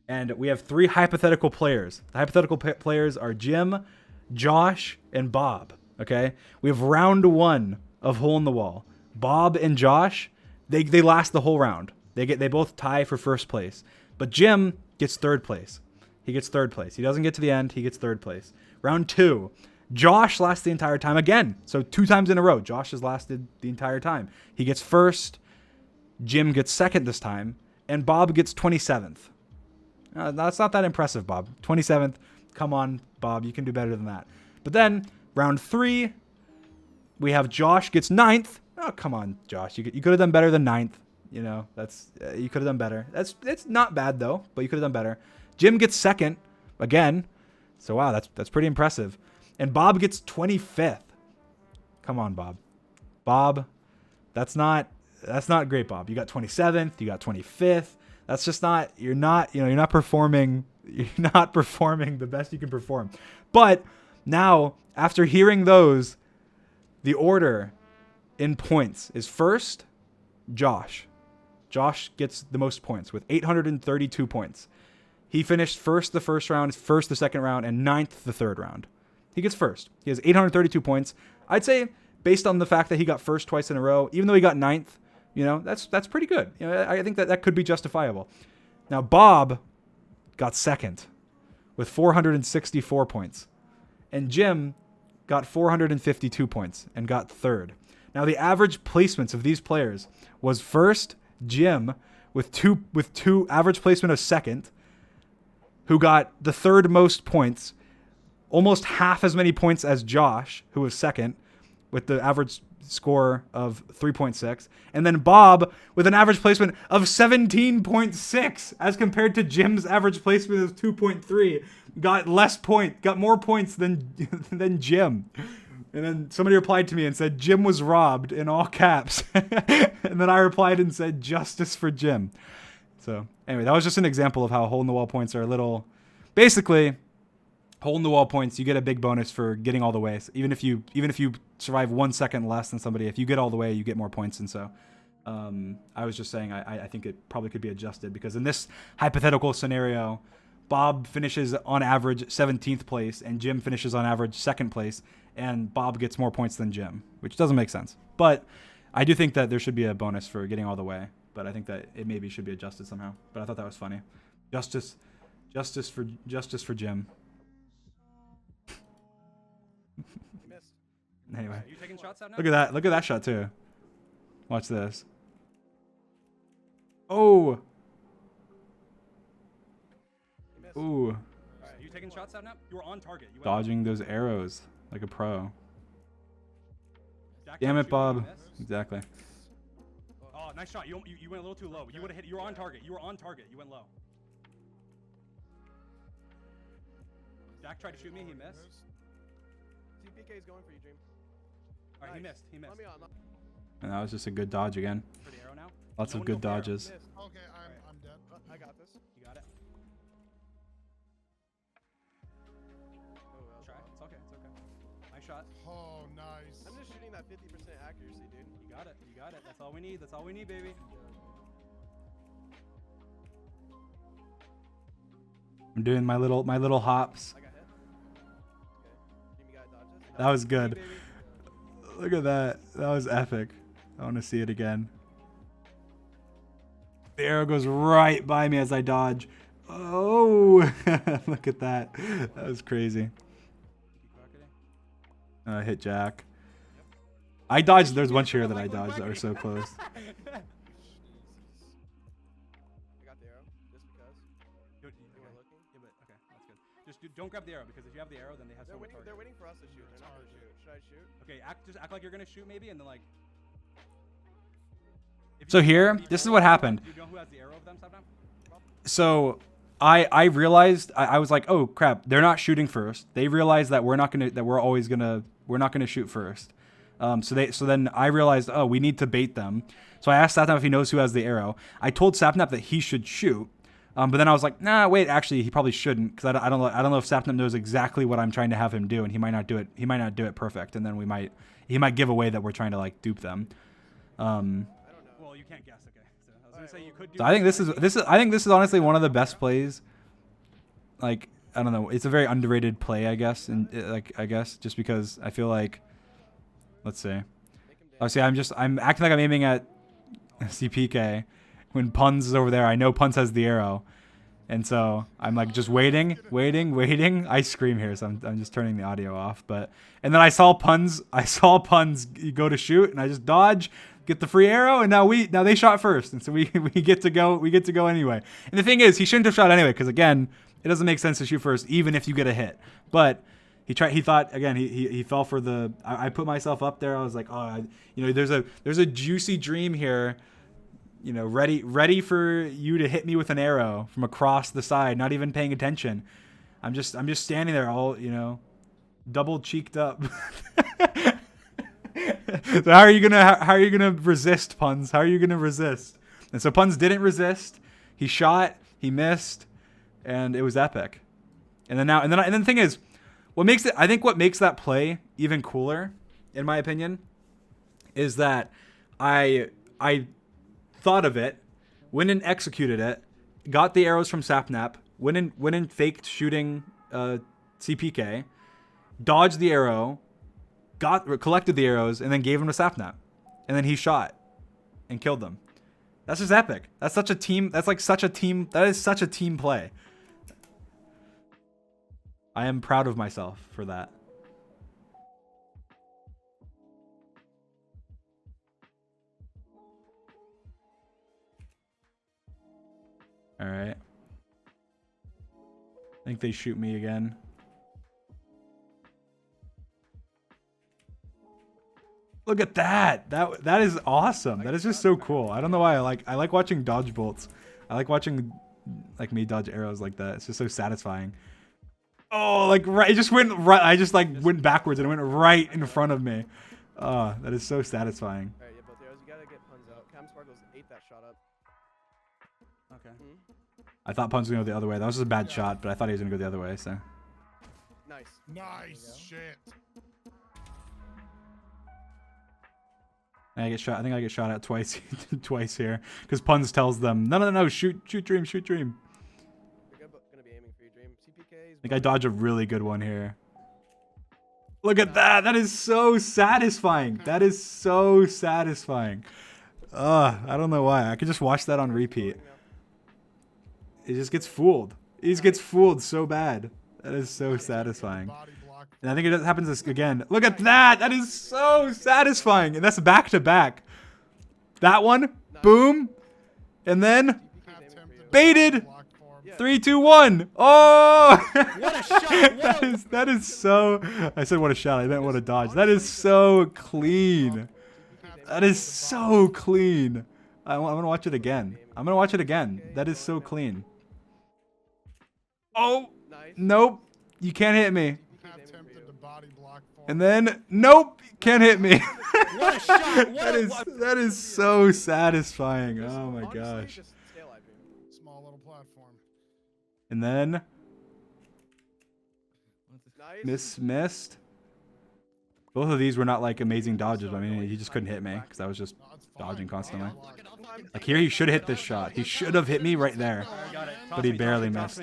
And we have 3 hypothetical players. The hypothetical players are Jim, Josh, and Bob. Okay, we have round 1 of Hole in the Wall. Bob and Josh, they last the whole round. They both tie for first place, but Jim gets third place. He gets third place. He doesn't get to the end. He gets third place. Round 2, Josh lasts the entire time again. So 2 times in a row, Josh has lasted the entire time. He gets first. Jim gets second this time, and Bob gets 27th. That's not that impressive, Bob. 27th. Come on, Bob. You can do better than that. But then round 3, we have Josh gets 9th. Oh, come on, Josh. You could have done better than 9th. You know, that's you could have done better. It's not bad though, but you could have done better. Jim gets second again. So wow, that's pretty impressive. And Bob gets 25th. Come on, Bob. Bob, that's not great, Bob. You got 27th, you got 25th. That's just not you're not performing the best you can perform. But now, after hearing those, the order in points is first, Josh. Josh gets the most points with 832 points. He finished first the first round, first the second round, and 9th the third round. He gets first. He has 832 points. I'd say, based on the fact that he got first twice in a row, even though he got 9th, that's pretty good. I think that could be justifiable. Now, Bob got second with 464 points. And Jim got 452 points and got third. Now, the average placements of these players was first, Jim, with two average placement of second, who got the third most points, almost half as many points as Josh, who was second, with the average score of 3.6, and then Bob with an average placement of 17.6 as compared to Jim's average placement of 2.3. Got more points than Jim. And then somebody replied to me and said Jim was robbed in all caps. And then I replied and said justice for Jim. So anyway, that was just an example of how hole in the wall points are a little, basically hole in the wall points, you get a big bonus for getting all the way. So even if you survive 1 second less than somebody, if you get all the way, you get more points. And so I was just saying I think it probably could be adjusted, because in this hypothetical scenario, Bob finishes on average 17th place and Jim finishes on average 2nd place, and Bob gets more points than Jim, which doesn't make sense. But I do think that there should be a bonus for getting all the way, but I think that it maybe should be adjusted somehow. But I thought that was funny. Justice for Jim. Anyway, Are you taking shots out now? look at that shot too. Watch this. Oh. Ooh. Alright, are you taking shots out now? You were on target. You went Dodging those arrows like a pro. Jack Damn tried it, to shoot Bob. me, you missed. Exactly. Oh, nice shot. You went a little too low. You would have hit. You were on target. You were on target. You went low. Jack tried to shoot me. He missed. TPK is going for you, Dream. All right, Nice. he missed. Let me on. And that was just a good dodge again. For the arrow now. Lots No of one good go for arrow. dodges. Missed. Okay, I'm dead. I got this. You got it. Oh, that was Try. off. It's okay. It's okay. Nice shot. Oh, nice. I'm just shooting that 50% accuracy, dude. You got it. You got it. That's all we need. That's all we need, baby. I'm doing my little hops. I got hit. Okay. Dream, you got dodges. That was good. Baby. Look at that. That was epic. I want to see it again. The arrow goes right by me as I dodge. Oh, look at that. That was crazy. I hit Jack. I dodged. There's one here that I dodged that were so close. I got the arrow. Just because. Good. They were looking. Yeah, but okay, that's good. Just don't grab the arrow, because if you have the arrow, then they have so much target. They're waiting for us to shoot. They're not gonna shoot. Should I shoot? Okay, just act like you're gonna shoot maybe, and then like. If So you here, have the this is arrow, what happened. Do you know who has the arrow of them, Sabnam? So I realized I was like, oh crap, they're not shooting first. They realized that we're not gonna shoot first. So then I realized, oh, we need to bait them. So I asked Sapnap if he knows who has the arrow. I told Sapnap that he should shoot. But then I was like, nah, wait, actually he probably shouldn't, because I don't know if Sapnap knows exactly what I'm trying to have him do, and he might not do it. He might not do it perfect, and then he might give away that we're trying to like dupe them. I don't know. Well, you can't guess. Okay, so I was gonna say you could do. So I think this is honestly one of the best plays. Like I don't know. It's a very underrated play, I guess, and I guess just because I feel like, let's see. Oh, see, I'm acting like I'm aiming at CPK when Puns is over there. I know Puns has the arrow, and so I'm like just waiting. I scream here, so I'm just turning the audio off. And then I saw Puns go to shoot, and I just dodge, get the free arrow, and now they shot first, and so we get to go anyway. And the thing is, he shouldn't have shot anyway, because again, it doesn't make sense to shoot first, even if you get a hit. But he thought again. He fell for the. I put myself up there. I was like, oh, there's a juicy dream here. Ready for you to hit me with an arrow from across the side, not even paying attention. I'm just standing there, all double cheeked up. So how are you gonna resist, Puns? How are you gonna resist? And so Puns didn't resist. He shot. He missed. And it was epic. And then the thing is, what makes that play even cooler, in my opinion, is that I thought of it, went and executed it, got the arrows from Sapnap, went and faked shooting CPK, dodged the arrow, collected the arrows, and then gave him to Sapnap, and then he shot and killed them. That's just epic. That's such a team. That is such a team play. I am proud of myself for that. All right. I think they shoot me again. Look at that. That is awesome. That is just so cool. I don't know why I like watching dodge bolts. I like watching me dodge arrows like that. It's just so satisfying. Oh, right, it just went right. I just went backwards and it went right in front of me. That is so satisfying. All right, yeah, both arrows. You gotta get Puns out. Cam Sparkles ate that shot up. Okay. I thought Pun's gonna go the other way. That was just a bad shot, but I thought he was gonna go the other way. So. Nice. Nice shit. I think I get shot at twice, twice here, because Puns tells them, no, shoot Dream. They're gonna be aiming for your Dream. CPK. I think I dodge a really good one here. Look at that. That is so satisfying. I don't know why. I could just watch that on repeat. It just gets fooled. He just gets fooled so bad. That is so satisfying. And I think it happens again. Look at that. That is so satisfying. And that's back to back. That one. Boom. And then baited. 3, 2, 1. Oh! What a shot! That is so. I said what a shot. I meant what a dodge. That is so clean. That is so clean. I'm gonna watch it again. That is so clean. Oh! Nope. You can't hit me. And then nope. Can't hit me. What a shot! That is so satisfying. Oh my gosh. Small little platform. And then Nice. missed. Both of these were not amazing dodges. I mean, he just couldn't hit me because I was just dodging constantly. Here, he should have hit this shot. He should have hit me right there, but he barely missed.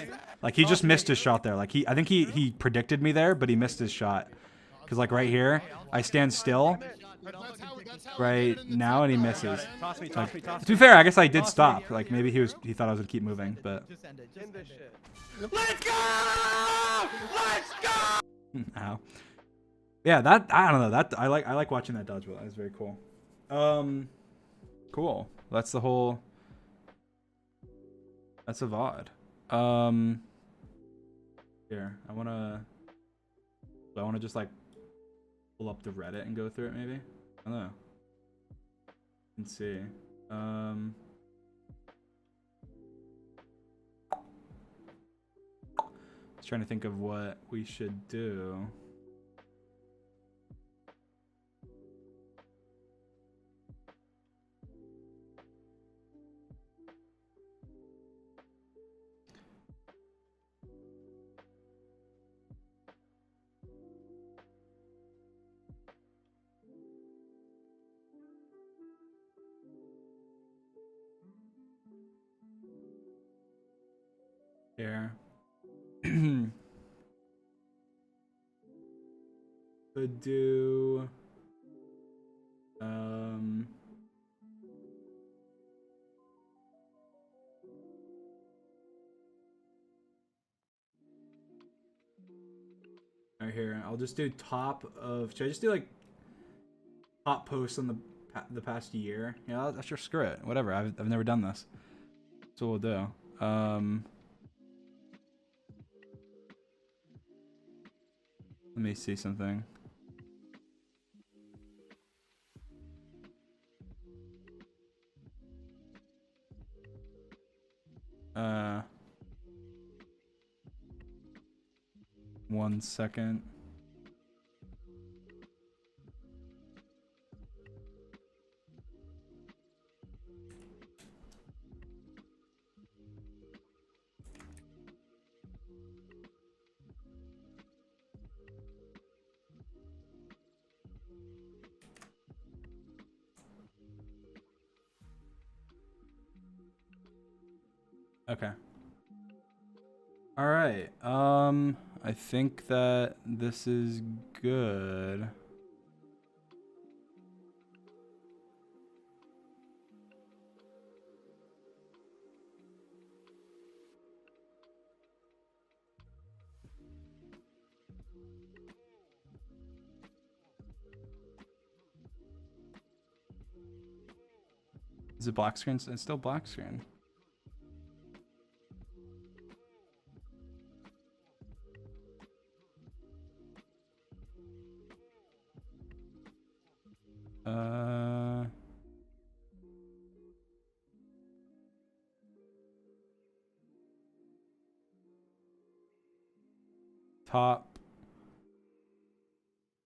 He just missed his shot there. I think he predicted me there, but he missed his shot. Because right here, I stand still right now, and he misses. To be fair, I guess I did stop. Maybe he thought I was gonna keep moving, but. End this shit. Let's go! Let's go! Ow. Yeah, I don't know. I like watching that dodgeball. That was very cool. Cool. That's a VOD. Here, I wanna just pull up the Reddit and go through it maybe. I don't know. Let's see. Just trying to think of what we should do. Here. could do right here. I'll just do top of. Should I just do like top posts on the past year? Yeah, sure. Screw it. Whatever. I've never done this. That's what we'll do. Let me see something. One second. Okay. All right. I think that this is good. Is it black screen? It's still black screen. Top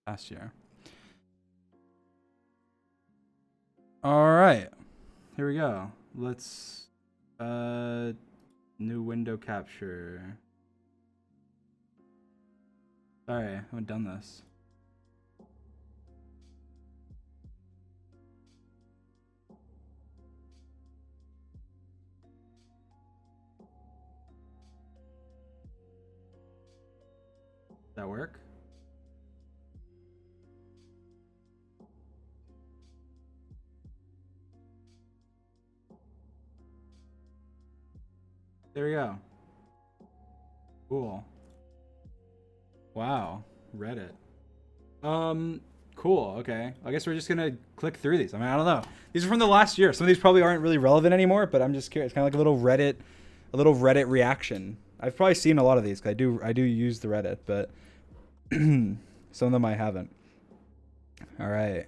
last year. All right, here we go. Let's new window capture. Sorry, I haven't done this. That work? There we go. Cool. Wow. Reddit. Cool. Okay. I guess we're just gonna click through these. I mean, I don't know. These are from the last year. Some of these probably aren't really relevant anymore, but I'm just curious. It's kind of like a little Reddit reaction. I've probably seen a lot of these. 'Cause I do use the Reddit, but some of them I haven't. All right.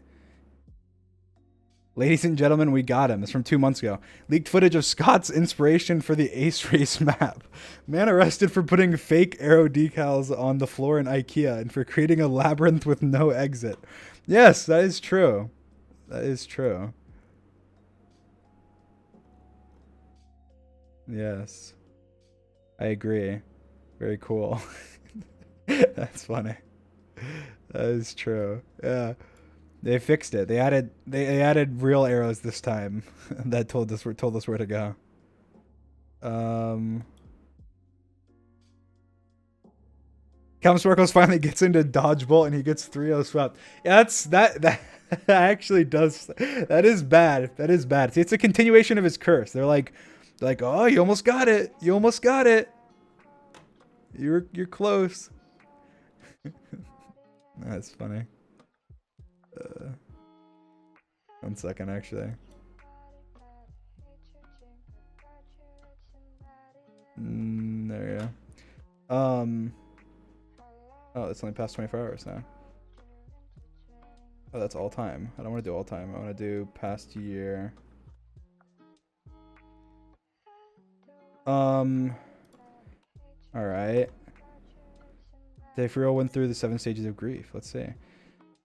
Ladies and gentlemen, we got him. It's from 2 months ago. Leaked footage of Scott's inspiration for the Ace Race map. Man arrested for putting fake arrow decals on the floor in IKEA and for creating a labyrinth with no exit. Yes, that is true. That is true. Yes. I agree. Very cool. That's funny. That is true. Yeah. They fixed it. They added real arrows this time that told us where to go. Calum Sparkles finally gets into dodgeball and he gets 3-0 swept. Yeah, that actually does. That is bad. That is bad. See, it's a continuation of his curse. They're like, oh, you almost got it. You almost got it. You're close. That's funny. 1 second, actually. There you go. Oh, it's only past 24 hours now. Oh, that's all time. I don't want to do all time. I want to do past year. All right. Dave Friel went through the 7 stages of grief. Let's see.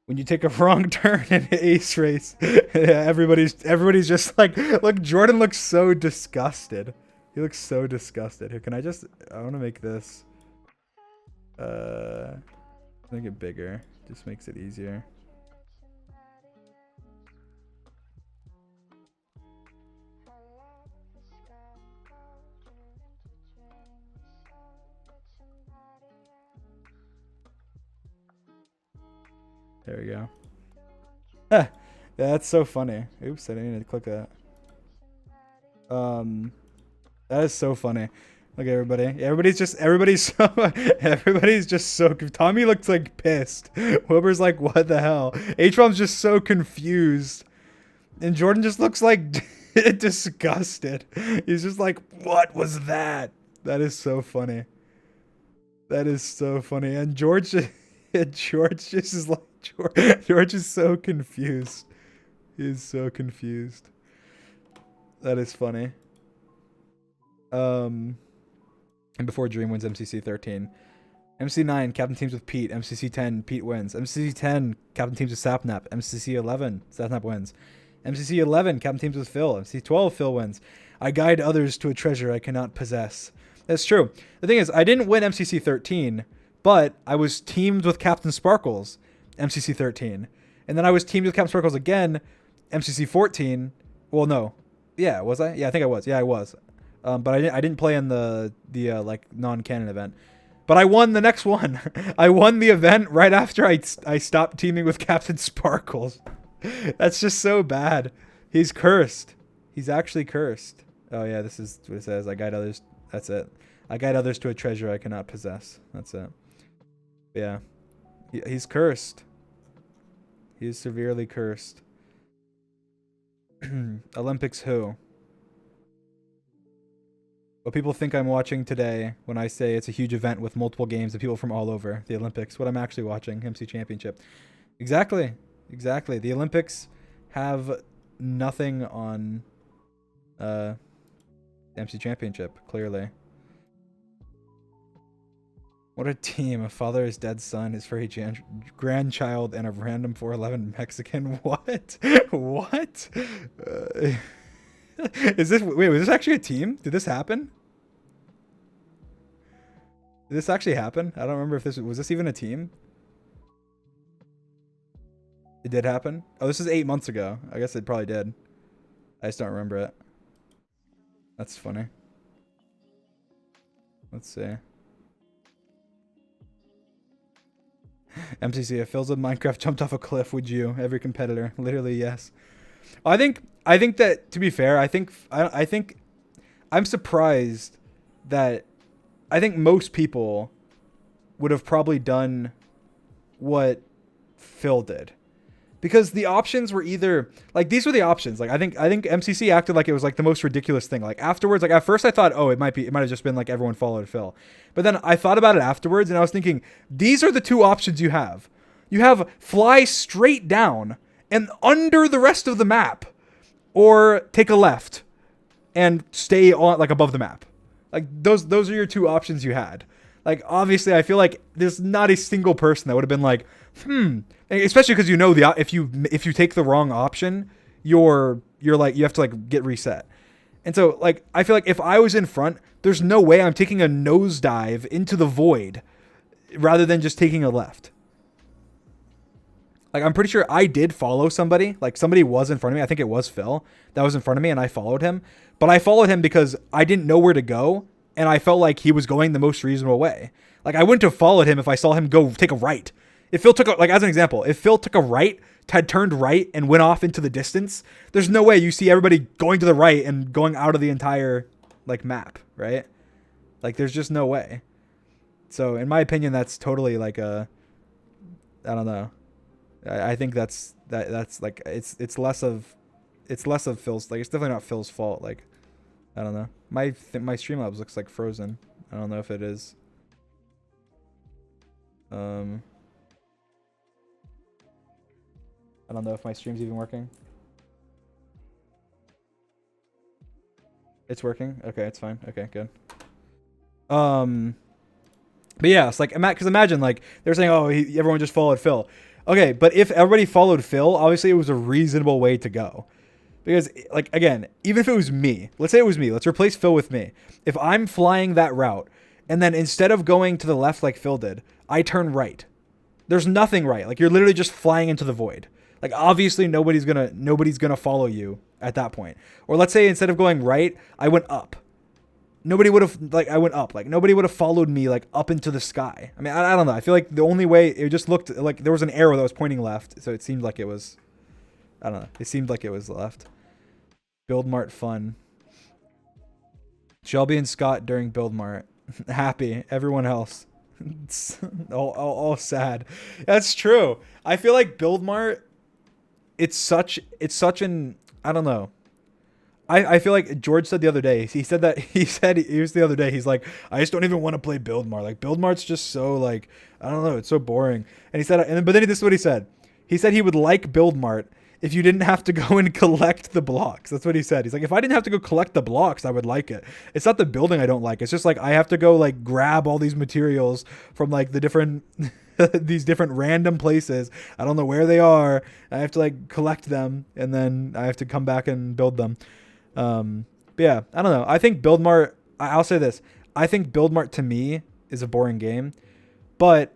When you take a wrong turn in an Ace Race, everybody's just like, look, Jordan looks so disgusted. He looks so disgusted. Here, can I want to make this, make it bigger. Just makes it easier. There we go. Yeah, that's so funny. Oops, I didn't need to click that. That is so funny. Look at everybody. Everybody's just so Tommy looks like pissed. Wilbur's like, what the hell? H-Bomb's just so confused. And Jordan just looks like disgusted. He's just like, what was that? That is so funny. That is so funny. And George just is like, George is so confused. He's so confused. That is funny. And before Dream wins MCC 13. MC 9, captain teams with Pete. MCC 10, Pete wins. MCC 10, captain teams with Sapnap. MCC 11, Sapnap wins. MCC 11, captain teams with Phil. MCC 12, Phil wins. I guide others to a treasure I cannot possess. That's true. The thing is, I didn't win MCC 13, but I was teamed with Captain Sparkles, MCC 13. And then I was teamed with Captain Sparkles again, MCC 14. Well, no. Yeah, was I? Yeah, I think I was. Yeah, I was. But I didn't play in the like non-canon event. But I won the next one. I won the event right after I stopped teaming with Captain Sparkles. That's just so bad. He's cursed. He's actually cursed. Oh yeah, this is what it says. I guide others. That's it. I guide others to a treasure I cannot possess. That's it. Yeah. He's cursed. He is severely cursed. Olympics who? What people think I'm watching today when I say it's a huge event with multiple games and people from all over. The Olympics. What I'm actually watching. MC Championship. Exactly. Exactly. The Olympics have nothing on MC Championship, clearly. What a team. A father, his dead son, his furry grandchild, and a random 4'11 Mexican. What? What? Was this actually a team? Did this happen? Did this actually happen? I don't remember if was this even a team? It did happen? Oh, this is 8 months ago. I guess it probably did. I just don't remember it. That's funny. Let's see. MCC, if Phil's in Minecraft jumped off a cliff, would you? Every competitor. Literally, yes. I think that, to be fair, I think I'm surprised that I think most people would have probably done what Phil did. Because the options were either like these were the options. Like I think MCC acted like it was like the most ridiculous thing. Like afterwards, like at first I thought, oh, it might have just been like everyone followed Phil. But then I thought about it afterwards and I was thinking, these are the two options you have. You have fly straight down and under the rest of the map, or take a left and stay on like above the map. Like those are your two options you had. Like obviously I feel like there's not a single person that would have been like, especially because you know if you take the wrong option, you're like you have to like get reset. And so like I feel like if I was in front, there's no way I'm taking a nosedive into the void rather than just taking a left. Like I'm pretty sure I did follow somebody. Like somebody was in front of me. I think it was Phil that was in front of me and I followed him. But I followed him because I didn't know where to go and I felt like he was going the most reasonable way. Like I wouldn't have followed him if I saw him go take a right. If Phil took like as an example, if Phil took a right, had turned right and went off into the distance, there's no way you see everybody going to the right and going out of the entire like map, right? Like there's just no way. So in my opinion, that's totally like I don't know. I think that's like it's less of Phil's, like it's definitely not Phil's fault. Like I don't know. My Streamlabs looks like frozen. I don't know if it is. I don't know if my stream's even working. It's working? Okay, it's fine. Okay, good. But yeah, it's like, because imagine, like, they're saying, oh, everyone just followed Phil. Okay, but if everybody followed Phil, obviously it was a reasonable way to go. Because, like, again, even if it was me, let's say it was me, let's replace Phil with me. If I'm flying that route, and then instead of going to the left like Phil did, I turn right. There's nothing right. Like, you're literally just flying into the void. Like, obviously nobody's gonna follow you at that point. Or let's say instead of going right, I went up. nobody would have, like, I went up. Like, nobody would have followed me, like, up into the sky. I mean, I don't know. I feel like the only way, it just looked like there was an arrow that was pointing left. So it seemed like it was, I don't know. It seemed like it was left. Build Mart fun. Shelby and Scott during Build Mart. Happy. Everyone else. all sad. That's true. I feel like Build Mart, it's such an, I don't know. I feel like George said the other day, he said the other day, he's like, I just don't even want to play Build Mart. Like, Build Mart's just so, like, I don't know, it's so boring. And he said, but then this is what he said. He said he would like Build Mart if you didn't have to go and collect the blocks. That's what he said. He's like, if I didn't have to go collect the blocks, I would like it. It's not the building I don't like. It's just like I have to go, like, grab all these materials from, like, the different these different random places. I don't know where they are. I have to, like, collect them, and then I have to come back and build them. But yeah, I don't know. I think Build Mart, I'll say this. I think Build Mart to me is a boring game, but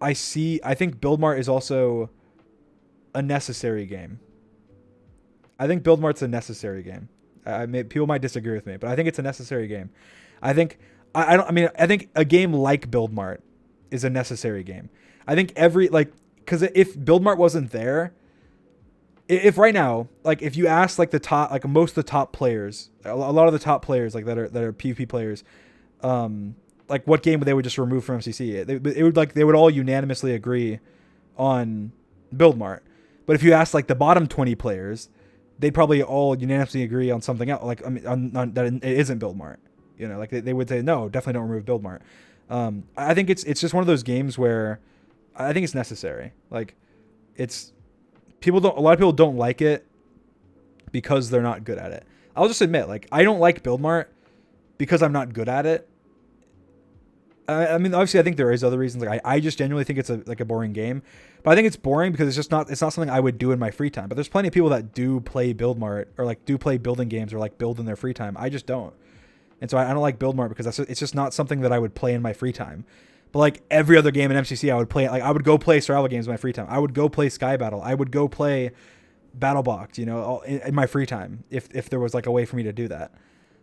I think Build Mart is also a necessary game. I think Build Mart's a necessary game. People might disagree with me, but I think it's a necessary game. I think a game like Build Mart is a necessary game. I think because if Build Mart wasn't there, if right now, like, if you ask, like, the top, like, most of the top players, a lot of the top players, like, that are PvP players, like, what game they would just remove from MCC, they would all unanimously agree on Build Mart. But if you ask, like, the bottom 20 players, they'd probably all unanimously agree on something else, like, I mean, on that it isn't Build Mart. You know, like, they would say, no, definitely don't remove Build Mart. I think it's just one of those games where I think it's necessary. Like, a lot of people don't like it because they're not good at it. I'll just admit, like, I don't like Build Mart because I'm not good at it. I mean, obviously, I think there is other reasons. Like, I just genuinely think it's a boring game, but I think it's boring because it's not something I would do in my free time. But there's plenty of people that do play Build Mart, or, like, do play building games, or, like, build in their free time. I just don't. And so I don't like Build Mart because it's just not something that I would play in my free time. But, like, every other game in MCC, I would play. Like, I would go play survival games in my free time. I would go play Sky Battle. I would go play BattleBox, you know, in my free time if there was, like, a way for me to do that.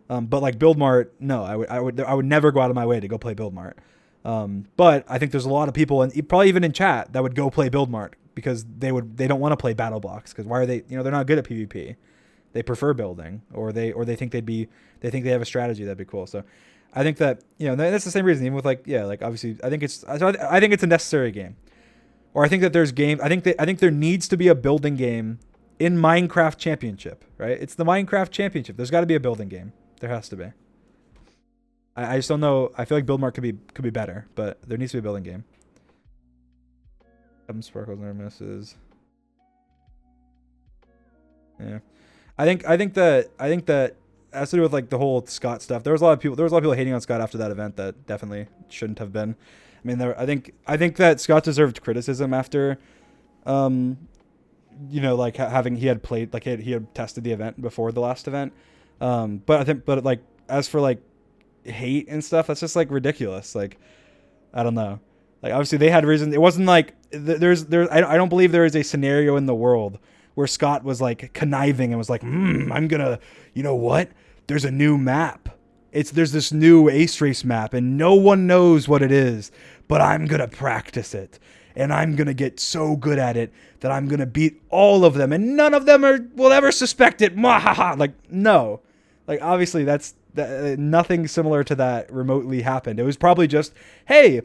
But, like, Build Mart, no, I would never go out of my way to go play Build Mart. But I think there's a lot of people, and probably even in chat, that would go play Build Mart because they don't want to play BattleBox because why are they? You know, they're not good at PvP. They prefer building, or they think they have a strategy that'd be cool. So I think that, you know, that's the same reason. Even with, like, yeah, like, obviously, I think it's a necessary game. Or I think that there's game. I think there needs to be a building game in Minecraft Championship, right? It's the Minecraft Championship. There's got to be a building game. There has to be. I just don't know. I feel like Build Mart could be better, but there needs to be a building game. Sparkles never misses. Yeah, I think that has to do with, like, the whole Scott stuff. There was a lot of people hating on Scott after that event that definitely shouldn't have been. I mean, I think that Scott deserved criticism after, you know, like, he had played, like, he had tested the event before the last event. But like, as for, like, hate and stuff, that's just, like, ridiculous. Like, I don't know. Like, obviously they had reason. It wasn't like I don't believe there is a scenario in the world where Scott was, like, conniving and was like, I'm gonna, you know what? There's a new map. There's this new Ace Race map and no one knows what it is, but I'm gonna practice it and I'm gonna get so good at it that I'm gonna beat all of them and none of them will ever suspect it. Like, no. Like, obviously nothing similar to that remotely happened. It was probably just, hey,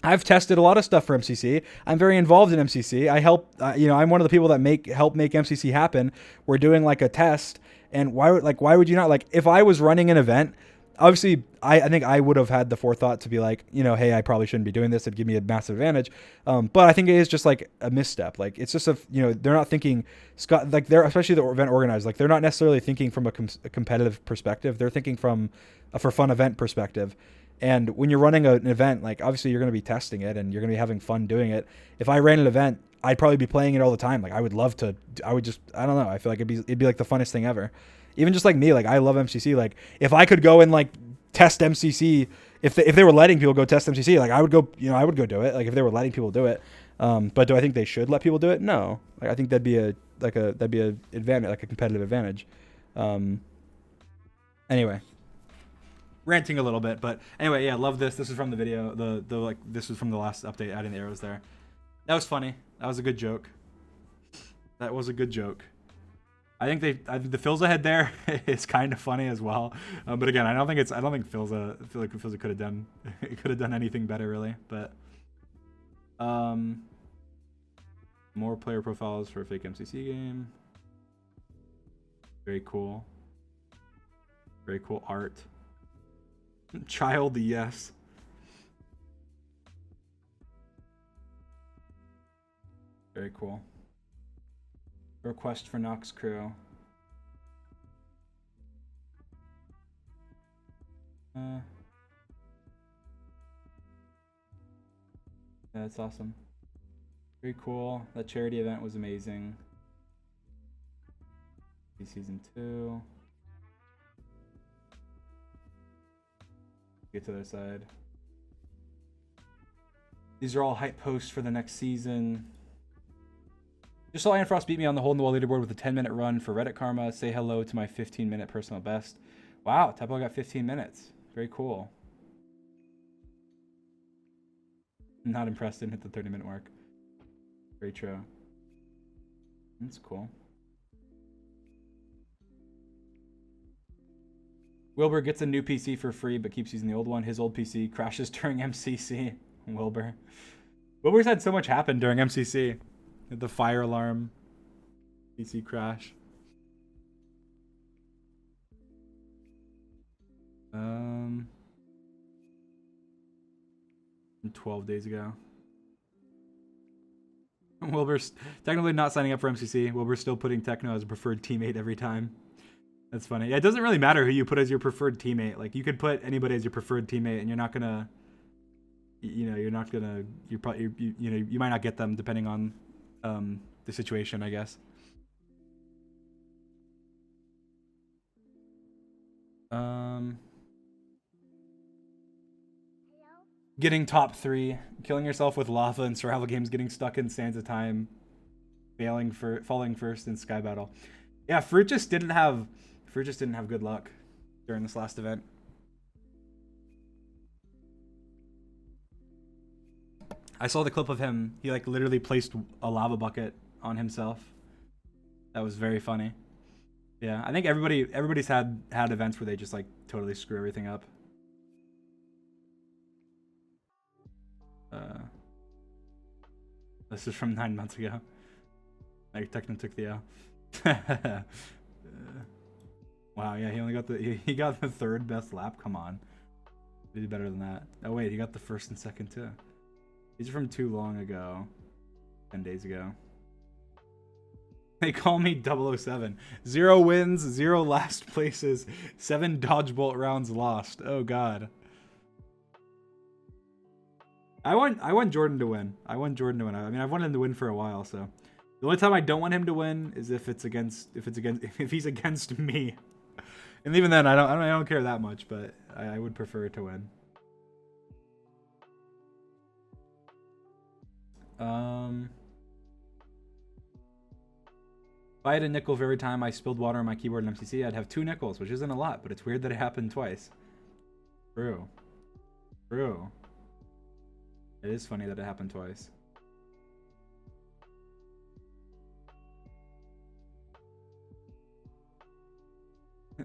I've tested a lot of stuff for MCC. I'm very involved in MCC. I help, you know, I'm one of the people that help make MCC happen. We're doing, like, a test, and why would you not? Like, if I was running an event, obviously I think I would have had the forethought to be like, you know, hey, I probably shouldn't be doing this. It'd give me a massive advantage. But I think it is just, like, a misstep. Like, it's just you know, they're not thinking Scott, like, they're, especially the event organizers, like, they're not necessarily thinking from a competitive perspective. They're thinking from a for fun event perspective. And when you're running an event, like, obviously you're going to be testing it and you're going to be having fun doing it. If I ran an event, I'd probably be playing it all the time. Like, I would love to, I don't know. I feel like it'd be like the funnest thing ever. Even just like me, like, I love MCC. Like, if I could go and, like, test MCC, if they were letting people go test MCC, like, I would go do it. Like, if they were letting people do it. But do I think they should let people do it? No. Like, I think that'd be a advantage, like a competitive advantage. Anyway. ranting a little bit, but anyway, yeah, love this. This is from the video. The like this was from the last update, adding the arrows there. That was funny. That was a good joke. That was a good joke. I think the Filza head there is kind of funny as well. But again, I don't think Filza. I feel like Filza could have done anything better really. But more player profiles for a fake MCC game. Very cool. Very cool art. Child, yes. Very cool. Request for Nox crew. Yeah, that's awesome. Very cool. That charity event was amazing. Season 2. Get to their side. These are all hype posts for the next season. Just saw Iron Frost beat me on the hole in the wall leaderboard with a 10-minute run for Reddit Karma. Say hello to my 15-minute personal best. Wow, Tepo got 15 minutes. Very cool. Not impressed, didn't hit the 30-minute mark. Very true. That's cool. Wilbur gets a new PC for free, but keeps using the old one. His old PC crashes during MCC. Wilbur's had so much happen during MCC. The fire alarm. PC crash. 12 days ago. Wilbur's technically not signing up for MCC. Wilbur's still putting Techno as a preferred teammate every time. That's funny. Yeah, it doesn't really matter who you put as your preferred teammate. Like, you could put anybody as your preferred teammate, and you're not gonna, you know, you might not get them depending on the situation, I guess. Getting top 3, killing yourself with lava in survival games, getting stuck in Sands of Time, falling first in Sky Battle. Yeah, Fruit just didn't have good luck during this last event. I saw the clip of him. He like literally placed a lava bucket on himself. That was very funny. Yeah, I think everybody's had events where they just like totally screw everything up. This is from 9 months ago. Like Techno took the L. Wow, yeah, he only got he got the 3rd best lap. Come on, he did better than that. Oh wait, he got the 1st and 2nd too. These are from too long ago, 10 days ago. They call me 007. 0 wins, 0 last places, 7 dodgebolt rounds lost. Oh god. I want Jordan to win. I mean, I've wanted him to win for a while, so. The only time I don't want him to win is if he's against me. And even then, I don't care that much, but I would prefer to win. If I had a nickel for every time I spilled water on my keyboard in MCC, I'd have 2 nickels, which isn't a lot, but it's weird that it happened twice. True. True. It is funny that it happened twice.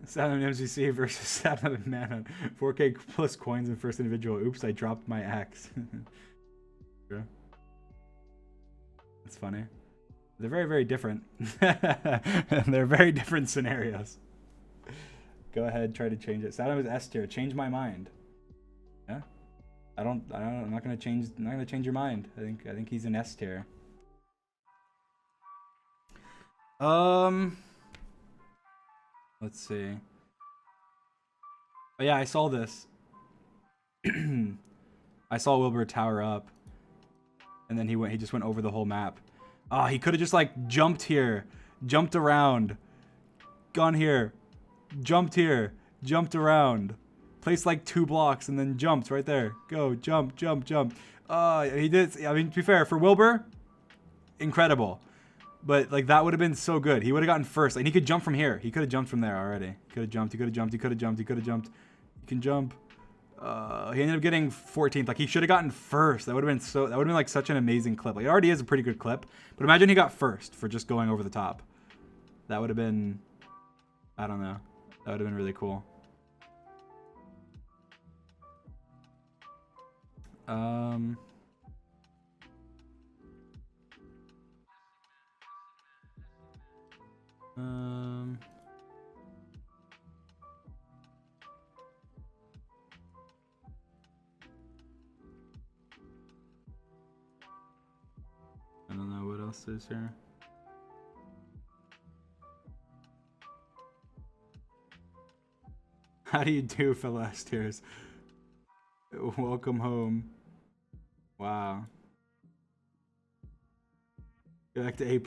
Saturn MCC versus Saturn Mana. 4K plus coins in first individual. Oops, I dropped my axe. True. That's funny. They're very, very different. They're very different scenarios. Go ahead, try to change it. Saturn was S tier. Change my mind. Yeah. I'm not gonna change your mind. I think he's an S tier. Let's see. Oh yeah, I saw this. I saw Wilbur tower up, and then he just went over the whole map. Oh, he could have just like jumped here, jumped around, gone here, jumped here, jumped around, placed like 2 blocks, and then jumped right there. Go, jump, jump, jump. He did. I mean, to be fair, for Wilbur, incredible. But like that would have been so good. He would have gotten first, and he could jump from here. He could have jumped from there already. He could have jumped. He could have jumped. He could have jumped. He could have jumped. He can jump. He ended up getting 14th. Like, he should have gotten first. That would have been like such an amazing clip. Like, it already is a pretty good clip, but imagine he got first for just going over the top. That would have been, I don't know. That would have been really cool. I don't know what else is here. How do you do, fellow S-tiers? Welcome home. Wow. Go back to A++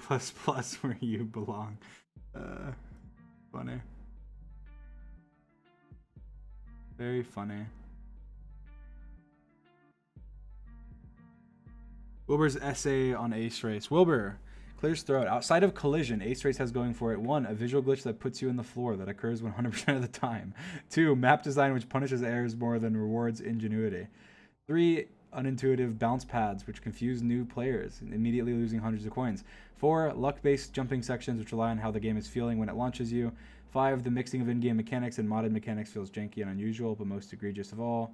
where you belong. Funny. Very funny. Wilbur's essay on Ace Race. Wilbur clears throat. Outside of collision, Ace Race has going for it: 1, a visual glitch that puts you in the floor that occurs 100% of the time. 2, map design which punishes errors more than rewards ingenuity. 3, unintuitive bounce pads which confuse new players, immediately losing hundreds of coins. 4, luck-based jumping sections which rely on how the game is feeling when it launches you. 5, the mixing of in-game mechanics and modded mechanics feels janky and unusual, but most egregious of all.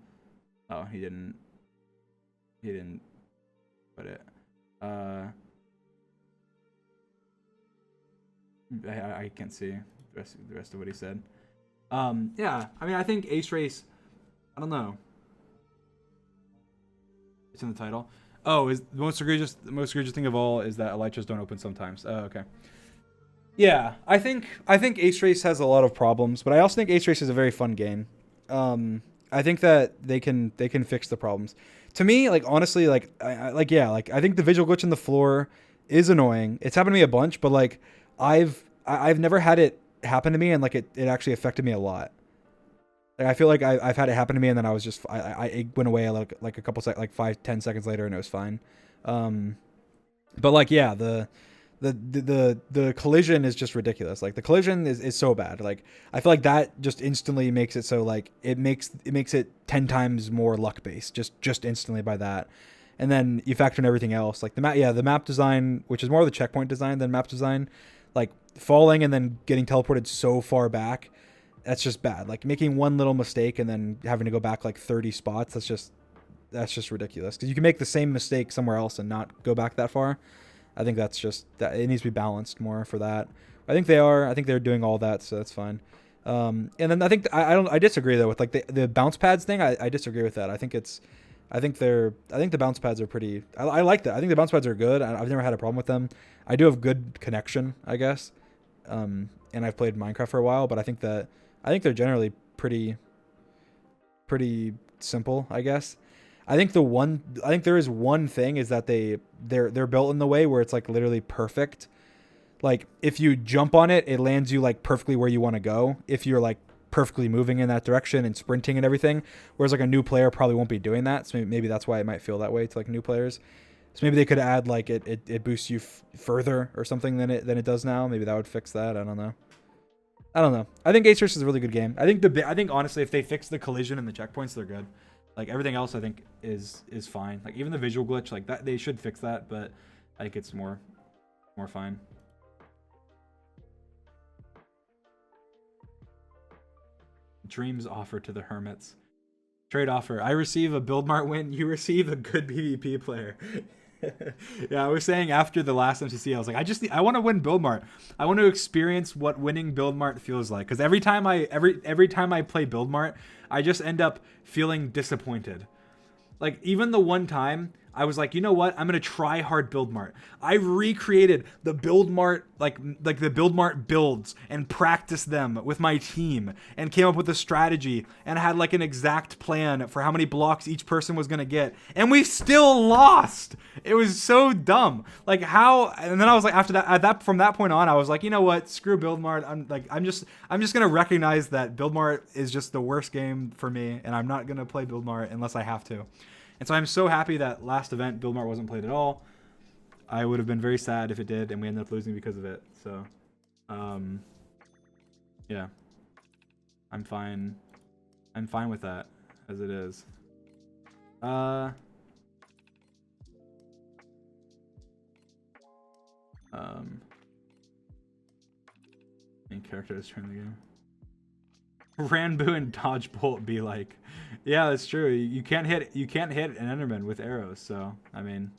Oh, he didn't put it. I can't see the rest of what he said. Yeah, I mean, I think Ace Race, I don't know. It's in the title. Oh, is the most egregious thing of all is that elytras don't open sometimes. Oh, okay. Yeah, I think Ace Race has a lot of problems, but I also think Ace Race is a very fun game. I think that they can fix the problems. To me, like, honestly, like I think the visual glitch in the floor is annoying. It's happened to me a bunch, but like I've never had it happen to me, and like it actually affected me a lot. Like, I feel like I've had it happen to me, and then I was just it went away like a couple like 5-10 seconds later, and it was fine. But like, yeah, the collision is just ridiculous. Like, the collision is so bad. Like, I feel like that just instantly makes it so like it makes it 10 times more luck based just instantly by that. And then you factor in everything else, like the map design, which is more of the checkpoint design than map design, like falling and then getting teleported so far back, that's just bad. Like, making one little mistake and then having to go back like 30 spots, that's just ridiculous. Because you can make the same mistake somewhere else and not go back that far. I think that's just that it needs to be balanced more for that. I think they're doing all that, so that's fine. And then I think I disagree though with like the bounce pads thing. I disagree with that. I think the bounce pads are pretty. I like that. I think the bounce pads are good. I've never had a problem with them. I do have good connection, I guess. And I've played Minecraft for a while, but I think they're generally pretty simple, I guess. I think there is one thing is that they're built in the way where it's like literally perfect. Like, if you jump on it, it lands you like perfectly where you want to go. If you're like perfectly moving in that direction and sprinting and everything, whereas like a new player probably won't be doing that. So maybe that's why it might feel that way to like new players. So maybe they could add like it boosts you further or something than it does now. Maybe that would fix that. I don't know. I think Ace Race is a really good game. I think honestly, if they fix the collision and the checkpoints, they're good. Like, everything else I think is fine. Like, even the visual glitch, like that, they should fix that, but I think it's more fine. Dreams offer to the hermits. Trade offer. I receive a Build Mart win. You receive a good PvP player. Yeah, I was saying after the last MCC, I was like, I want to win Build Mart. I want to experience what winning Build Mart feels like. Because every time I play Build Mart, I just end up feeling disappointed. Like, even the one time I was like, you know what? I'm going to try hard Build Mart. I recreated the Build Mart, like the Build Mart builds and practiced them with my team and came up with a strategy and had like an exact plan for how many blocks each person was going to get. And we still lost. It was so dumb. Like, how? And then I was like, after that, from that point on, I was like, you know what? Screw Build Mart. I'm just going to recognize that Build Mart is just the worst game for me. And I'm not going to play Build Mart unless I have to. And so I'm so happy that last event Build Mart wasn't played at all. I would have been very sad if it did, and we ended up losing because of it. So, yeah, I'm fine I'm fine with that as it is. Main characters turn the game. Ranboo and Dodgebolt be like, yeah, that's true. You can't hit an Enderman with arrows. So I mean,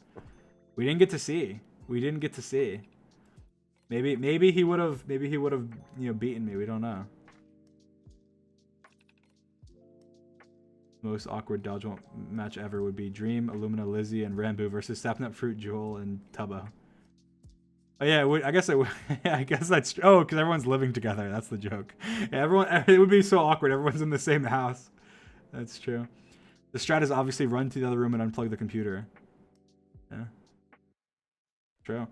we didn't get to see. Maybe he would have beaten me. We don't know. Most awkward dodgeball match ever would be Dream, Illumina, Lizzie, and Ranboo versus Sapnap Fruit, Joel, and Tubbo. Oh yeah, I guess I guess that's because everyone's living together. That's the joke. Yeah, it would be so awkward. Everyone's in the same house. That's true. The strat is obviously run to the other room and unplug the computer. Yeah. True.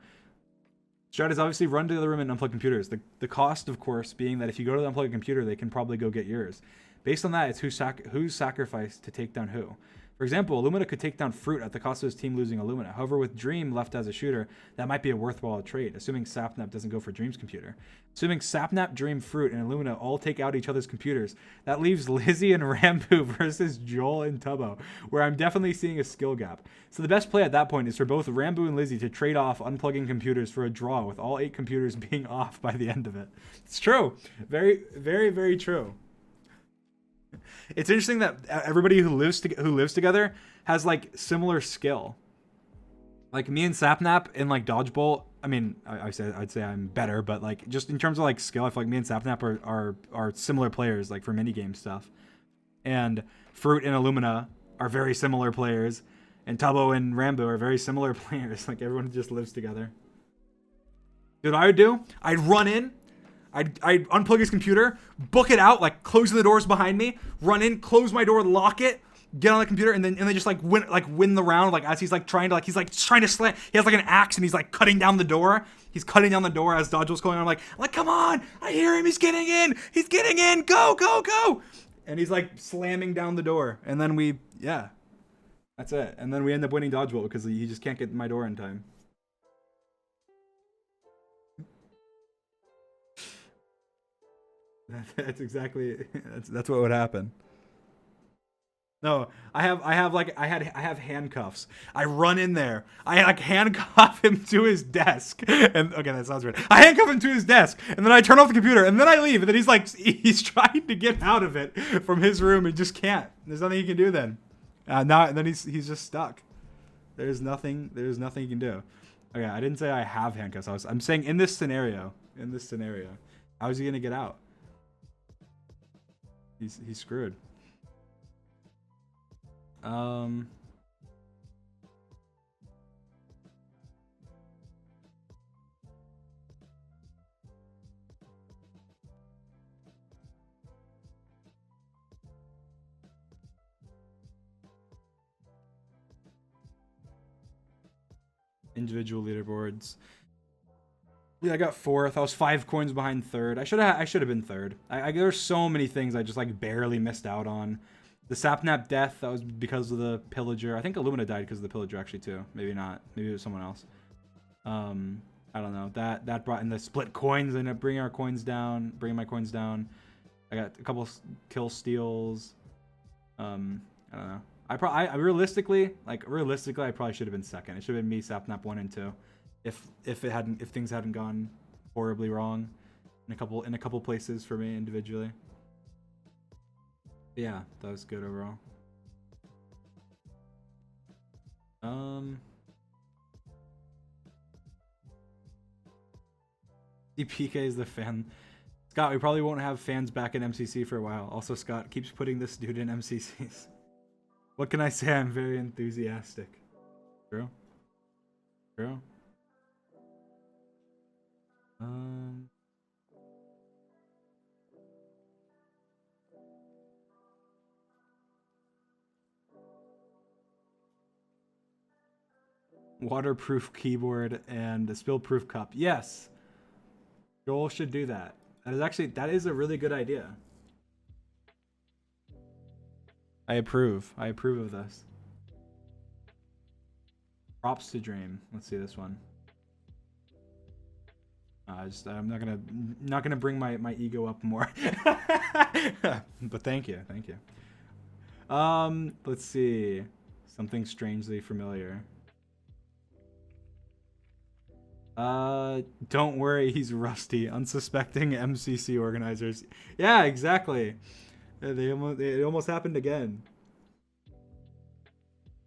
Strat is obviously run to the other room and unplug computers. The cost, of course, being that if you go to the unplugged computer, they can probably go get yours. Based on that, it's who's sacrificed to take down who. For example, Illumina could take down Fruit at the cost of his team losing Illumina. However, with Dream left as a shooter, that might be a worthwhile trade, assuming Sapnap doesn't go for Dream's computer. Assuming Sapnap, Dream, Fruit, and Illumina all take out each other's computers, that leaves Lizzie and Ranboo versus Joel and Tubbo, where I'm definitely seeing a skill gap. So the best play at that point is for both Ranboo and Lizzie to trade off unplugging computers for a draw, with all 8 computers being off by the end of it. It's true. Very, very, very true. It's interesting that everybody who lives together has like similar skill. Like me and Sapnap in like Dodgeball. I mean, I'd say I'm better, but like just in terms of like skill, I feel like me and Sapnap are similar players, like for minigame stuff. And Fruit and Illumina are very similar players, and Tubbo and Ranboo are very similar players. Like everyone just lives together. Dude, what I would do? I'd run in. I'd unplug his computer, book it out, like closing the doors behind me, run in, close my door, lock it, get on the computer, and then just like win the round, like as he's trying to slam. He has like an axe and he's like cutting down the door. He's cutting down the door as Dodgeball's going on. I'm like, come on, I hear him. He's getting in. Go. And he's like slamming down the door, and then that's it. And then we end up winning Dodgeball because he just can't get my door in time. That's exactly that's what would happen. No, I have handcuffs. I run in there. I like handcuff him to his desk. And okay, that sounds weird. I handcuff him to his desk, and then I turn off the computer, and then I leave. And then he's trying to get out of it from his room and just can't. There's nothing he can do then. Then he's just stuck. There's nothing he can do. Okay, I didn't say I have handcuffs. I'm saying in this scenario, how is he gonna get out? He's screwed. Individual leaderboards. Yeah, I got 4th. I was 5 coins behind 3rd. I should have been 3rd. There's so many things I just like barely missed out on. The Sapnap death, that was because of the pillager. I think Illumina died because of the pillager actually too. Maybe not. Maybe it was someone else. I don't know. That brought in the split coins and it bringing my coins down. I got a couple kill steals. I don't know. I realistically, I probably should have been 2nd. It should have been me, Sapnap 1 and 2. If things hadn't gone horribly wrong in a couple places for me individually. But yeah, that was good overall. DPK is the fan. Scott, we probably won't have fans back in MCC for a while. Also, Scott keeps putting this dude in MCCs. What can I say? I'm very enthusiastic. True. Waterproof keyboard and a spill-proof cup. Yes. Joel should do that. That is a really good idea. I approve of this. Props to Dream. Let's see this one. I'm not gonna bring my ego up more. But thank you. Let's see. Something strangely familiar. Don't worry, he's rusty. Unsuspecting MCC organizers. Yeah, exactly. It almost happened again.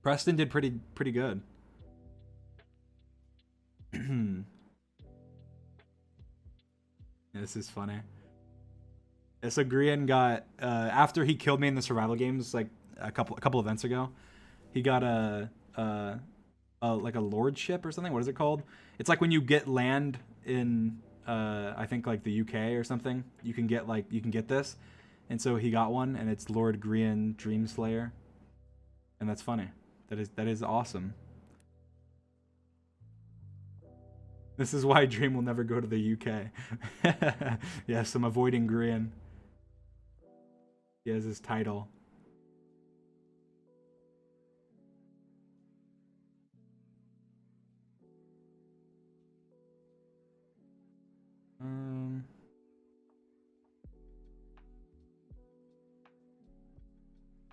Preston did pretty good. This is funny. So Grian got after he killed me in the survival games like a couple events ago, he got a like a lordship or something. What is it called? It's like when you get land in I think like the UK or something. You can get this, and so he got one, and it's Lord Grian Dreamslayer, and that's funny. That is awesome. This is why Dream will never go to the UK. Yes, I'm avoiding Grian. He has his title.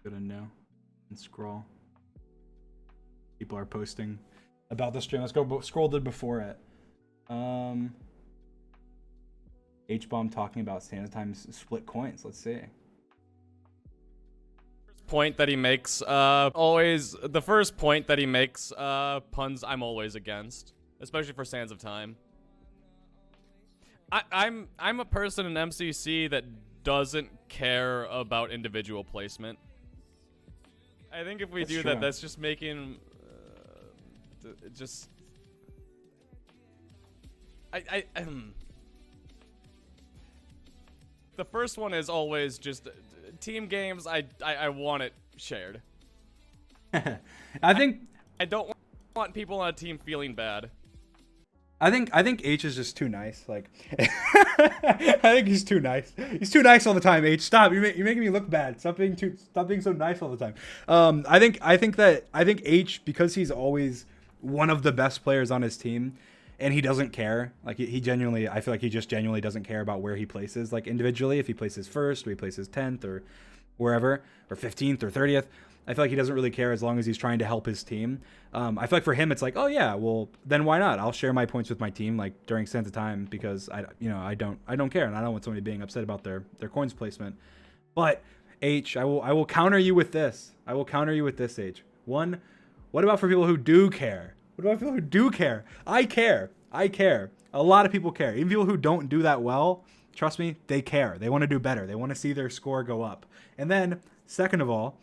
Go to no and scroll. People are posting about the stream. Let's go scroll to before it. H-bomb talking about Santa Time's split coins. Let's see. Point that he makes, the first point that he makes, puns I'm always against, especially for Sands of Time. I'm a person in MCC that doesn't care about individual placement. I think if we do that, that's just making, just. The first one is always just team games. I want it shared. I think I don't want people on a team feeling bad. I think H is just too nice. Like, I think he's too nice. He's too nice all the time. H, stop! You're making me look bad. Stop being so nice all the time. I think H, because he's always one of the best players on his team, and he doesn't care. Like he genuinely, I feel like he just genuinely doesn't care about where he places. Like individually, if he places first or he places 10th or wherever, or 15th or 30th. I feel like he doesn't really care as long as he's trying to help his team. I feel like for him, it's like, oh yeah, well then why not? I'll share my points with my team like during Santa Time because I don't care and I don't want somebody being upset about their coins placement. But H, I will counter you with this. I will counter you with this, H. One, what about for people who do care? What about people who do care? I care. A lot of people care. Even people who don't do that well, trust me, they care. They want to do better. They want to see their score go up. And then, second of all,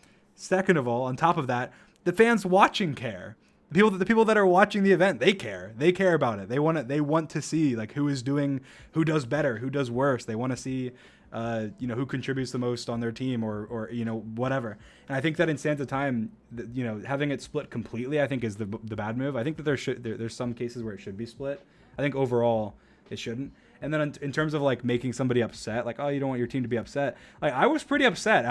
on top of that, the fans watching care. The people that are watching the event, they care. They care about it. They want to see like who does better, who does worse. They want to see who contributes the most on their team or whatever. And I think that in Santa Time, having it split completely, I think is the bad move. I think that there's some cases where it should be split. I think overall it shouldn't. And then in terms of like making somebody upset, like, oh, you don't want your team to be upset. Like I was pretty upset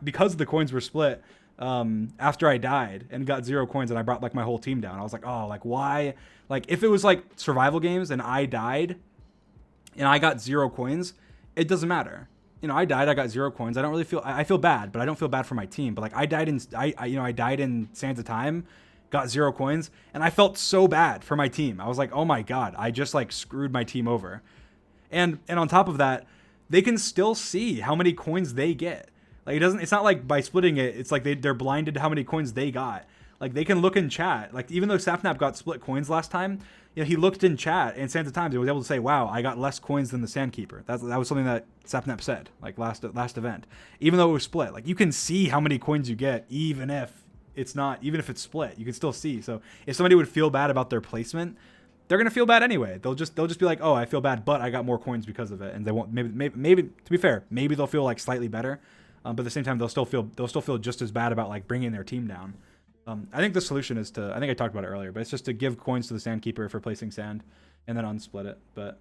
because the coins were split. After I died and got 0 coins and I brought like my whole team down. I was like, oh, like why? Like if it was like survival games and I died and I got 0 coins, it doesn't matter. I died, I got 0 coins. I don't really I feel bad, but I don't feel bad for my team. But like I died in Santa Time, got 0 coins, and I felt so bad for my team. I was like, oh my God, I just like screwed my team over. And on top of that, they can still see how many coins they get. Like it's not like by splitting it, it's like they're blinded to how many coins they got. Like they can look in chat. Like even though Sapnap got split coins last time, he looked in chat and Santa Times he was able to say, wow, I got less coins than the Sandkeeper. That was something that Sapnap said, like last event. Even though it was split, like you can see how many coins you get, even if it's split, you can still see. So if somebody would feel bad about their placement, they're gonna feel bad anyway. They'll just be like, oh, I feel bad, but I got more coins because of it, and they won't. Maybe to be fair, maybe they'll feel like slightly better. But at the same time, they'll still feel just as bad about like bringing their team down. I think the solution is I think I talked about it earlier, but it's just to give coins to the Sandkeeper for placing sand, and then unsplit it. But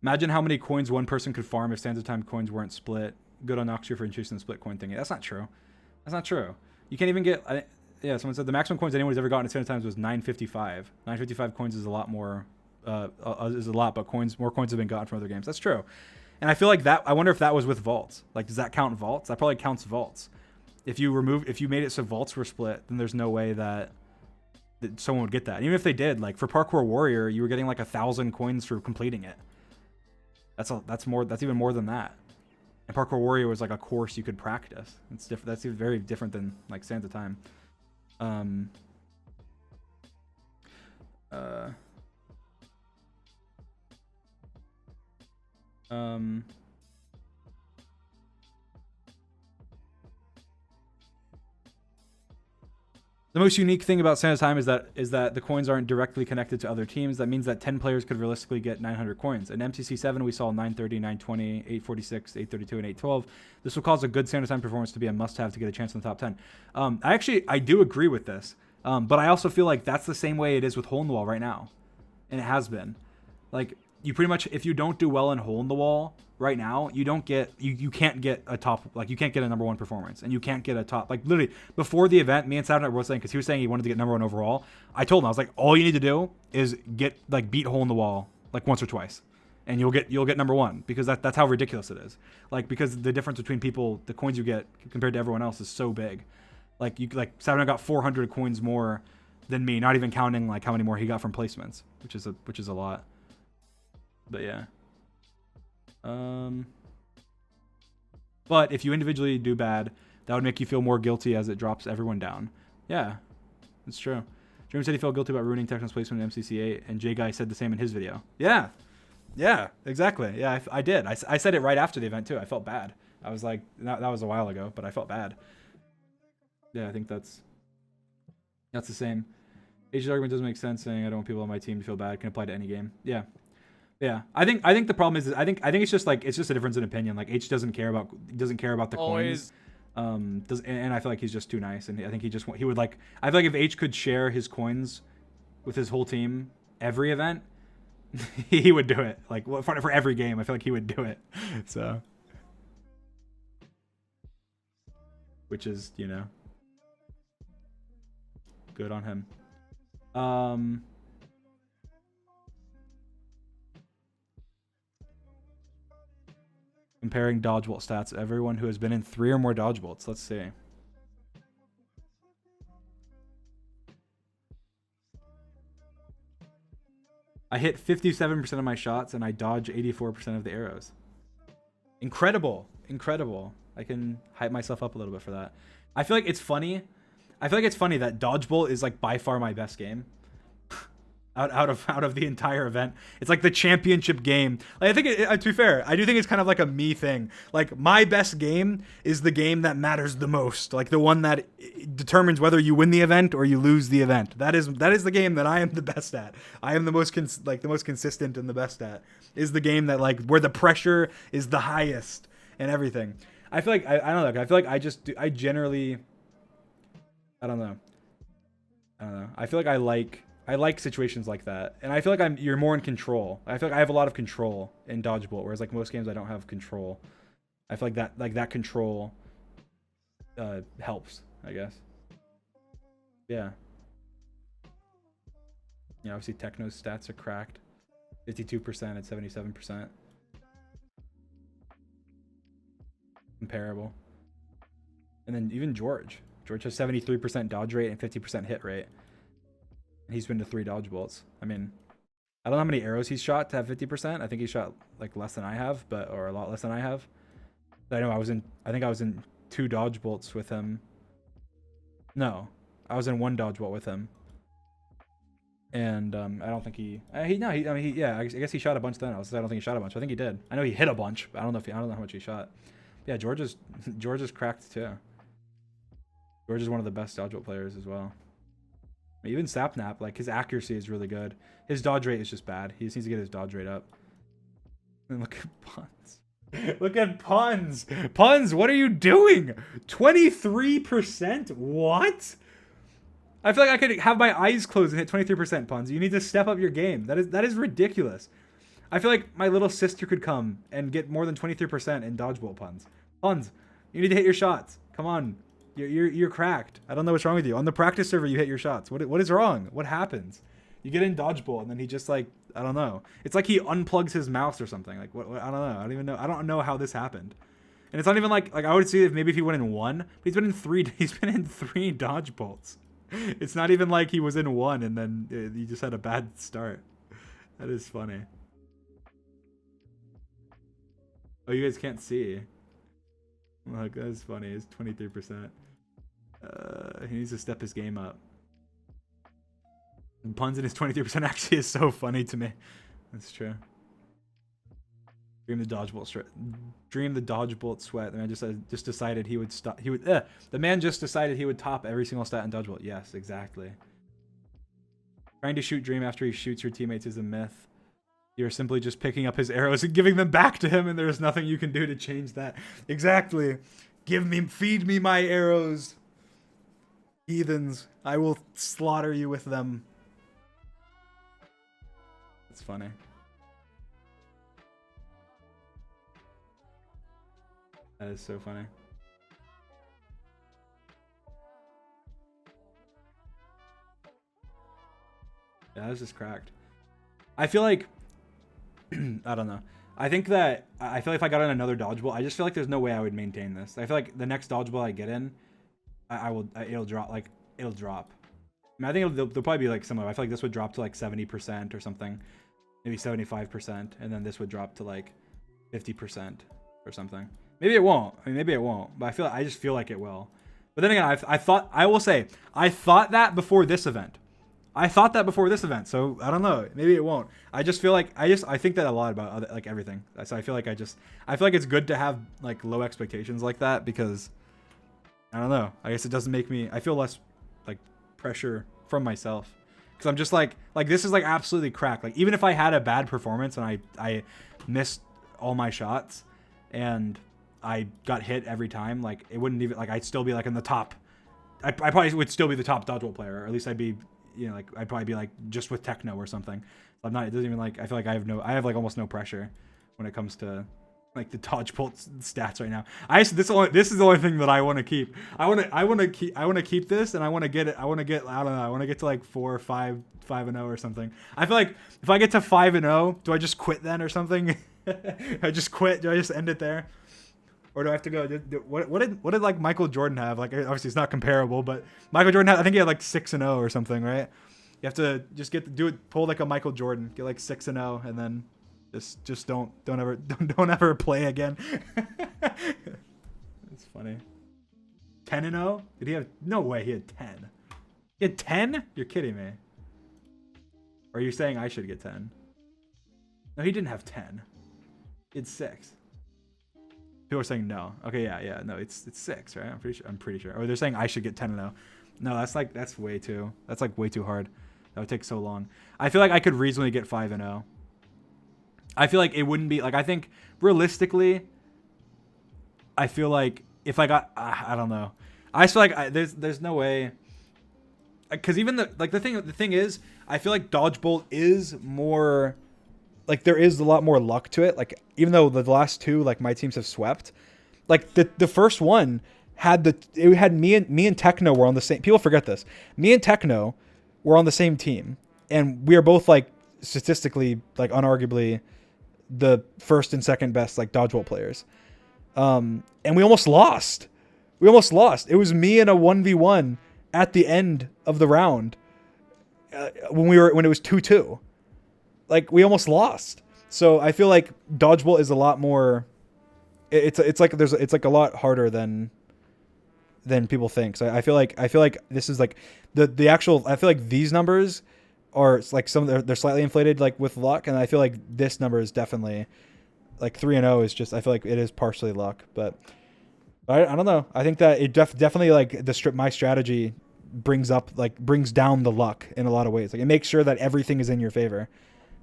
imagine how many coins one person could farm if Sands of Time coins weren't split. Good on Noxia for introducing the split coin thingy. That's not true. You can't even get. Yeah, someone said the maximum coins anyone's ever gotten at Santa Times was 955. 955 coins is a lot more, but more coins have been gotten from other games. That's true. And I feel like that, I wonder if that was with vaults. Like, does that count vaults? That probably counts vaults. If you made it so vaults were split, then there's no way that someone would get that. And even if they did, like for Parkour Warrior, you were getting like 1,000 coins for completing it. That's even more than that. And Parkour Warrior was like a course you could practice. It's different. That's very different than like Santa Time. The most unique thing about Santa Time is that the coins aren't directly connected to other teams. That means that 10 players could realistically get 900 coins. In MCC 7, we saw 930, 920, 846, 832, and 812. This will cause a good Santa Time performance to be a must-have to get a chance in the top 10. I do agree with this, but I also feel like that's the same way it is with Hole in the Wall right now, and it has been. Like, you pretty much, if you don't do well in Hole in the Wall right now, you can't get a top, like you can't get a number 1 performance, and you can't get a top, like literally before the event, me and Saturday were saying, because he was saying he wanted to get number 1 overall. I told him, I was like, all you need to do is beat Hole in the Wall like once or twice, and you'll get number 1, because that's how ridiculous it is. Like, because the difference between people, the coins you get compared to everyone else is so big. Like Saturday got 400 coins more than me, not even counting like how many more he got from placements, which is a lot. But yeah. But if you individually do bad, that would make you feel more guilty as it drops everyone down. Yeah, it's true. Jeremy said he felt guilty about ruining Techno's placement in MCC8, and Jay Guy said the same in his video. Yeah, exactly. Yeah, I did. I said it right after the event too. I felt bad. I was like, that was a while ago, but I felt bad. Yeah, I think that's the same. H's argument doesn't make sense, saying I don't want people on my team to feel bad. Can apply to any game. Yeah. Yeah, I think the problem is I think it's just a difference in opinion. Like H doesn't care about the coins. And I feel like he's just too nice, and I think he would like. I feel like if H could share his coins with his whole team every event, he would do it. Like for every game, I feel like he would do it. So, which is good on him. Comparing dodge bolt stats. Everyone who has been in 3 or more dodge bolts. Let's see. I hit 57% of my shots and I dodge 84% of the arrows. Incredible. I can hype myself up a little bit for that. I feel like it's funny. That dodge bolt is like by far my best game. Out of the entire event. It's like the championship game. Like, I think to be fair, I do think it's kind of like a me thing. Like, my best game is the game that matters the most. Like the one that determines whether you win the event or you lose the event. That is the game that I am the best at. I am the most consistent and the best at. Is the game that like where the pressure is the highest and everything. I feel like I don't know. I feel like I generally I don't know. I feel like I like situations like that, and I feel like you're more in control. I feel like I have a lot of control in dodgeball, whereas like most games I don't have control. I feel like that control helps, I guess. Yeah. Yeah, obviously Techno's stats are cracked. 52% at 77%. Comparable. And then even George has 73% dodge rate and 50% hit rate. He's been to 3 dodge bolts. I mean, I don't know how many arrows he's shot to have 50%. I think he shot like less than I have, or a lot less than I have. But I know I think I was in 2 dodge bolts with him. No, I was in 1 dodge bolt with him. And I don't think I guess he shot a bunch then. I don't think he shot a bunch. I think he did. I know he hit a bunch, but I don't know how much he shot. Yeah, George is cracked too. George is one of the best dodge bolt players as well. Even Sapnap, like his accuracy is really good. His dodge rate is just bad. He just needs to get his dodge rate up. And look at Puns. Look at Puns. Puns, what are you doing? 23%? What? I feel like I could have my eyes closed and hit 23%, Puns. You need to step up your game. That is ridiculous. I feel like my little sister could come and get more than 23% in dodgeball, Puns. Puns, you need to hit your shots. Come on. You're cracked. I don't know what's wrong with you. On the practice server, you hit your shots. What is wrong? What happens? You get in dodgeball, and then he just like, I don't know. It's like he unplugs his mouse or something. Like what I don't know. I don't even know. I don't know how this happened. And it's not even like I would see if maybe if he went in one, but he's been in three. He's been in 3 dodge bolts. It's not even like he was in one and then he just had a bad start. That is funny. Oh, you guys can't see. Look, that's funny. It's 23%. He needs to step his game up. Puns in his 23% actually is so funny to me. That's true. Dream the dodgebolt sweat. The man just decided he would stop. The man just decided he would top every single stat in dodgebolt. Yes, exactly. Trying to shoot Dream after he shoots your teammates is a myth. You're simply just picking up his arrows and giving them back to him, and there's nothing you can do to change that. Exactly. Feed me my arrows. Heathens. I will slaughter you with them. It's funny. That is so funny. Yeah, that was just cracked. I feel like I don't know. I think that I feel like if I got in another dodgeball, I just feel like there's no way I would maintain this. I feel like the next dodgeball I get in, it'll drop. It'll drop. I mean, I think they'll probably be like similar. I feel like this would drop to like 70% or something, maybe 75%, and then this would drop to like 50% or something. Maybe it won't. I mean, maybe it won't. But I just feel like it will. But then again, I thought that before this event. So I don't know. Maybe it won't. I just feel like I think that a lot about like everything. So I feel like it's good to have like low expectations like that because I don't know. I guess it doesn't make me. I feel less like pressure from myself because I'm just like this is like absolutely crack. Like even if I had a bad performance and I missed all my shots and I got hit every time, like it wouldn't even like I'd still be like in the top. I probably would still be the top dodgeball player, or at least I'd be, you know, like I'd probably be like just with techno or something. I'm not. It doesn't even like. I feel like I have like almost no pressure when it comes to like the dodgeball stats right now. This is the only thing that I want to keep. I want to keep this, and I want to get it. I want to get. I don't know. I want to get to like 4 or 5 5-0 or something. I feel like if I get to 5-0, do I just quit then or something? I just quit. Do I just end it there? Or do I have to go? What did like Michael Jordan have? Like obviously it's not comparable, but Michael Jordan I think he had like 6-0 or something, right? You have to just pull like a Michael Jordan, get like 6-0, and then just don't ever play again. It's funny. 10-0? Did he have? No way, he had 10. He had 10? You're kidding me. Or are you saying I should get 10? No, he didn't have 10. He had 6. People are saying no. Okay, yeah, no, it's 6, right? I'm pretty sure. Or they're saying I should get 10-0. No, that's way too hard. That would take so long. I feel like I could reasonably get 5-0. I feel like it wouldn't be like I think realistically. I feel like if I got I don't know. I just feel like there's no way. Because even the thing is, I feel like dodgeball is more. Like there is a lot more luck to it. Like even though the last 2 like my teams have swept, like the first one had me and Techno were on the same. People forget this. Me and Techno were on the same team, and we are both like statistically like unarguably the first and second best like dodgeball players. And we almost lost. It was me in a 1v1 at the end of the round when it was 2-2. Like we almost lost. So I feel like dodgeball is a lot more. It's like a lot harder than people think. So I feel like this is like the actual. I feel like these numbers are like they're slightly inflated like with luck, and I feel like this number is definitely like 3-0 is just. I feel like it is partially luck, but I don't know. I think that it definitely like my strategy brings down the luck in a lot of ways. Like it makes sure that everything is in your favor.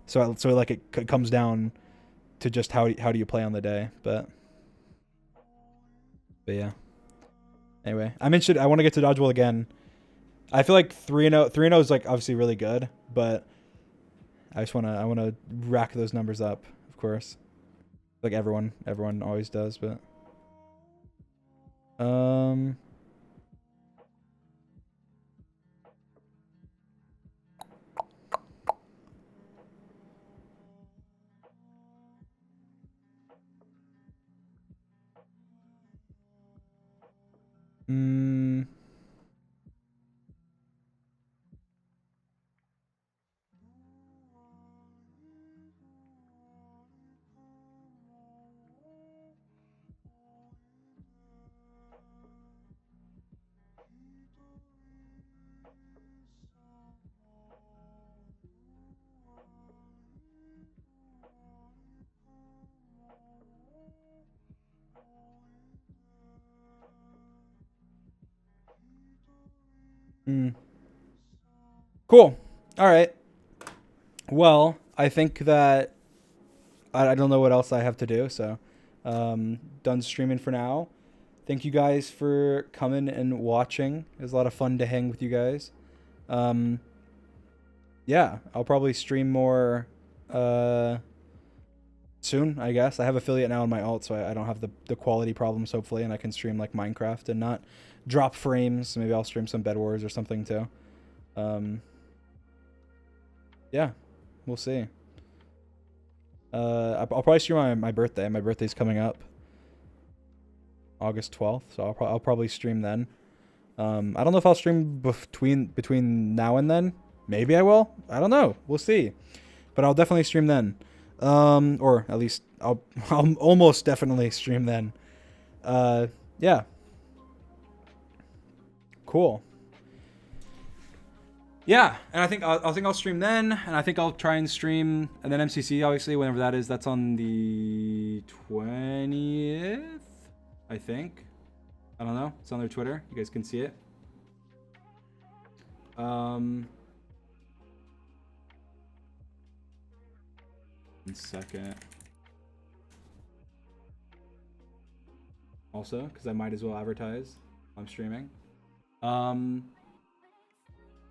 So like it comes down to just how do you play on the day, but yeah. Anyway, I'm interested. I want to get to dodgeball again. I feel like 3-0 is like obviously really good, but I want to rack those numbers up, of course, like everyone always does. But Mm. Cool. All right. Well, I think that I don't know what else I have to do, so done streaming for now. Thank you guys for coming and watching. It was a lot of fun to hang with you guys. Yeah, I'll probably stream more soon, I guess. I have affiliate now on my alt, so I don't have the quality problems, hopefully, and I can stream like Minecraft and not drop frames. Maybe I'll stream some Bed Wars or something too. Yeah, we'll see. I'll probably stream on my birthday. My birthday's coming up, August 12th, so I'll probably stream then. I don't know if I'll stream between now and then. Maybe I will. I don't know. We'll see. But I'll definitely stream then. Or at least I'll almost definitely stream then. Yeah. Cool. Yeah, and I think I'll stream then, and I think I'll try and stream, and then MCC obviously whenever that is. That's on the 20th, I think. I don't know. It's on their Twitter. You guys can see it. One second. Also, because I might as well advertise. I'm streaming.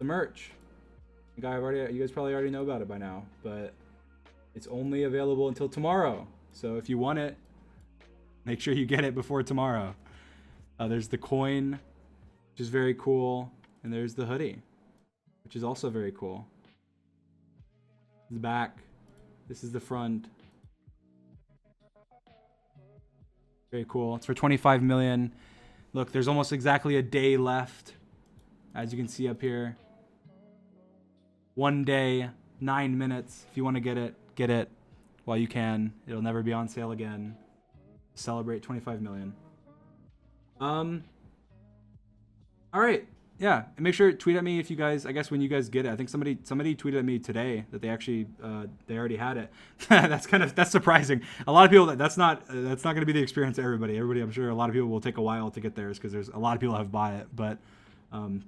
The merch. You guys probably already know about it by now, but it's only available until tomorrow. So if you want it, make sure you get it before tomorrow. There's the coin, which is very cool, and there's the hoodie, which is also very cool. The back. This is the front. Very cool. It's for 25 million. Look, there's almost exactly a day left. As you can see up here. 1 day, 9 minutes. If you want to get it while you can. It'll never be on sale again. Celebrate 25 million. All right. Yeah, and make sure to tweet at me if you guys, I guess when you guys get it. I think somebody tweeted at me today that they actually they already had it. that's surprising. A lot of people that's not going to be the experience of everybody. I'm sure a lot of people will take a while to get theirs because there's a lot of people that have bought it, but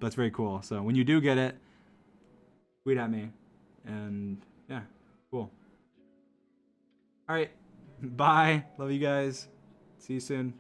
that's very cool. So when you do get it, tweet at me, and yeah, cool. All right, bye. Love you guys. See you soon.